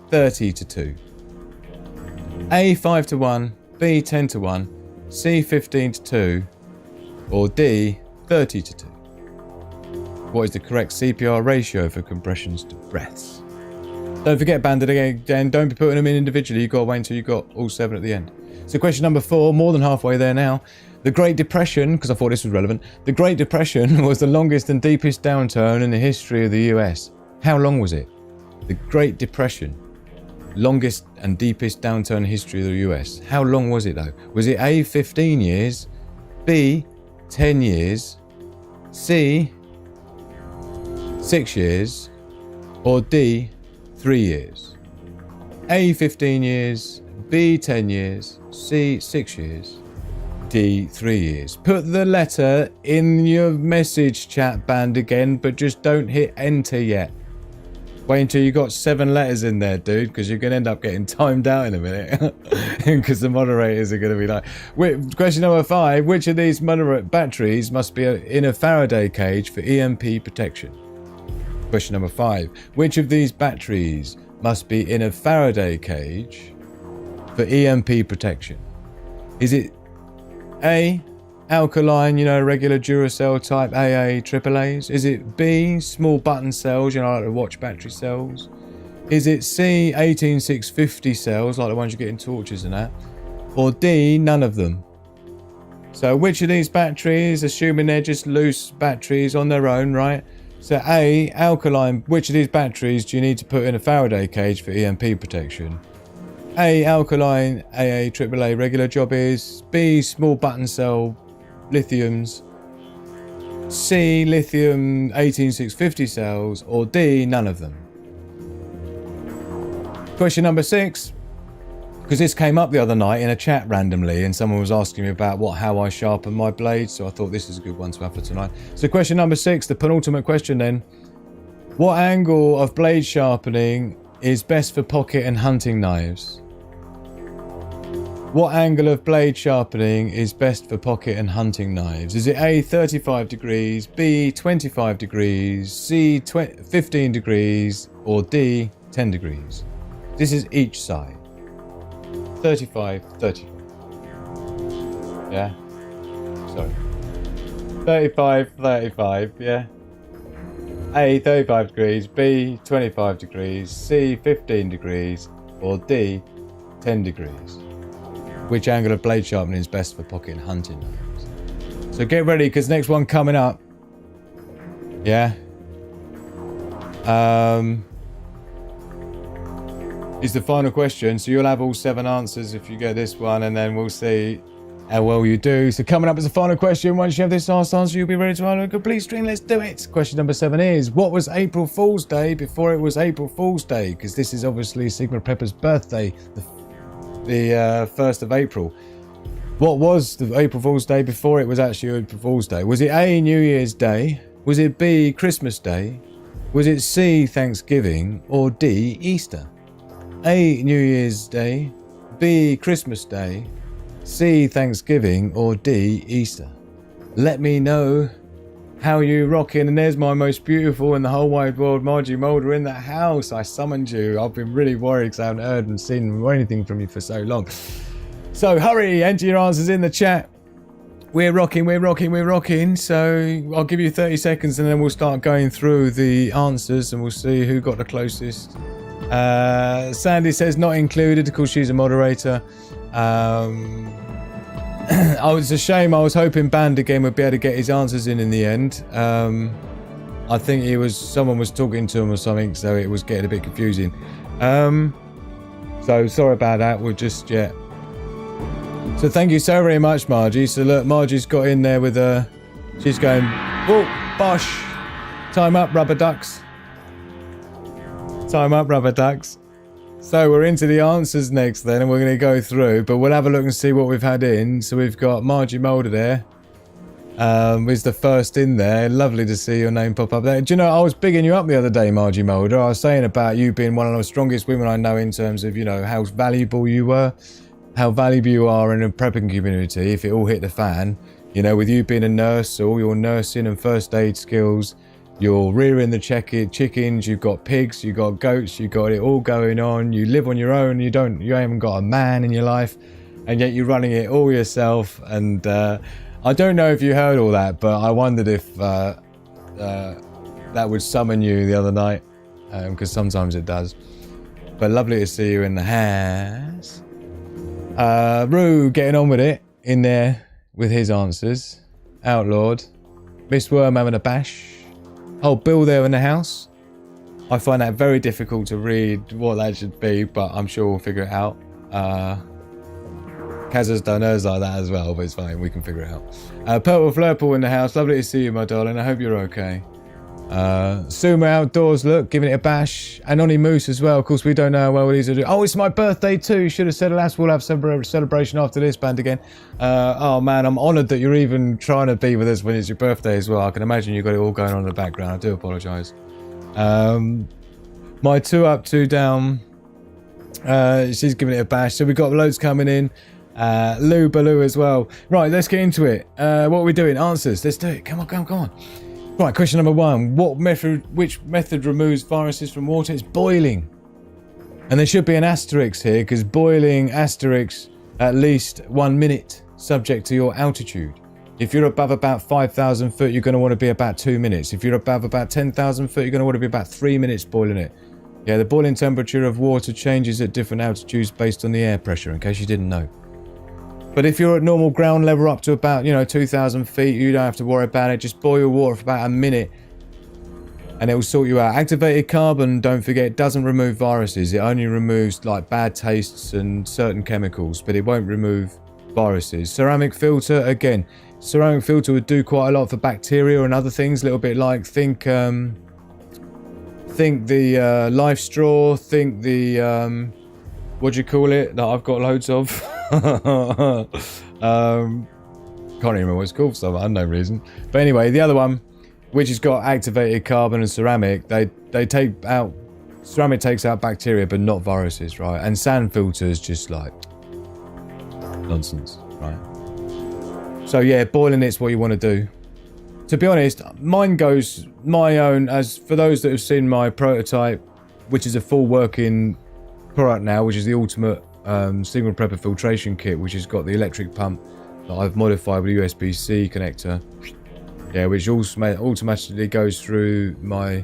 30-to-2? A, 5-to-1. B, 10-to-1. C, 15-to-2. Or D, 30-to-2? What is the correct CPR ratio for compressions to breaths? Don't forget, banded again. Don't be putting them in individually. You've got to wait until you've got all 7 at the end. So question number 4, more than halfway there now. The Great Depression, because I thought this was relevant. The Great Depression was the longest and deepest downturn in the history of the US. How long was it? The Great Depression longest and deepest downturn in history of the US. How long was it though? Was it A, 15 years, B, 10 years, C, 6 years, or D, 3 years? A, 15 years, B, 10 years, C, 6 years, D, 3 years. Put the letter in your message chat band again, but just don't hit enter yet. Wait until you got 7 letters in there, dude, because you're going to end up getting timed out in a minute. Because the moderators are going to be like... Question number 5. Which of these batteries must be in a Faraday cage for EMP protection? Question number 5. Which of these batteries must be in a Faraday cage for EMP protection? Is it A, alkaline, regular Duracell type AA AAAs? Is it B, small button cells, like the watch battery cells? Is it C, 18650 cells, like the ones you get in torches and that? Or D, none of them? So which of these batteries, assuming they're just loose batteries on their own, right? So A, alkaline, which of these batteries do you need to put in a Faraday cage for EMP protection? A, alkaline, AA, AAA, regular jobbies. B, small button cell, lithiums. C, lithium 18650 cells. Or D, none of them. Question number 6. Because this came up the other night in a chat randomly and someone was asking me about how I sharpen my blades, so I thought this is a good one to have for tonight. So question number 6, the penultimate question then. What angle of blade sharpening is best for pocket and hunting knives? What angle of blade sharpening is best for pocket and hunting knives? Is it A, 35 degrees, B, 25 degrees, C, 15 degrees, or D, 10 degrees? This is each side. 35, 35. Yeah? Sorry. 35, 35, yeah? A, 35 degrees, B, 25 degrees, C, 15 degrees, or D, 10 degrees. Which angle of blade sharpening is best for pocket and hunting knives? So get ready, because next one coming up. Yeah? Is the final question. So you'll have all 7 answers if you get this one, and then we'll see how well you do. So coming up is the final question. Once you have this last answer, you'll be ready to answer a complete string. Let's do it. Question number 7 is, what was April Fool's Day before it was April Fool's Day? Because this is obviously Sigma Prepper's birthday, the 1st of April. What was the April Fool's Day before it was actually April Fool's Day? Was it A, New Year's Day? Was it B, Christmas Day? Was it C, Thanksgiving? Or D, Easter? A, New Year's Day, B, Christmas Day, C, Thanksgiving, or D, Easter. Let me know how you rocking. And there's my most beautiful in the whole wide world, Margie Mulder, in the house. I summoned you. I've been really worried because I haven't heard and seen or anything from you for so long. So hurry, enter your answers in the chat. We're rocking, we're rocking, we're rocking. So I'll give you 30 seconds and then we'll start going through the answers and we'll see who got the closest. Sandy says not included because she's a moderator. It's a shame. I was hoping Band again would be able to get his answers in the end. I think someone was talking to him or something, so it was getting a bit confusing. So sorry about that. So thank you so very much, Margie. So look, Margie's got in there with she's going, oh, bosh. Time up, rubber ducks. Time up, rubber ducks. So we're into the answers next then, and we're going to go through, but we'll have a look and see what we've had in. So we've got Margie Mulder there. Is the first in there. Lovely to see your name pop up there. Do you know, I was bigging you up the other day, Margie Mulder. I was saying about you being one of the strongest women I know in terms of, how valuable you were, how valuable you are in a prepping community if it all hit the fan. With you being a nurse, so all your nursing and first aid skills, you're rearing the chickens, you've got pigs, you've got goats, you've got it all going on. You live on your own, you haven't got a man in your life, and yet you're running it all yourself. And I don't know if you heard all that, but I wondered if that would summon you the other night, because sometimes it does. But lovely to see you in the house. Rue getting on with it in there with his answers. Outlawed. Miss Worm having a bash. Oh, Bill there in the house. I find that very difficult to read what that should be, but I'm sure we'll figure it out. Kaz has done hers like that as well, but it's fine. We can figure it out. Purple Flurple in the house. Lovely to see you, my darling. I hope you're okay. Sumo Outdoors, look, giving it a bash. Anony Moose as well. Of course, we don't know how well these are doing. Oh, it's my birthday too. Should have said it last. We'll have celebration after this band again. Oh man, I'm honoured that you're even trying to be with us when it's your birthday as well. I can imagine you've got it all going on in the background. I do apologise. My 2 up, 2 down. She's giving it a bash. So we've got loads coming in. Lou Baloo as well. Right, let's get into it. What are we doing? Answers. Let's do it. Come on. Right, question number 1. Which method removes viruses from water? It's boiling. And there should be an asterisk here, because boiling asterisk at least 1 minute, subject to your altitude. If you're above about 5,000 foot, you're going to want to be about 2 minutes. If you're above about 10,000 foot, you're going to want to be about 3 minutes boiling it. Yeah, the boiling temperature of water changes at different altitudes based on the air pressure, in case you didn't know. But if you're at normal ground level up to about, 2,000 feet, you don't have to worry about it. Just boil water for about a minute and it will sort you out. Activated carbon, don't forget, doesn't remove viruses. It only removes like bad tastes and certain chemicals, but it won't remove viruses. Ceramic filter, again, ceramic filter would do quite a lot for bacteria and other things. A little bit like, think the life straw, think the, what do you call it, that I've got loads of? Can't even remember what it's called for some unknown reason. But anyway, the other one, which has got activated carbon and ceramic, they take out, ceramic takes out bacteria but not viruses, right? And sand filters just like nonsense, right? So yeah, boiling it's what you want to do. To be honest, mine goes my own, as for those that have seen my prototype, which is a full working product now, which is the ultimate Signal Prepper filtration kit, which has got the electric pump that I've modified with a USB-C connector, yeah, which automatically goes through my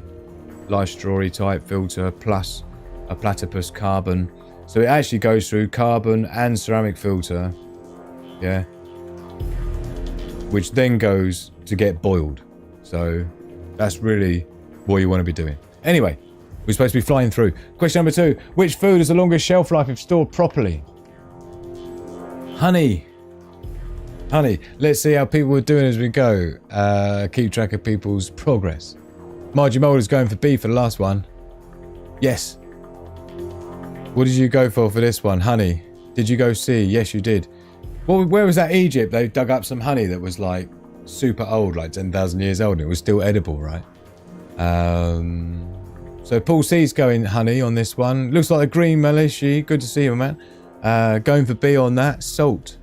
life straw type filter plus a platypus carbon, so it actually goes through carbon and ceramic filter, yeah, which then goes to get boiled. So that's really what you want to be doing. Anyway, we're supposed to be flying through. Question number 2. Which food has the longest shelf life if stored properly? Honey. Let's see how people are doing as we go. Keep track of people's progress. Margie Mulder's going for B for the last one. Yes. What did you go for this one? Honey. Did you go C? Yes, you did. Well, where was that? Egypt? They dug up some honey that was like super old, like 10,000 years old, and it was still edible, right? So Paul C's going honey on this one. Looks like a green militia. Good to see you, man. Going for B on that. Salt.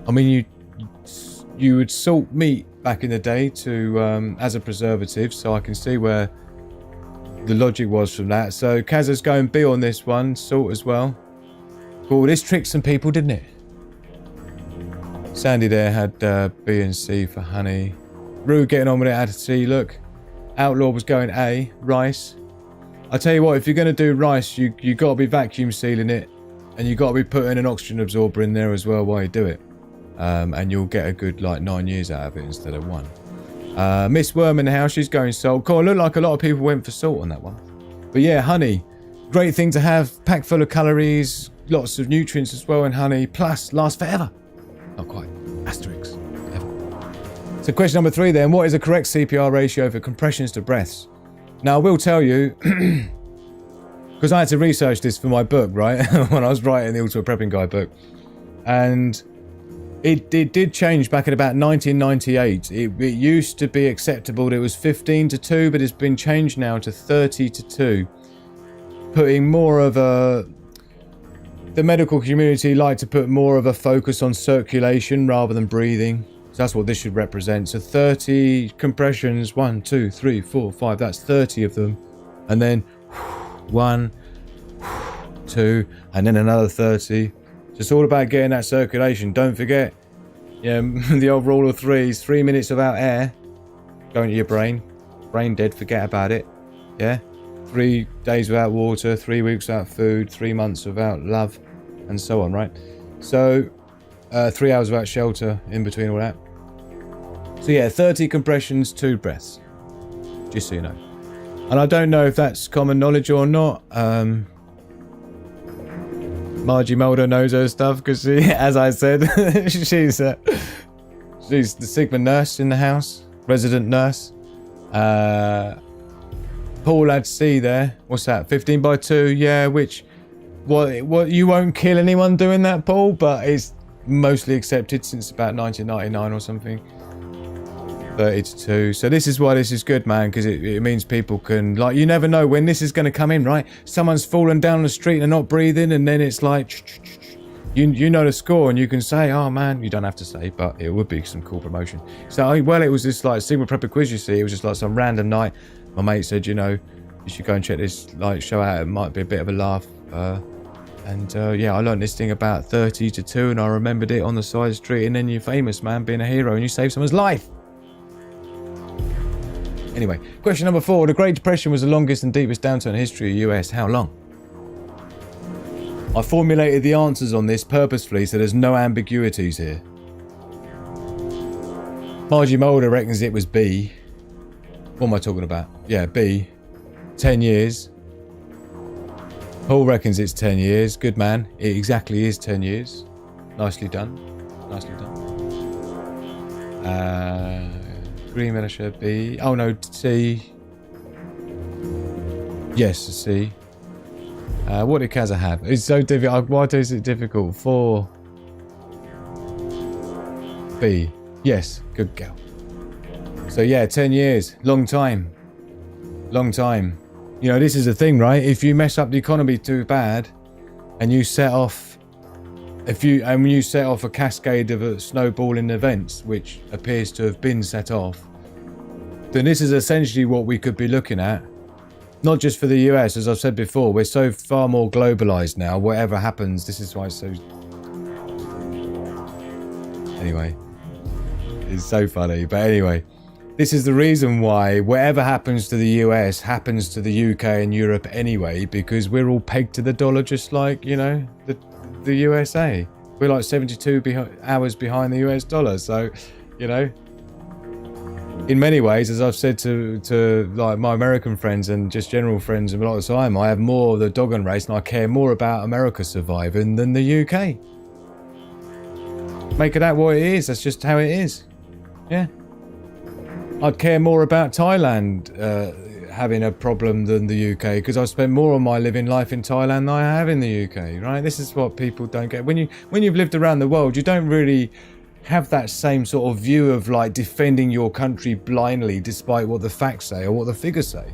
I mean, you would salt meat back in the day to as a preservative, so I can see where the logic was from that. So Kaz's going B on this one. Salt as well. Cool. This tricked some people, didn't it? Sandy there had B and C for honey. Rue getting on with it had C. Look. Outlaw was going A. Rice. I tell you what, if you're going to do rice, you got to be vacuum sealing it, and you got to be putting an oxygen absorber in there as well while you do it, and you'll get a good like 9 years out of it instead of 1. Miss Worm in the house, she's going salt. Cool, looked like a lot of people went for salt on that one. But yeah, honey, great thing to have, packed full of calories, lots of nutrients as well in honey, plus lasts forever. Not quite, asterisk, ever. So question number 3 then, what is the correct CPR ratio for compressions to breaths? Now, I will tell you, because I had to research this for my book, right? When I was writing the Ultimate Prepping Guide book. And it did change back in about 1998. It used to be acceptable that it was 15 to 2, but it's been changed now to 30 to 2. Putting more of a... The medical community like to put more of a focus on circulation rather than breathing. So that's what this should represent. So 30 compressions, 1, 2, 3, 4, 5. That's 30 of them. And then 1, 2, and then another 30. So it's all about getting that circulation. Don't forget, the old rule of 3s. 3 minutes without air going to your brain. Brain dead, forget about it. Yeah? 3 days without water, 3 weeks without food, 3 months without love, and so on, right? So 3 hours without shelter in between all that. So yeah, 30 compressions, 2 breaths. Just so you know. And I don't know if that's common knowledge or not. Margie Mulder knows her stuff because she, as I said, she's the Sigma nurse in the house, resident nurse. Paul had C there. What's that? 15 by 2. Yeah, which what you won't kill anyone doing that, Paul, but it's mostly accepted since about 1999 or something. 32. So this is why this is good, man, because it means people can, like, you never know when this is going to come in, right? Someone's fallen down the street and not breathing, and then it's like, you know the score, and you can say, oh man, you don't have to say, but it would be some cool promotion. So, well, it was this like Sigma Prepper quiz, you see. It was just like some random night. My mate said, you know, you should go and check this like show out. It might be a bit of a laugh. Yeah, I learned this thing about 30 to 2, and I remembered it on the side street, and then you're famous, man, being a hero, and you save someone's life. Anyway, question number 4. The Great Depression was the longest and deepest downturn in history of the US. How long? I formulated the answers on this purposefully so there's no ambiguities here. Margie Mulder reckons it was B. What am I talking about? Yeah, B. 10 years. Paul reckons it's 10 years. Good man. It exactly is 10 years. Nicely done. Nicely done. Green militia B. Oh no, C. Yes, C. What did Kaza have? It's so difficult. Why is it difficult? 4. B. Yes, good girl. So yeah, 10 years. Long time. Long time. You know, this is the thing, right? If you mess up the economy too bad and you set off when you set off a cascade of snowballing events, which appears to have been set off, then this is essentially what we could be looking at. Not just for the US, as I've said before, we're so far more globalized now. Whatever happens, this is why it's so... Anyway, it's so funny. But anyway, this is the reason why whatever happens to the US happens to the UK and Europe anyway, because we're all pegged to the dollar, just like, you know, the USA. We're like 72 hours behind the US dollar. So, you know, in many ways, as I've said to like my American friends and just general friends a lot of the time, I have more of the doggone race and I care more about America surviving than the UK. Make of that what it is. That's just how it is. Yeah. I'd care more about Thailand having a problem than the UK, because I've spent more of my living life in Thailand than I have in the UK, right? This is what people don't get. When you've lived around the world, you don't really have that same sort of view of like defending your country blindly despite what the facts say or what the figures say.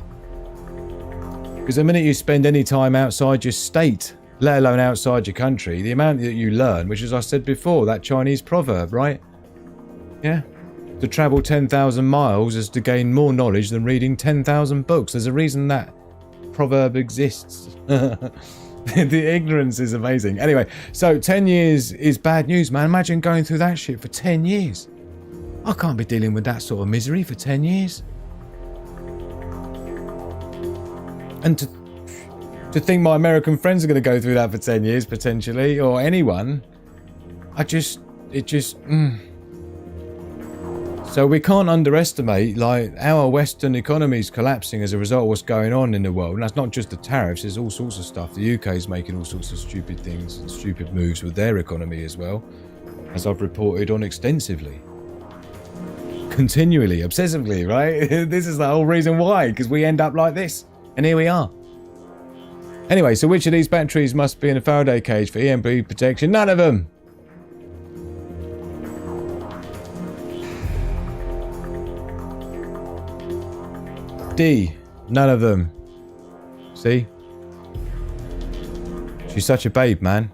Because the minute you spend any time outside your state, let alone outside your country, the amount that you learn, which, as I said before, that Chinese proverb, right? Yeah. To travel 10,000 miles is to gain more knowledge than reading 10,000 books. There's a reason that proverb exists. The ignorance is amazing. Anyway, so 10 years is bad news, man. Imagine going through that shit for 10 years. I can't be dealing with that sort of misery for 10 years. And to think my American friends are going to go through that for 10 years, potentially, or anyone, So we can't underestimate, like, our Western economy's collapsing as a result of what's going on in the world. And that's not just the tariffs, there's all sorts of stuff. The UK is making all sorts of stupid things and stupid moves with their economy as well, as I've reported on extensively. Continually, obsessively, right? This is the whole reason why, because we end up like this. And here we are. Anyway, so which of these batteries must be in a Faraday cage for EMP protection? None of them! D. None of them. See? She's such a babe, man.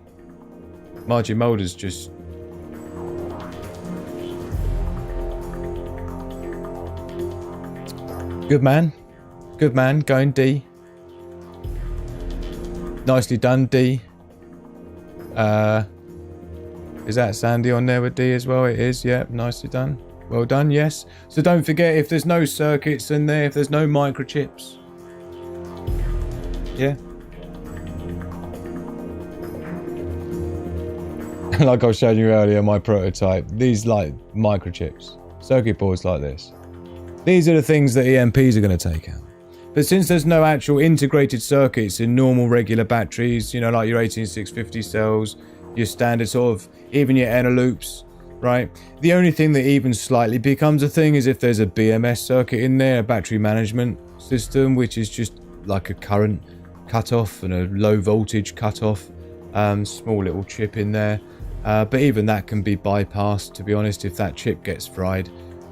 Margie Mulder's just... Good man. Good man. Going D. Nicely done, D. Is that Sandy on there with D as well? It is, yeah. Nicely done. Well done, yes. So don't forget, if there's no circuits in there, if there's no microchips. Yeah. Like I was showing you earlier, my prototype. These like microchips. Circuit boards like this. These are the things that EMPs are going to take out. But since there's no actual integrated circuits in normal regular batteries, you know, like your 18650 cells, your standard sort of, even your inner loops, right? The only thing that even slightly becomes a thing is if there's a BMS circuit in there, a battery management system, which is just like a current cutoff and a low voltage cutoff, small little chip in there. But even that can be bypassed, to be honest, if that chip gets fried.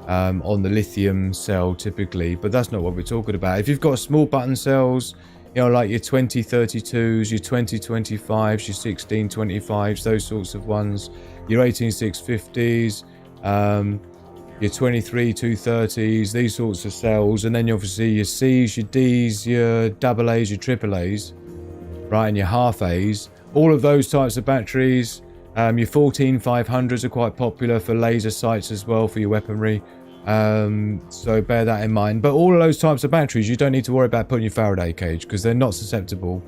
On the lithium cell typically, but that's not what we're talking about. If you've got small button cells, you know, like your 2032s, your 2025s, your 1625s, those sorts of ones, your 18650s, your 23230s, these sorts of cells, and then obviously your C's, your D's, your AA's, your AAA's, right, and your half A's, all of those types of batteries. Your 14500s are quite popular for laser sights as well, for your weaponry, so bear that in mind. But all of those types of batteries, you don't need to worry about putting your Faraday cage, because they're not susceptible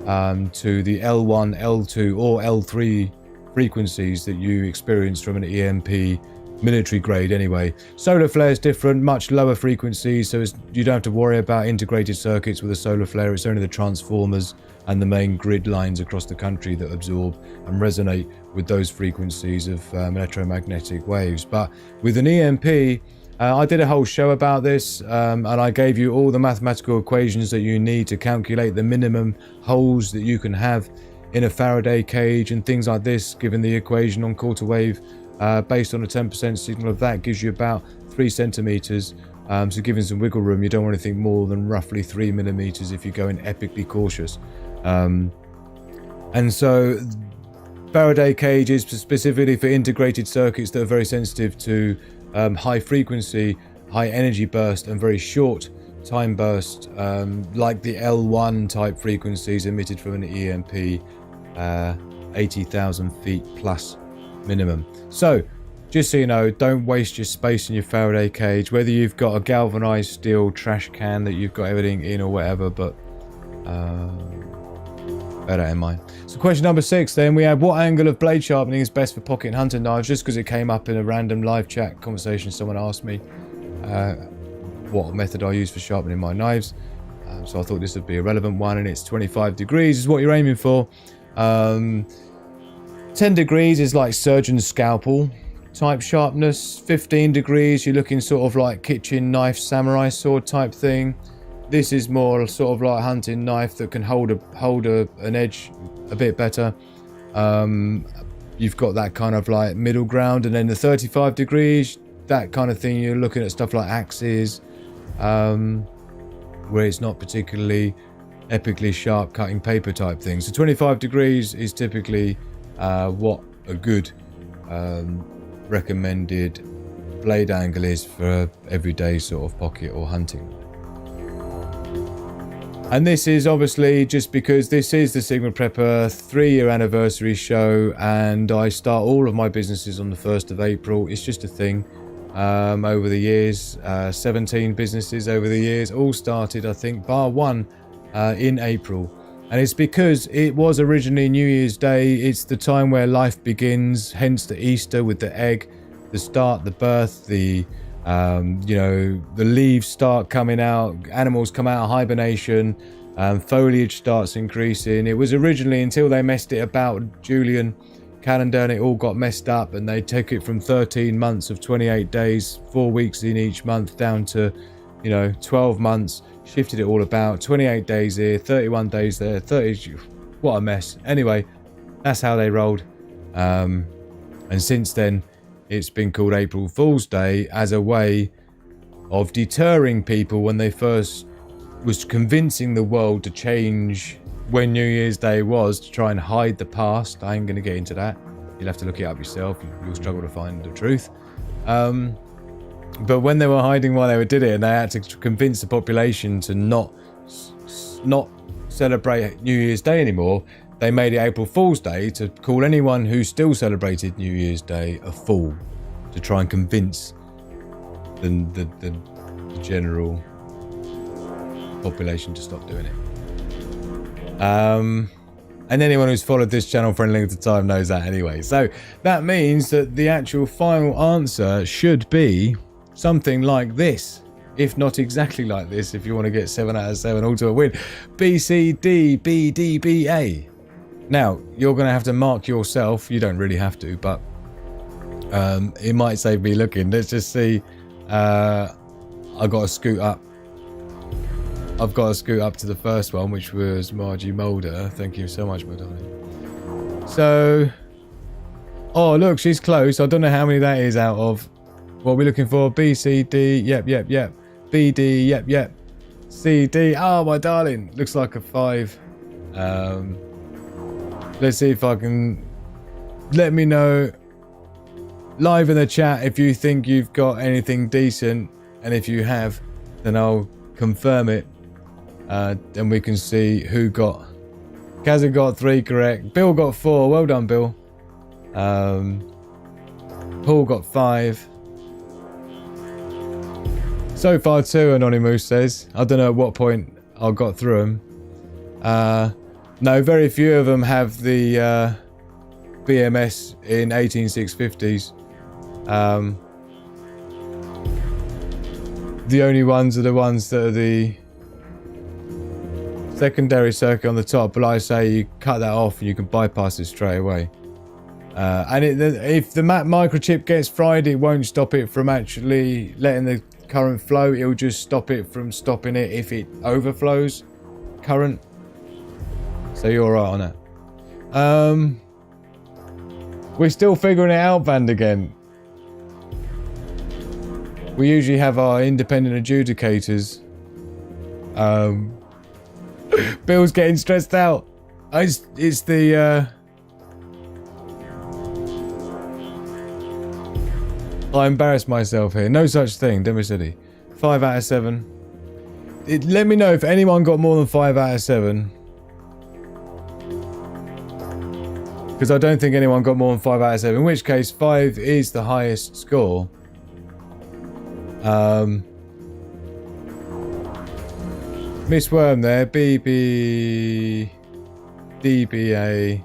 to the L1, L2 or L3 frequencies that you experience from an EMP military grade anyway. Solar flare is different, much lower frequencies, so you don't have to worry about integrated circuits with a solar flare. It's only the transformers and the main grid lines across the country that absorb and resonate with those frequencies of electromagnetic waves. But with an EMP, I did a whole show about this, and I gave you all the mathematical equations that you need to calculate the minimum holes that you can have in a Faraday cage and things like this, given the equation on quarter wave, based on a 10% signal of that gives you about 3 centimeters. So given some wiggle room, you don't want anything more than roughly 3 millimeters if you're going epically cautious. And so Faraday cage is specifically for integrated circuits that are very sensitive to high frequency, high energy burst and very short time burst, like the L1 type frequencies emitted from an EMP, 80,000 feet plus minimum. So just so you know, don't waste your space in your Faraday cage, whether you've got a galvanized steel trash can that you've got everything in or whatever, but bear that in mind. So question number 6 then, we have what angle of blade sharpening is best for pocket and hunting knives, just because it came up in a random live chat conversation. Someone asked me what method I use for sharpening my knives, so I thought this would be a relevant one, and it's 25 degrees is what you're aiming for. 10 degrees is like surgeon's scalpel type sharpness. 15 degrees you're looking sort of like kitchen knife, samurai sword type thing. This is more sort of like hunting knife that can hold an edge a bit better. You've got that kind of like middle ground, and then the 35 degrees, that kind of thing, you're looking at stuff like axes, where it's not particularly epically sharp cutting paper type thing. So 25 degrees is typically what a good recommended blade angle is for everyday sort of pocket or hunting. And this is obviously just because this is the Sigma Prepper 3-year anniversary show, and I start all of my businesses on the 1st of April. It's just a thing. Over the years, 17 businesses over the years, all started, I think, bar one, in April. And it's because it was originally New Year's Day. It's the time where life begins, hence the Easter with the egg, the start, the birth, the the leaves start coming out, animals come out of hibernation, foliage starts increasing. It was originally, until they messed it about Julian calendar and it all got messed up, and they took it from 13 months of 28 days, 4 weeks in each month, down to 12 months, shifted it all about, 28 days here, 31 days there, 30, what a mess. Anyway, that's how they rolled, and since then it's been called April Fool's Day as a way of deterring people when they first was convincing the world to change when New Year's Day was, to try and hide the past. I ain't going to get into that. You'll have to look it up yourself. You'll struggle to find the truth. But when they were hiding why they did it, and they had to convince the population to not celebrate New Year's Day anymore, they made it April Fool's Day to call anyone who still celebrated New Year's Day a fool, to try and convince the general population to stop doing it. And anyone who's followed this channel for any length of time knows that anyway. So that means that the actual final answer should be something like this. if not exactly like this, if you want to get 7 out of 7 ultimate win. B, C, D, B, D, B, A. Now, you're going to have to mark yourself. You don't really have to, but it might save me looking. Let's just see. I've got to scoot up. I've got to scoot up to the first one, which was Margie Mulder. Thank you so much, my darling. So, oh, look, she's close. I don't know how many that is out of. What are we looking for? B, C, D. Yep, yep, yep. B, D. Yep, yep. C, D. Oh, my darling. Looks like a 5. Let's see if I can... Let me know live in the chat if you think you've got anything decent. And if you have, then I'll confirm it. Then we can see who got... Kazza got 3 correct. Bill got 4. Well done, Bill. Paul got 5. So far 2, Anonymous says. I don't know at what point I got through them. No, very few of them have the BMS in 18650s. The only ones are the ones that are the secondary circuit on the top, but like I say, you cut that off and you can bypass it straight away. And if the microchip gets fried, it won't stop it from actually letting the current flow. It'll just stop it from stopping it if it overflows current. So you're right on that. We're still figuring it out, Van again. We usually have our independent adjudicators. Bill's getting stressed out. It's the... I embarrassed myself here. No such thing, Demi City. 5 out of 7. Let me know if anyone got more than 5 out of 7. Because I don't think anyone got more than 5 out of 7. In which case, 5 is the highest score. Miss Worm there. BB... DBA...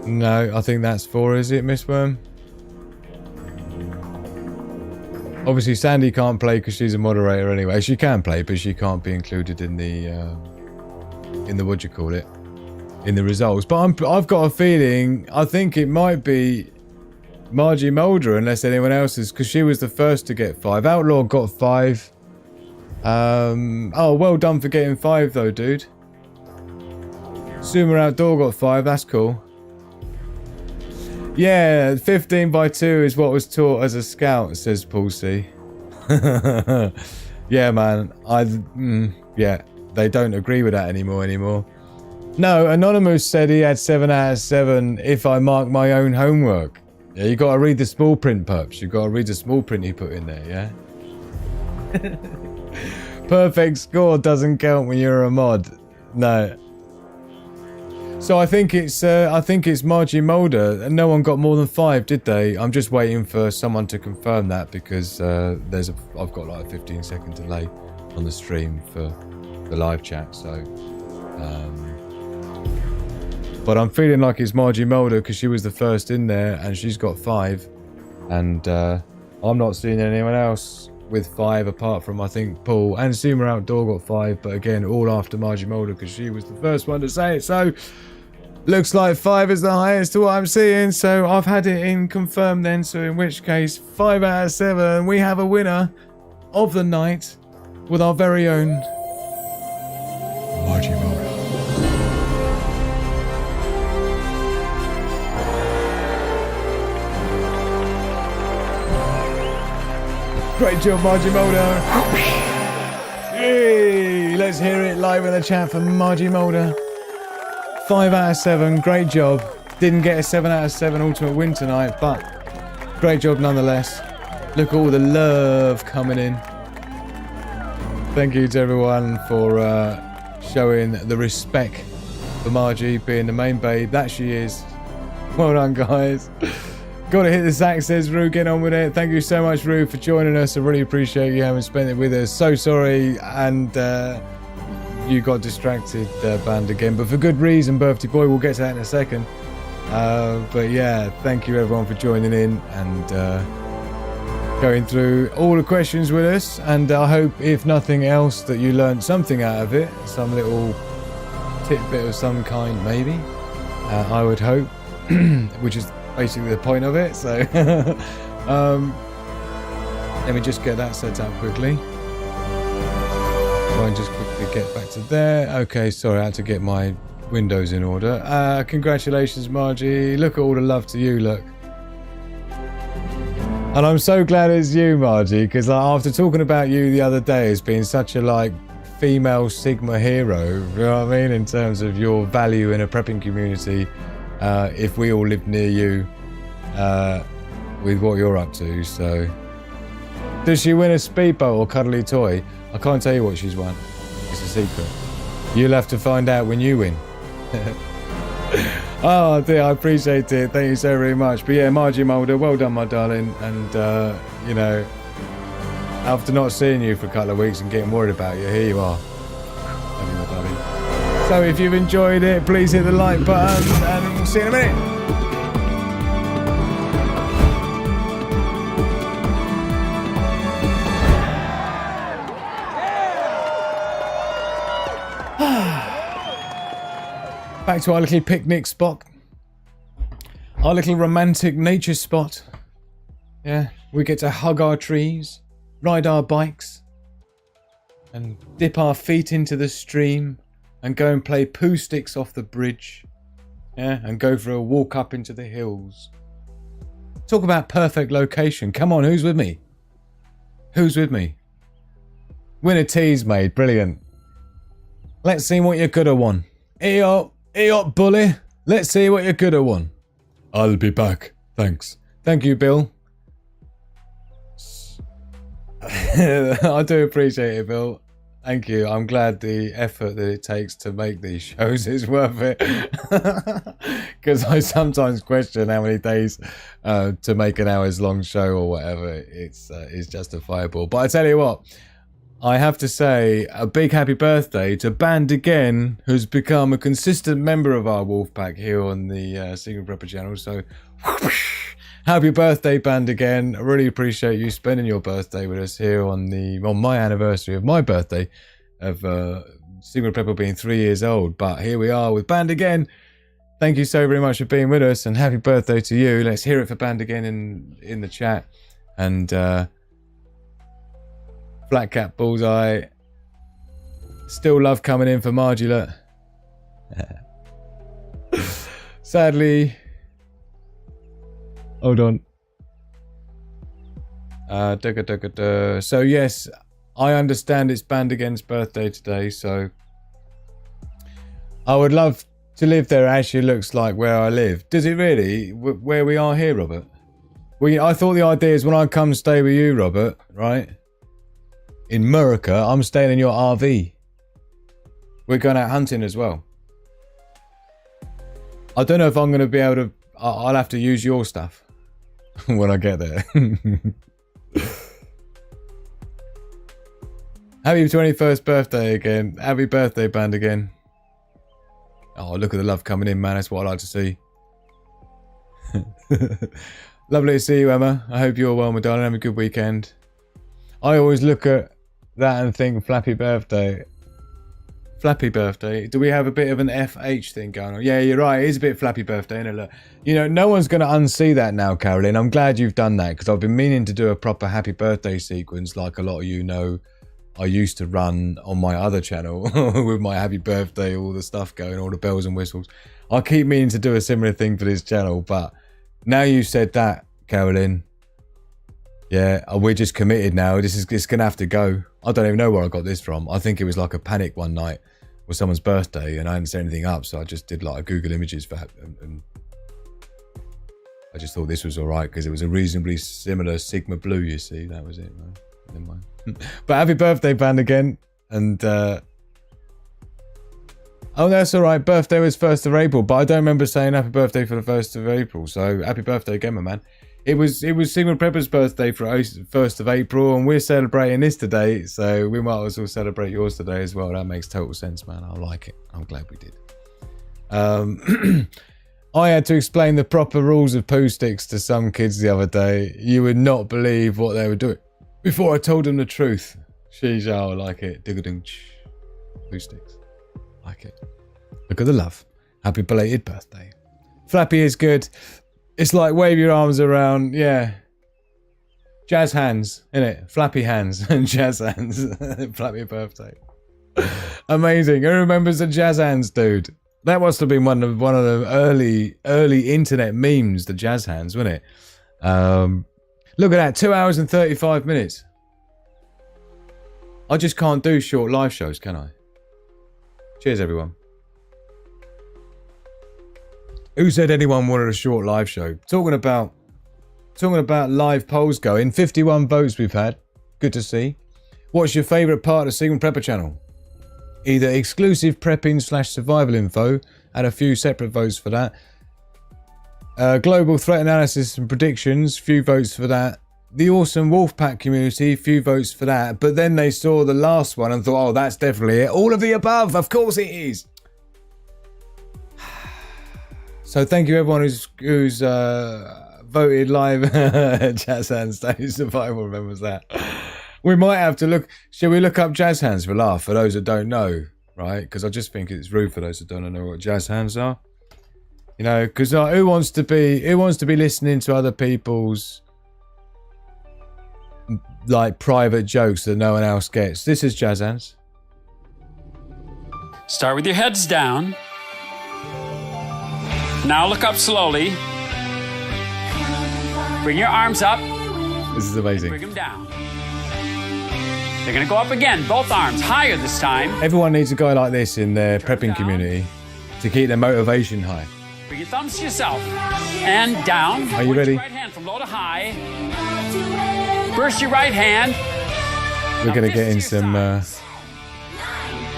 No, I think that's 4, is it, Miss Worm? Obviously, Sandy can't play because she's a moderator anyway. She can play, but she can't be included in the what do you call it? In the results. But I've got a feeling, I think it might be Margie Mulder, unless anyone else is, because she was the first to get 5. Outlaw got 5. Oh, well done for getting 5 though, dude. Sumer Outdoor got 5. That's cool. Yeah, 15 by 2 is what was taught as a scout, says Paul C. Yeah, man. Yeah, they don't agree with that anymore. No, Anonymous said he had 7 out of 7 if I mark my own homework. Yeah, you got to read the small print, pups. You got to read the small print he put in there, yeah? Perfect score doesn't count when you're a mod. No. So I think it's Margie Mulder. No one got more than 5, did they? I'm just waiting for someone to confirm that because I've got like a 15-second delay on the stream for the live chat. So, but I'm feeling like it's Margie Mulder because she was the first in there and she's got 5, and I'm not seeing anyone else with 5 apart from I think Paul and Sumer Outdoor got 5, but again all after Margie Mulder because she was the first one to say it. So looks like 5 is the highest to what I'm seeing, so I've had it in confirmed then, so in which case 5 out of 7 we have a winner of the night with our very own Margie Mulder. Great job, Margie Mulder. Hey, let's hear it live in the chat for Margie Mulder. 5 out of 7, great job. Didn't get a 7 out of 7 ultimate win tonight, but great job nonetheless. Look at all the love coming in. Thank you to everyone for showing the respect for Margie being the main babe that she is. Well done, guys. Gotta hit the sack, says Rue. Get on with it. Thank you so much, Rue, for joining us. I really appreciate you having spent it with us. So sorry, and you got distracted, band again, but for good reason, birthday boy. We'll get to that in a second. But yeah, thank you everyone for joining in, and going through all the questions with us, and I hope, if nothing else, that you learned something out of it, some little tidbit of some kind, maybe. I would hope, which is basically the point of it. So let me just get that set up quickly. Try and just quickly get back to there. Okay, sorry, I had to get my windows in order. Congratulations, Margie. Look at all the love to you, look. And I'm so glad it's you, Margie, because after talking about you the other day as being such a female Sigma hero, you know what I mean, in terms of your value in a prepping community, if we all lived near you, with what you're up to. So, does she win a speedboat or cuddly toy? I can't tell you what she's won. It's a secret. You'll have to find out when you win. Oh dear, I appreciate it. Thank you so very much. But yeah, Margie Mulder, well done, my darling. And you know, after not seeing you for a couple of weeks and getting worried about you, here you are. Love you, my darling. So if you've enjoyed it, please hit the like button, and we'll see you in a minute. Back to our little picnic spot. Our little romantic nature spot. Yeah, we get to hug our trees, ride our bikes, and dip our feet into the stream, and go and play poo sticks off the bridge. Yeah, and go for a walk up into the hills. Talk about perfect location. Come on, who's with me? Who's with me? Win a tease, mate. Brilliant. Let's see what you could have won. Hey up, bully. Let's see what you could have won. I'll be back. Thanks. Thank you, Bill. I do appreciate it, Bill. Thank you. I'm glad the effort that it takes to make these shows is worth it. Because I sometimes question how many days to make an hour's long show or whatever it's justifiable. But I tell you what, I have to say a big happy birthday to Band Again, who's become a consistent member of our wolf pack here on the Secret Prepper channel. So happy birthday, Band Again. I really appreciate you spending your birthday with us here on my anniversary of my birthday of Secret Prepper being 3 years old. But here we are with Band Again. Thank you so very much for being with us, and happy birthday to you. Let's hear it for Band Again in the chat. And Black Cat Bullseye. Still love coming in for Margie, look. Sadly. Hold on. So yes, I understand it's Band Again's birthday today, so I would love to live there. Actually looks like where I live. Does it really? Where we are here, Robert? Well, I thought the idea is when I come stay with you, Robert, right? In Murica, I'm staying in your RV. We're going out hunting as well. I don't know if I'm going to be able to... I'll have to use your stuff when I get there. Happy 21st birthday again. Happy birthday, Band Again. Oh, look at the love coming in, man. That's what I like to see. Lovely to see you, Emma. I hope you're well, my darling. Have a good weekend. I always look at that and think Flappy birthday. Flappy birthday. Do we have a bit of an FH thing going on? Yeah, you're right. It is a bit Flappy birthday, isn't it? Look, you know, no one's going to unsee that now, Caroline. I'm glad you've done that, because I've been meaning to do a proper happy birthday sequence like a lot of you know I used to run on my other channel with my happy birthday, all the stuff going, all the bells and whistles. I keep meaning to do a similar thing for this channel, but now you've said that, Caroline, yeah, we're just committed now. It's going to have to go. I don't even know where I got this from. I think it was like a panic one night with someone's birthday and I hadn't set anything up, so I just did like a Google Images for and I just thought this was all right because it was a reasonably similar Sigma Blue, you see. That was it, man. Never mind. But happy birthday, Band Again. And oh, that's all right. Birthday was 1st of April, but I don't remember saying happy birthday for the 1st of April. So happy birthday again, my man. It was Sigma Prepper's birthday for 1st of April, and we're celebrating this today, so we might as well celebrate yours today as well. That makes total sense, man. I like it. I'm glad we did. I had to explain the proper rules of poo sticks to some kids the other day. You would not believe what they were doing before I told them the truth. Sheesh, oh, I like it. Digga-ding-ch. Poo sticks. Like it. Look at the love. Happy belated birthday. Flappy is good. It's like wave your arms around. Yeah. Jazz hands, innit? Flappy hands and jazz hands. Flappy birthday. Amazing. Who remembers the jazz hands, dude? That must have been one of the early internet memes, the jazz hands, wasn't it? Look at that, 2 hours and 35 minutes. I just can't do short live shows, can I? Cheers, everyone. Who said anyone wanted a short live show? Talking about live polls going. 51 votes we've had. Good to see. What's your favourite part of Sigma Prepper channel? Either exclusive prepping / survival info, and a few separate votes for that. Global threat analysis and predictions, few votes for that. The awesome Wolfpack community, few votes for that. But then they saw the last one and thought, oh, that's definitely it. All of the above, of course it is. So thank you everyone who's voted live. Jazz Hands Stage Survival remembers that. We might have to look. Shall we look up jazz hands for a laugh for those that don't know, right? Because I just think it's rude for those that don't know what jazz hands are. You know, because who wants to be listening to other people's like private jokes that no one else gets? This is jazz hands. Start with your heads down. Now look up slowly. Bring your arms up. This is amazing. Bring them down. They're going to go up again, both arms, higher this time. Everyone needs a guy like this in their prepping community to keep their motivation high. Bring your thumbs to yourself. And down. Are you ready? Your right hand from low to high. Burst your right hand. We're going to get in some...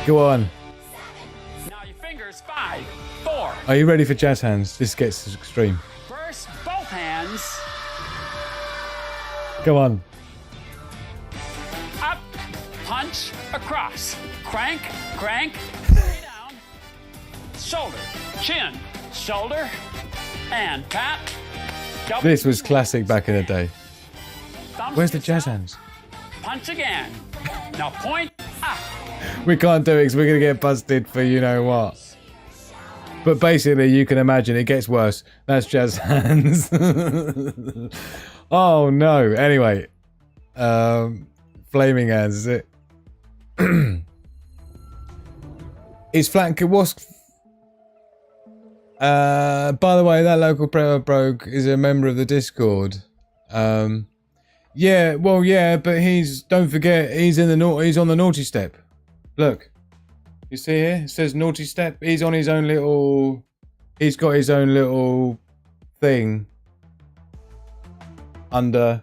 Go on. Now your fingers, 5, 4. Are you ready for jazz hands? This gets extreme. Burst both hands. Go on. Up, punch, across. Crank, crank, lay down. Shoulder, chin, shoulder, and pat. Double. This was classic back in the day. Thumbs Where's to the jazz yourself. hands? Punch again. Now point up. We can't do it because we're going to get busted for you know what. But basically, you can imagine it gets worse. That's jazz hands. Oh no. Anyway, flaming hands, is it? Is Flank what's? By the way, that local prepper broke is a member of the Discord. Yeah, well, yeah, but don't forget, he's on the naughty step. Look, you see here, it says naughty step. He's on his own little, he's got his own little thing under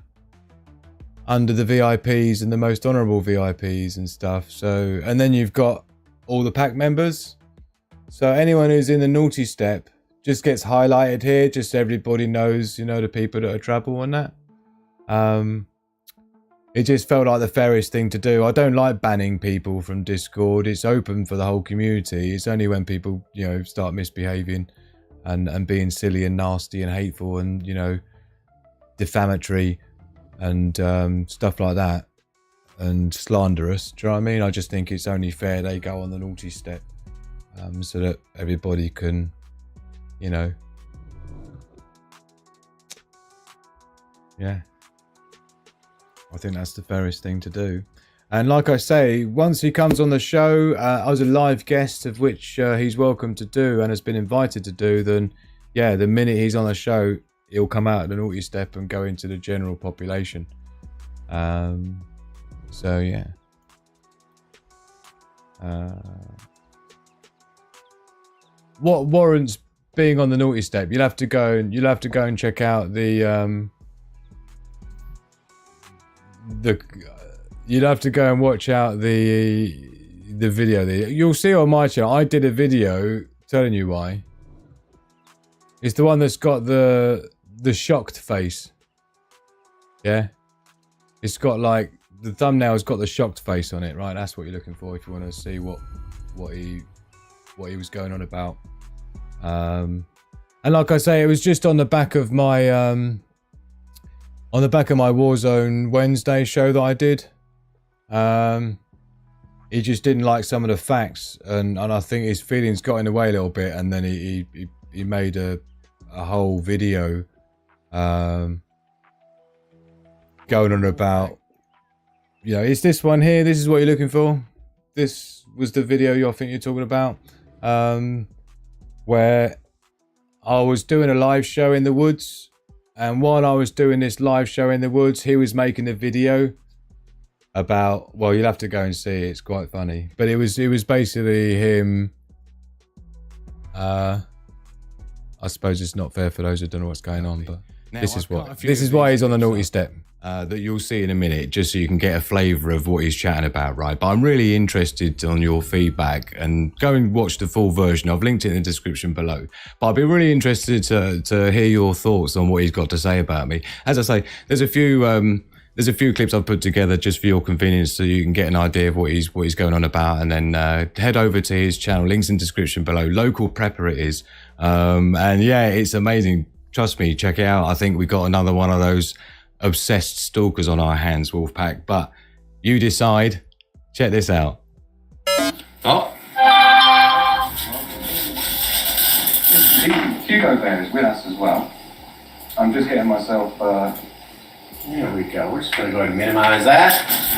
the VIPs and the most honourable VIPs and stuff. So, and then you've got all the pack members. So anyone who's in the naughty step just gets highlighted here, just so everybody knows, you know, the people that are trouble and that. It just felt like the fairest thing to do. I don't like banning people from Discord. It's open for the whole community. It's only when people, you know, start misbehaving and being silly and nasty and hateful and, you know, defamatory and stuff like that and slanderous. Do you know what I mean? I just think it's only fair they go on the naughty step so that everybody can, you know, yeah. I think that's the fairest thing to do. And like I say, once he comes on the show as a live guest, of which he's welcome to do and has been invited to do, then yeah, the minute he's on the show, he'll come out of the naughty step and go into the general population. So yeah. What warrants being on the naughty step? You'll have to go and check out you'd have to go and watch out the video. You'll see on my channel, I did a video telling you why. It's the one that's got the shocked face. Yeah, it's got like the thumbnail's got the shocked face on it, right? That's what you're looking for if you want to see what he was going on about. And like I say, it was just on the back of my Warzone Wednesday show that I did. He just didn't like some of the facts, and I think his feelings got in the way a little bit, and then he made a whole video going on about, you know, is this one here, this is what you're looking for? This was the video I think you're talking about, where I was doing a live show in the woods, and while I was doing this live show in the woods, he was making a video about, well, you'll have to go and see it, it's quite funny, but it was basically him. I suppose it's not fair for those who don't know what's going on, but now, this is why he's on the naughty step, that you'll see in a minute, just so you can get a flavour of what he's chatting about, right? But I'm really interested on your feedback, and go and watch the full version. I've linked it in the description below. But I'd be really interested to hear your thoughts on what he's got to say about me. As I say, there's a few clips I've put together just for your convenience, so you can get an idea of what he's going on about, and then head over to his channel. Links in the description below. Local Prepper it is, and yeah, it's amazing. Trust me, check it out. I think we got another one of those obsessed stalkers on our hands, Wolfpack. But you decide. Check this out. Oh. Hugo Bear is with us as well. I'm just getting myself. There we go. We're just going to go ahead and minimize that.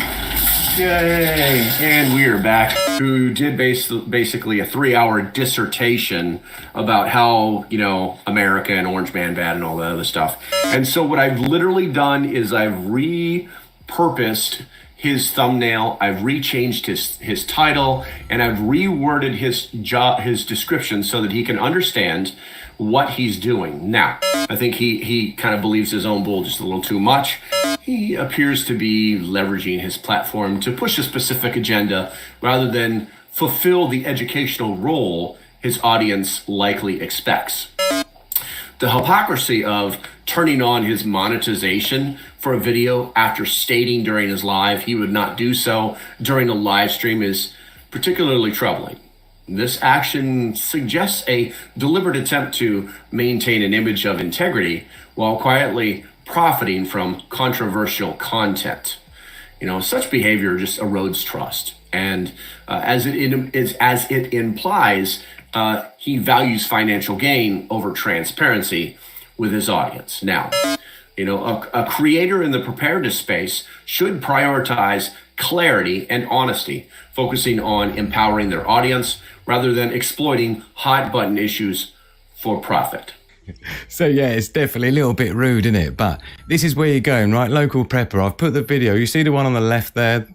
Yay! And we are back. Who did basically a 3-hour dissertation about how, you know, America and Orange Man bad and all that other stuff. And so what I've literally done is I've repurposed his thumbnail, I've rechanged his title, and I've reworded his description so that he can understand what he's doing. Now, I think he kind of believes his own bull just a little too much. He appears to be leveraging his platform to push a specific agenda rather than fulfill the educational role his audience likely expects. The hypocrisy of turning on his monetization for a video after stating during his live he would not do so during a live stream is particularly troubling. This action suggests a deliberate attempt to maintain an image of integrity while quietly profiting from controversial content. You know, such behavior just erodes trust, and as it implies, he values financial gain over transparency with his audience. Now, you know, a creator in the preparedness space should prioritize clarity and honesty, focusing on empowering their audience rather than exploiting hot button issues for profit. So yeah, it's definitely a little bit rude, isn't it? But this is where you're going, right? Local Prepper. I've put the video. You see the one on the left there?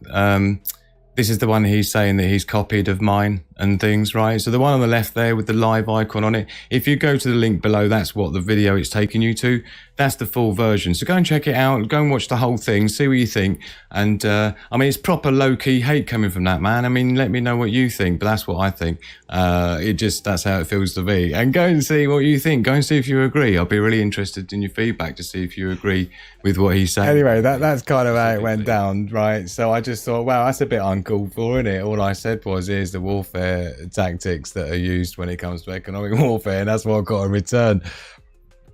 This is the one he's saying that he's copied of mine and things, right? So the one on the left there with the live icon on it, if you go to the link below, that's what the video it's taking you to. That's the full version. So go and check it out. Go and watch the whole thing. See what you think. And I mean, it's proper low-key hate coming from that man. I mean, let me know what you think. But that's what I think. That's how it feels to me. And go and see what you think. Go and see if you agree. I'll be really interested in your feedback to see if you agree with what he's saying. Anyway, that's kind of how it went down, right? So I just thought, wow, that's a bit uncalled for, isn't it? All I said was, here's the warfare tactics that are used when it comes to economic warfare, and that's what I've got to return.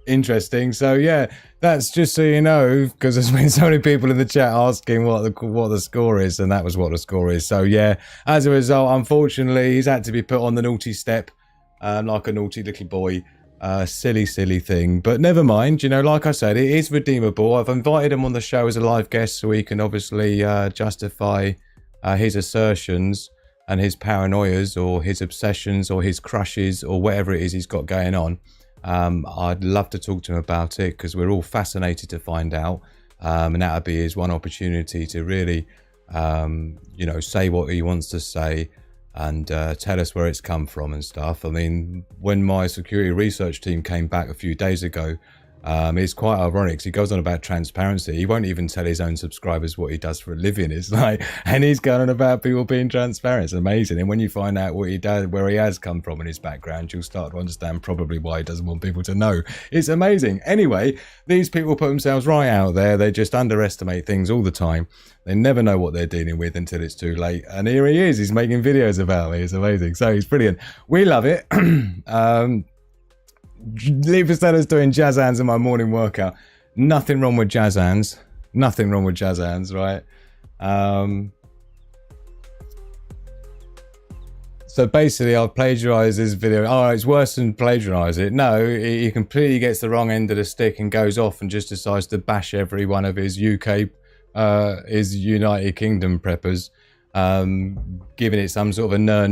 Interesting. So yeah, that's just so you know, because there's been so many people in the chat asking what the score is, and that was what the score is. So yeah, as a result, unfortunately, he's had to be put on the naughty step, like a naughty little boy. Silly thing, but never mind. You know, like I said, it is redeemable. I've invited him on the show as a live guest so he can obviously justify his assertions and his paranoias or his obsessions or his crushes or whatever it is he's got going on. I'd love to talk to him about it because we're all fascinated to find out, and that would be his one opportunity to really you know, say what he wants to say and tell us where it's come from and stuff. I mean, when my security research team came back a few days ago, it's quite ironic 'cause he goes on about transparency. He won't even tell his own subscribers what he does for a living. It's like, and he's going on about people being transparent. It's amazing. And when you find out what he does, where he has come from in his background, you'll start to understand probably why he doesn't want people to know. It's amazing. Anyway, these people put themselves right out there. They just underestimate things all the time. They never know what they're dealing with until it's too late. And here he is. He's making videos about me. It's amazing. So he's brilliant. We love it. Lee Pastella's doing jazz hands in my morning workout. Nothing wrong with jazz hands. Nothing wrong with jazz hands, right? So basically, I've plagiarized this video. Oh, it's worse than plagiarize it. No, he completely gets the wrong end of the stick and goes off and just decides to bash every one of his his United Kingdom preppers, giving it some sort of a no.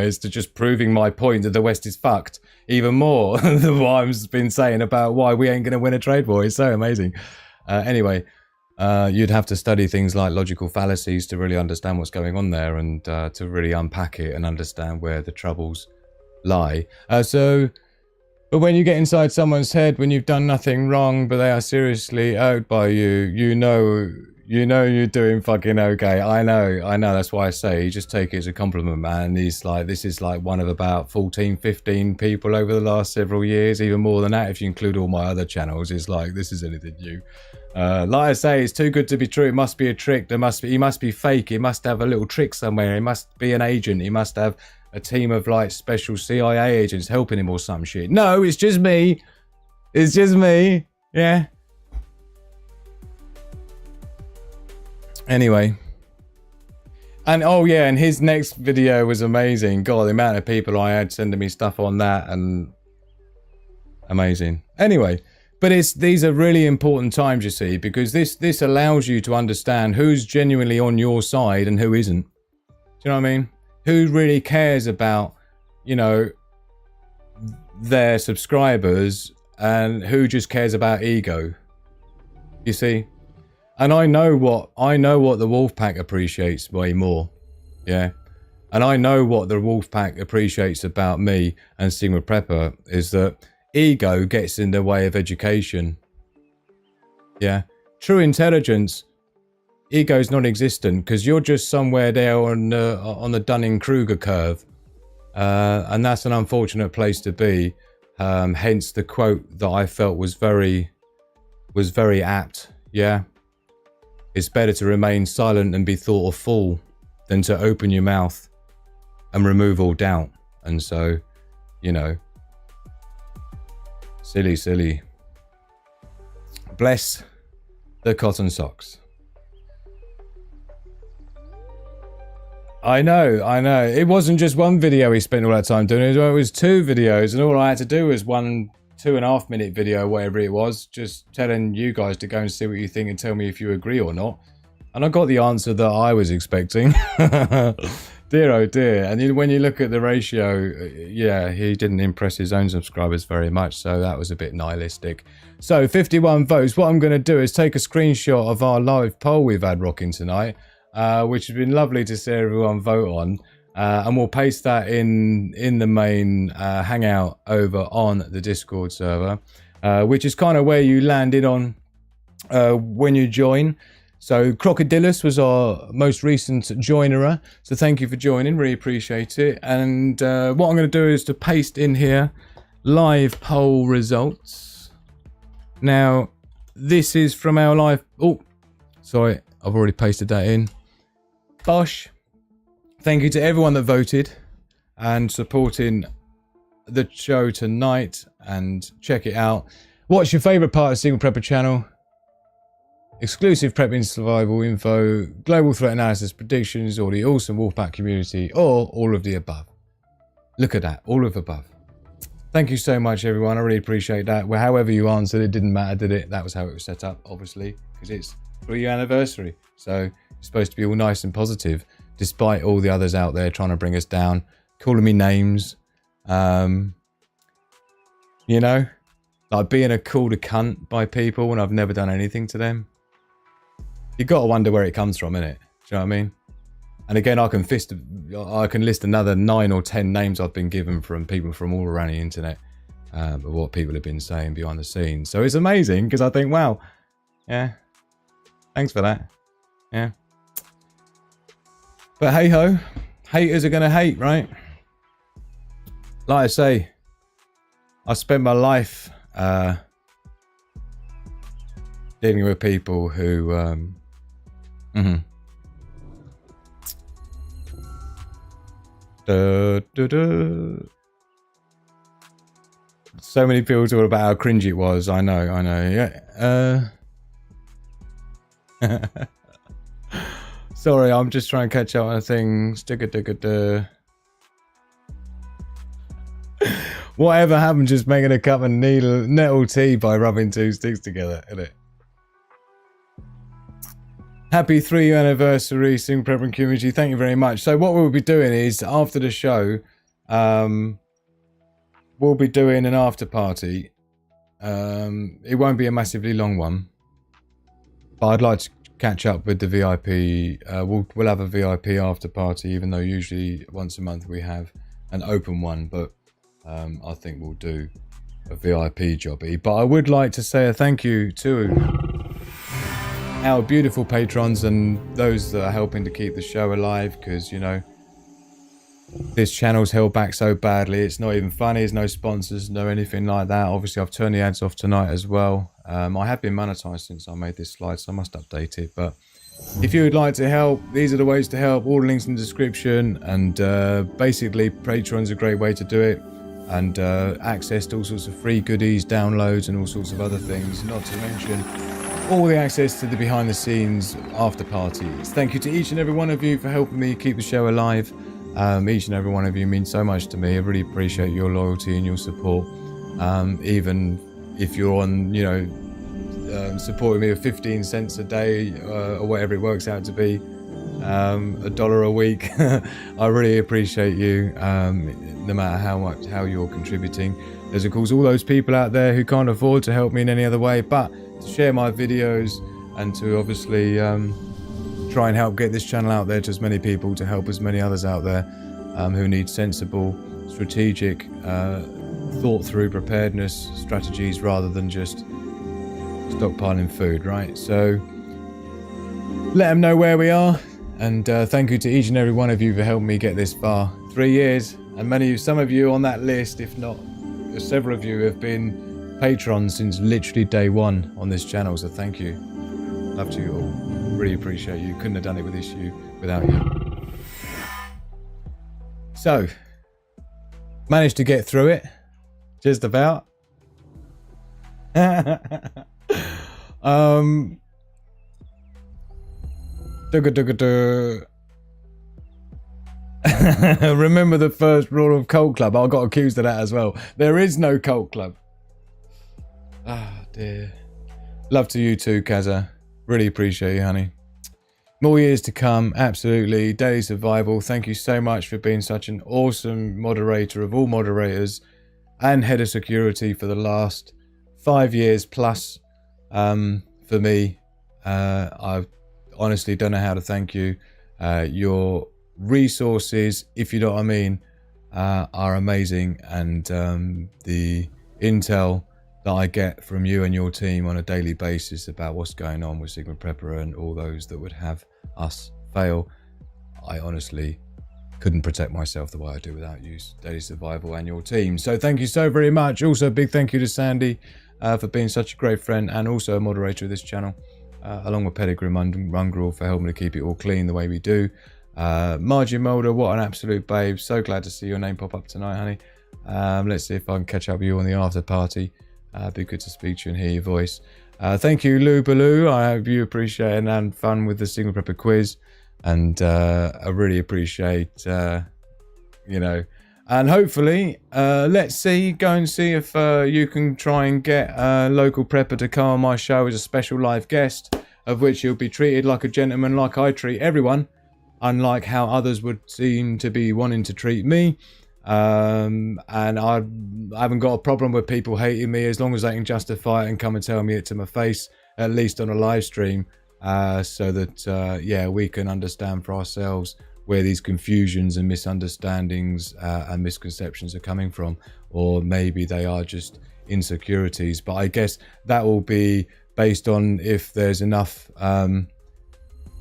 It's to just proving my point that the West is fucked even more than what I've been saying about why we ain't going to win a trade war. It's so amazing. Anyway. You'd have to study things like logical fallacies to really understand what's going on there and to really unpack it and understand where the troubles lie. But when you get inside someone's head, when you've done nothing wrong, but they are seriously owed by you, you know you're doing fucking okay. I know. That's why I say, you just take it as a compliment, man. He's like, this is like one of about 14, 15 people over the last several years, even more than that if you include all my other channels. It's like, this is anything new. Like I say, it's too good to be true. It must be a trick. He must be fake. He must have a little trick somewhere. He must be an agent. He must have a team of like special CIA agents helping him or some shit. No, it's just me. It's just me. Yeah. Anyway. And oh yeah, and his next video was amazing. God, the amount of people I had sending me stuff on that, and amazing. Anyway. But these are really important times, you see, because this allows you to understand who's genuinely on your side and who isn't. Do you know what I mean? Who really cares about, you know, their subscribers and who just cares about ego. You see? And I know what the Wolfpack appreciates way more. Yeah. And I know what the Wolfpack appreciates about me and Sigma Prepper is that ego gets in the way of education. Yeah. True intelligence, ego is non-existent because you're just somewhere there on the Dunning-Kruger curve. And that's an unfortunate place to be. Hence the quote that I felt was very apt. Yeah. It's better to remain silent and be thought a fool than to open your mouth and remove all doubt. And so, you know, silly. Bless the cotton socks. I know. It wasn't just one video he spent all that time doing. It was 2 videos, and all I had to do was 2.5 minute video, whatever it was, just telling you guys to go and see what you think and tell me if you agree or not. And I got the answer that I was expecting. Dear oh dear. And when you look at the ratio, yeah, he didn't impress his own subscribers very much, so that was a bit nihilistic. So 51 votes. What I'm going to do is take a screenshot of our live poll we've had rocking tonight, which has been lovely to see everyone vote on. And we'll paste that in the main hangout over on the Discord server, which is kind of where you landed on when you join. So Crocodilus was our most recent joinerer. So thank you for joining. Really appreciate it. And what I'm going to do is to paste in here live poll results. Now, this is from our live... Oh, sorry. I've already pasted that in. Bosh. Thank you to everyone that voted and supporting the show tonight. And check it out. What's your favourite part of Sigma Prepper channel? Exclusive prepping survival info, global threat analysis predictions, or the awesome Wolfpack community, or all of the above. Look at that, all of the above. Thank you so much, everyone. I really appreciate that. Well, however you answered, it didn't matter, did it? That was how it was set up, obviously, because it's 3-year anniversary. So it's supposed to be all nice and positive, despite all the others out there trying to bring us down, calling me names. You know, like being called a cunt by people when I've never done anything to them. You got to wonder where it comes from, innit? Do you know what I mean? And again, I can list another 9 or 10 names I've been given from people from all around the internet, of what people have been saying behind the scenes. So it's amazing because I think, wow, yeah, thanks for that. Yeah. But hey ho, haters are gonna hate, right? Like I say, I spent my life dealing with people who So many people talk about how cringy it was. I know. Yeah. Sorry, I'm just trying to catch up on things. Whatever happened just making a cup of nettle tea by rubbing two sticks together, isn't it? Happy 3-year anniversary, Single Prepper community. Thank you very much. So what we'll be doing is, after the show, we'll be doing an after party. It won't be a massively long one, but I'd like to catch up with the VIP. We'll have a VIP after party, even though usually once a month we have an open one, but I think we'll do a VIP jobby. But I would like to say a thank you to our beautiful patrons and those that are helping to keep the show alive, because, you know, this channel's held back so badly. It's not even funny. There's no sponsors, no anything like that. Obviously, I've turned the ads off tonight as well. I have been monetized since I made this slide, so I must update it. But if you would like to help, these are the ways to help. All the links in the description. And basically, Patreon's a great way to do it. And access to all sorts of free goodies, downloads, and all sorts of other things. Not to mention all the access to the behind the scenes after parties. Thank you to each and every one of you for helping me keep the show alive. Each and every one of you means so much to me. I really appreciate your loyalty and your support. Even if you're on, you know, supporting me with 15 cents a day or whatever it works out to be, $1 a week. I really appreciate you, no matter how you're contributing. There's of course all those people out there who can't afford to help me in any other way, but to share my videos and to obviously try and help get this channel out there to as many people, to help as many others out there who need sensible, strategic, thought through preparedness strategies rather than just stockpiling food, right? So let them know where we are, and thank you to each and every one of you for helping me get this far. 3 years, and some of you on that list, if not several of you, have been patrons since literally day one on this channel, so thank you. Love to you all. Really appreciate you. Couldn't have done it without you. So, managed to get through it, just about. Remember the first rule of Cult Club? I got accused of that as well. There is no Cult Club. Ah, dear. Love to you too, Kaza. Really appreciate you, honey. More years to come, absolutely. Daily Survival, thank you so much for being such an awesome moderator of all moderators and head of security for the last 5 years plus. For me, I honestly don't know how to thank you. Your resources, if you know what I mean, are amazing, and the intel that I get from you and your team on a daily basis about what's going on with Sigma Prepper and all those that would have us fail, I honestly couldn't protect myself the way I do without you, Daily Survival, and your team. So thank you so very much. Also a big thank you to Sandy for being such a great friend and also a moderator of this channel, along with Pedigree Rungrel for helping to keep it all clean the way we do. Margie Mulder, what an absolute babe. So glad to see your name pop up tonight, honey. Let's see if I can catch up with you on the after party. Be good to speak to you and hear your voice. Thank you, Lou Baloo. I hope you appreciate and had fun with the Single Prepper quiz. And I really appreciate, you know, and hopefully, let's see, go and see if you can try and get a local prepper to come on my show as a special live guest, of which you'll be treated like a gentleman, like I treat everyone, unlike how others would seem to be wanting to treat me. And I haven't got a problem with people hating me as long as they can justify it and come and tell me it to my face, at least on a live stream, so that yeah, we can understand for ourselves where these confusions and misunderstandings and misconceptions are coming from, or maybe they are just insecurities. But I guess that will be based on if there's enough,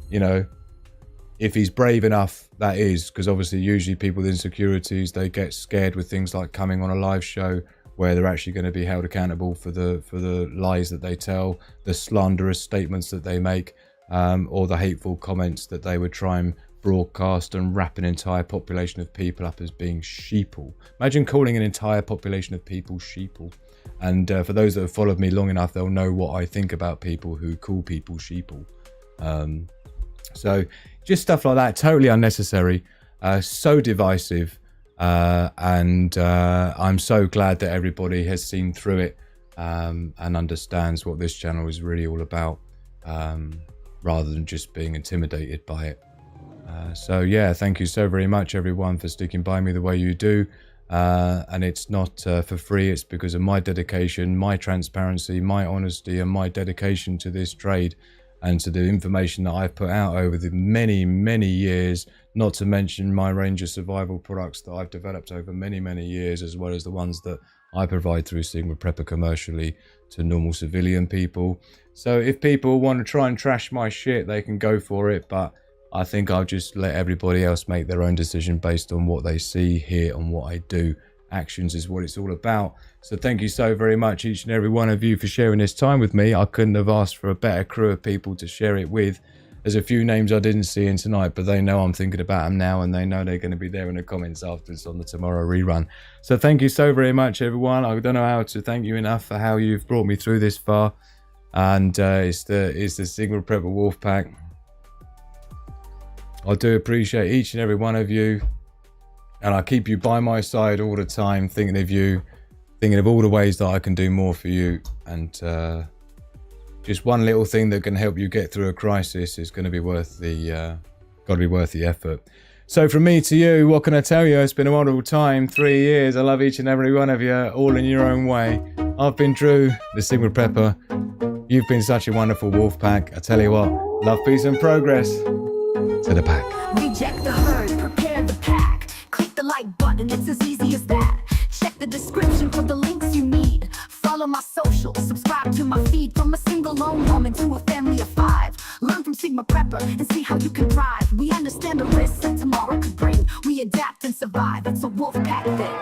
you know, if he's brave enough, that is, because obviously usually people with insecurities, they get scared with things like coming on a live show where they're actually going to be held accountable for the lies that they tell, the slanderous statements that they make, or the hateful comments that they would try and broadcast and wrap an entire population of people up as being sheeple. Imagine calling an entire population of people sheeple. And for those that have followed me long enough, they'll know what I think about people who call people sheeple. So just stuff like that, totally unnecessary, so divisive. And I'm so glad that everybody has seen through it and understands what this channel is really all about, rather than just being intimidated by it. So yeah, thank you so very much everyone for sticking by me the way you do. And it's not for free, it's because of my dedication, my transparency, my honesty, and my dedication to this trade and to the information that I've put out over the many, many years, not to mention my range of survival products that I've developed over many, many years, as well as the ones that I provide through Sigma Prepper commercially to normal civilian people. So if people want to try and trash my shit, they can go for it, but I think I'll just let everybody else make their own decision based on what they see, hear, and what I do. Actions is what it's all about. So thank you so very much, each and every one of you, for sharing this time with me. I couldn't have asked for a better crew of people to share it with. There's a few names I didn't see in tonight, but they know I'm thinking about them now, and they know they're going to be there in the comments afterwards on the tomorrow rerun. So thank you so very much, everyone. I don't know how to thank you enough for how you've brought me through this far. And it's the Sigma Prepper Wolf Pack. I do appreciate each and every one of you, and I keep you by my side all the time, thinking of you, thinking of all the ways that I can do more for you. And just one little thing that can help you get through a crisis is going to be worth the effort. So from me to you, what can I tell you? It's been a wonderful time, 3 years. I love each and every one of you, all in your own way. I've been Drew, the Sigma Prepper. You've been such a wonderful wolf pack. I tell you what, love, peace, and progress to the pack. Reject the herd, prepare the pack. Click the like button, it's as easy as that. Check the description for the links you need. Follow my socials, subscribe to my feed. From a single lone woman to a family of 5. Learn from Sigma Prepper and see how you can thrive. We understand the risks that tomorrow could bring. We adapt and survive, it's a wolf pack thing.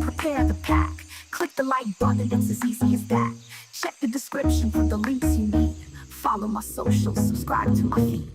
Prepare the pack. Click the like button, it's as easy as that. Check the description for the links you need. Follow my socials, subscribe to my feed.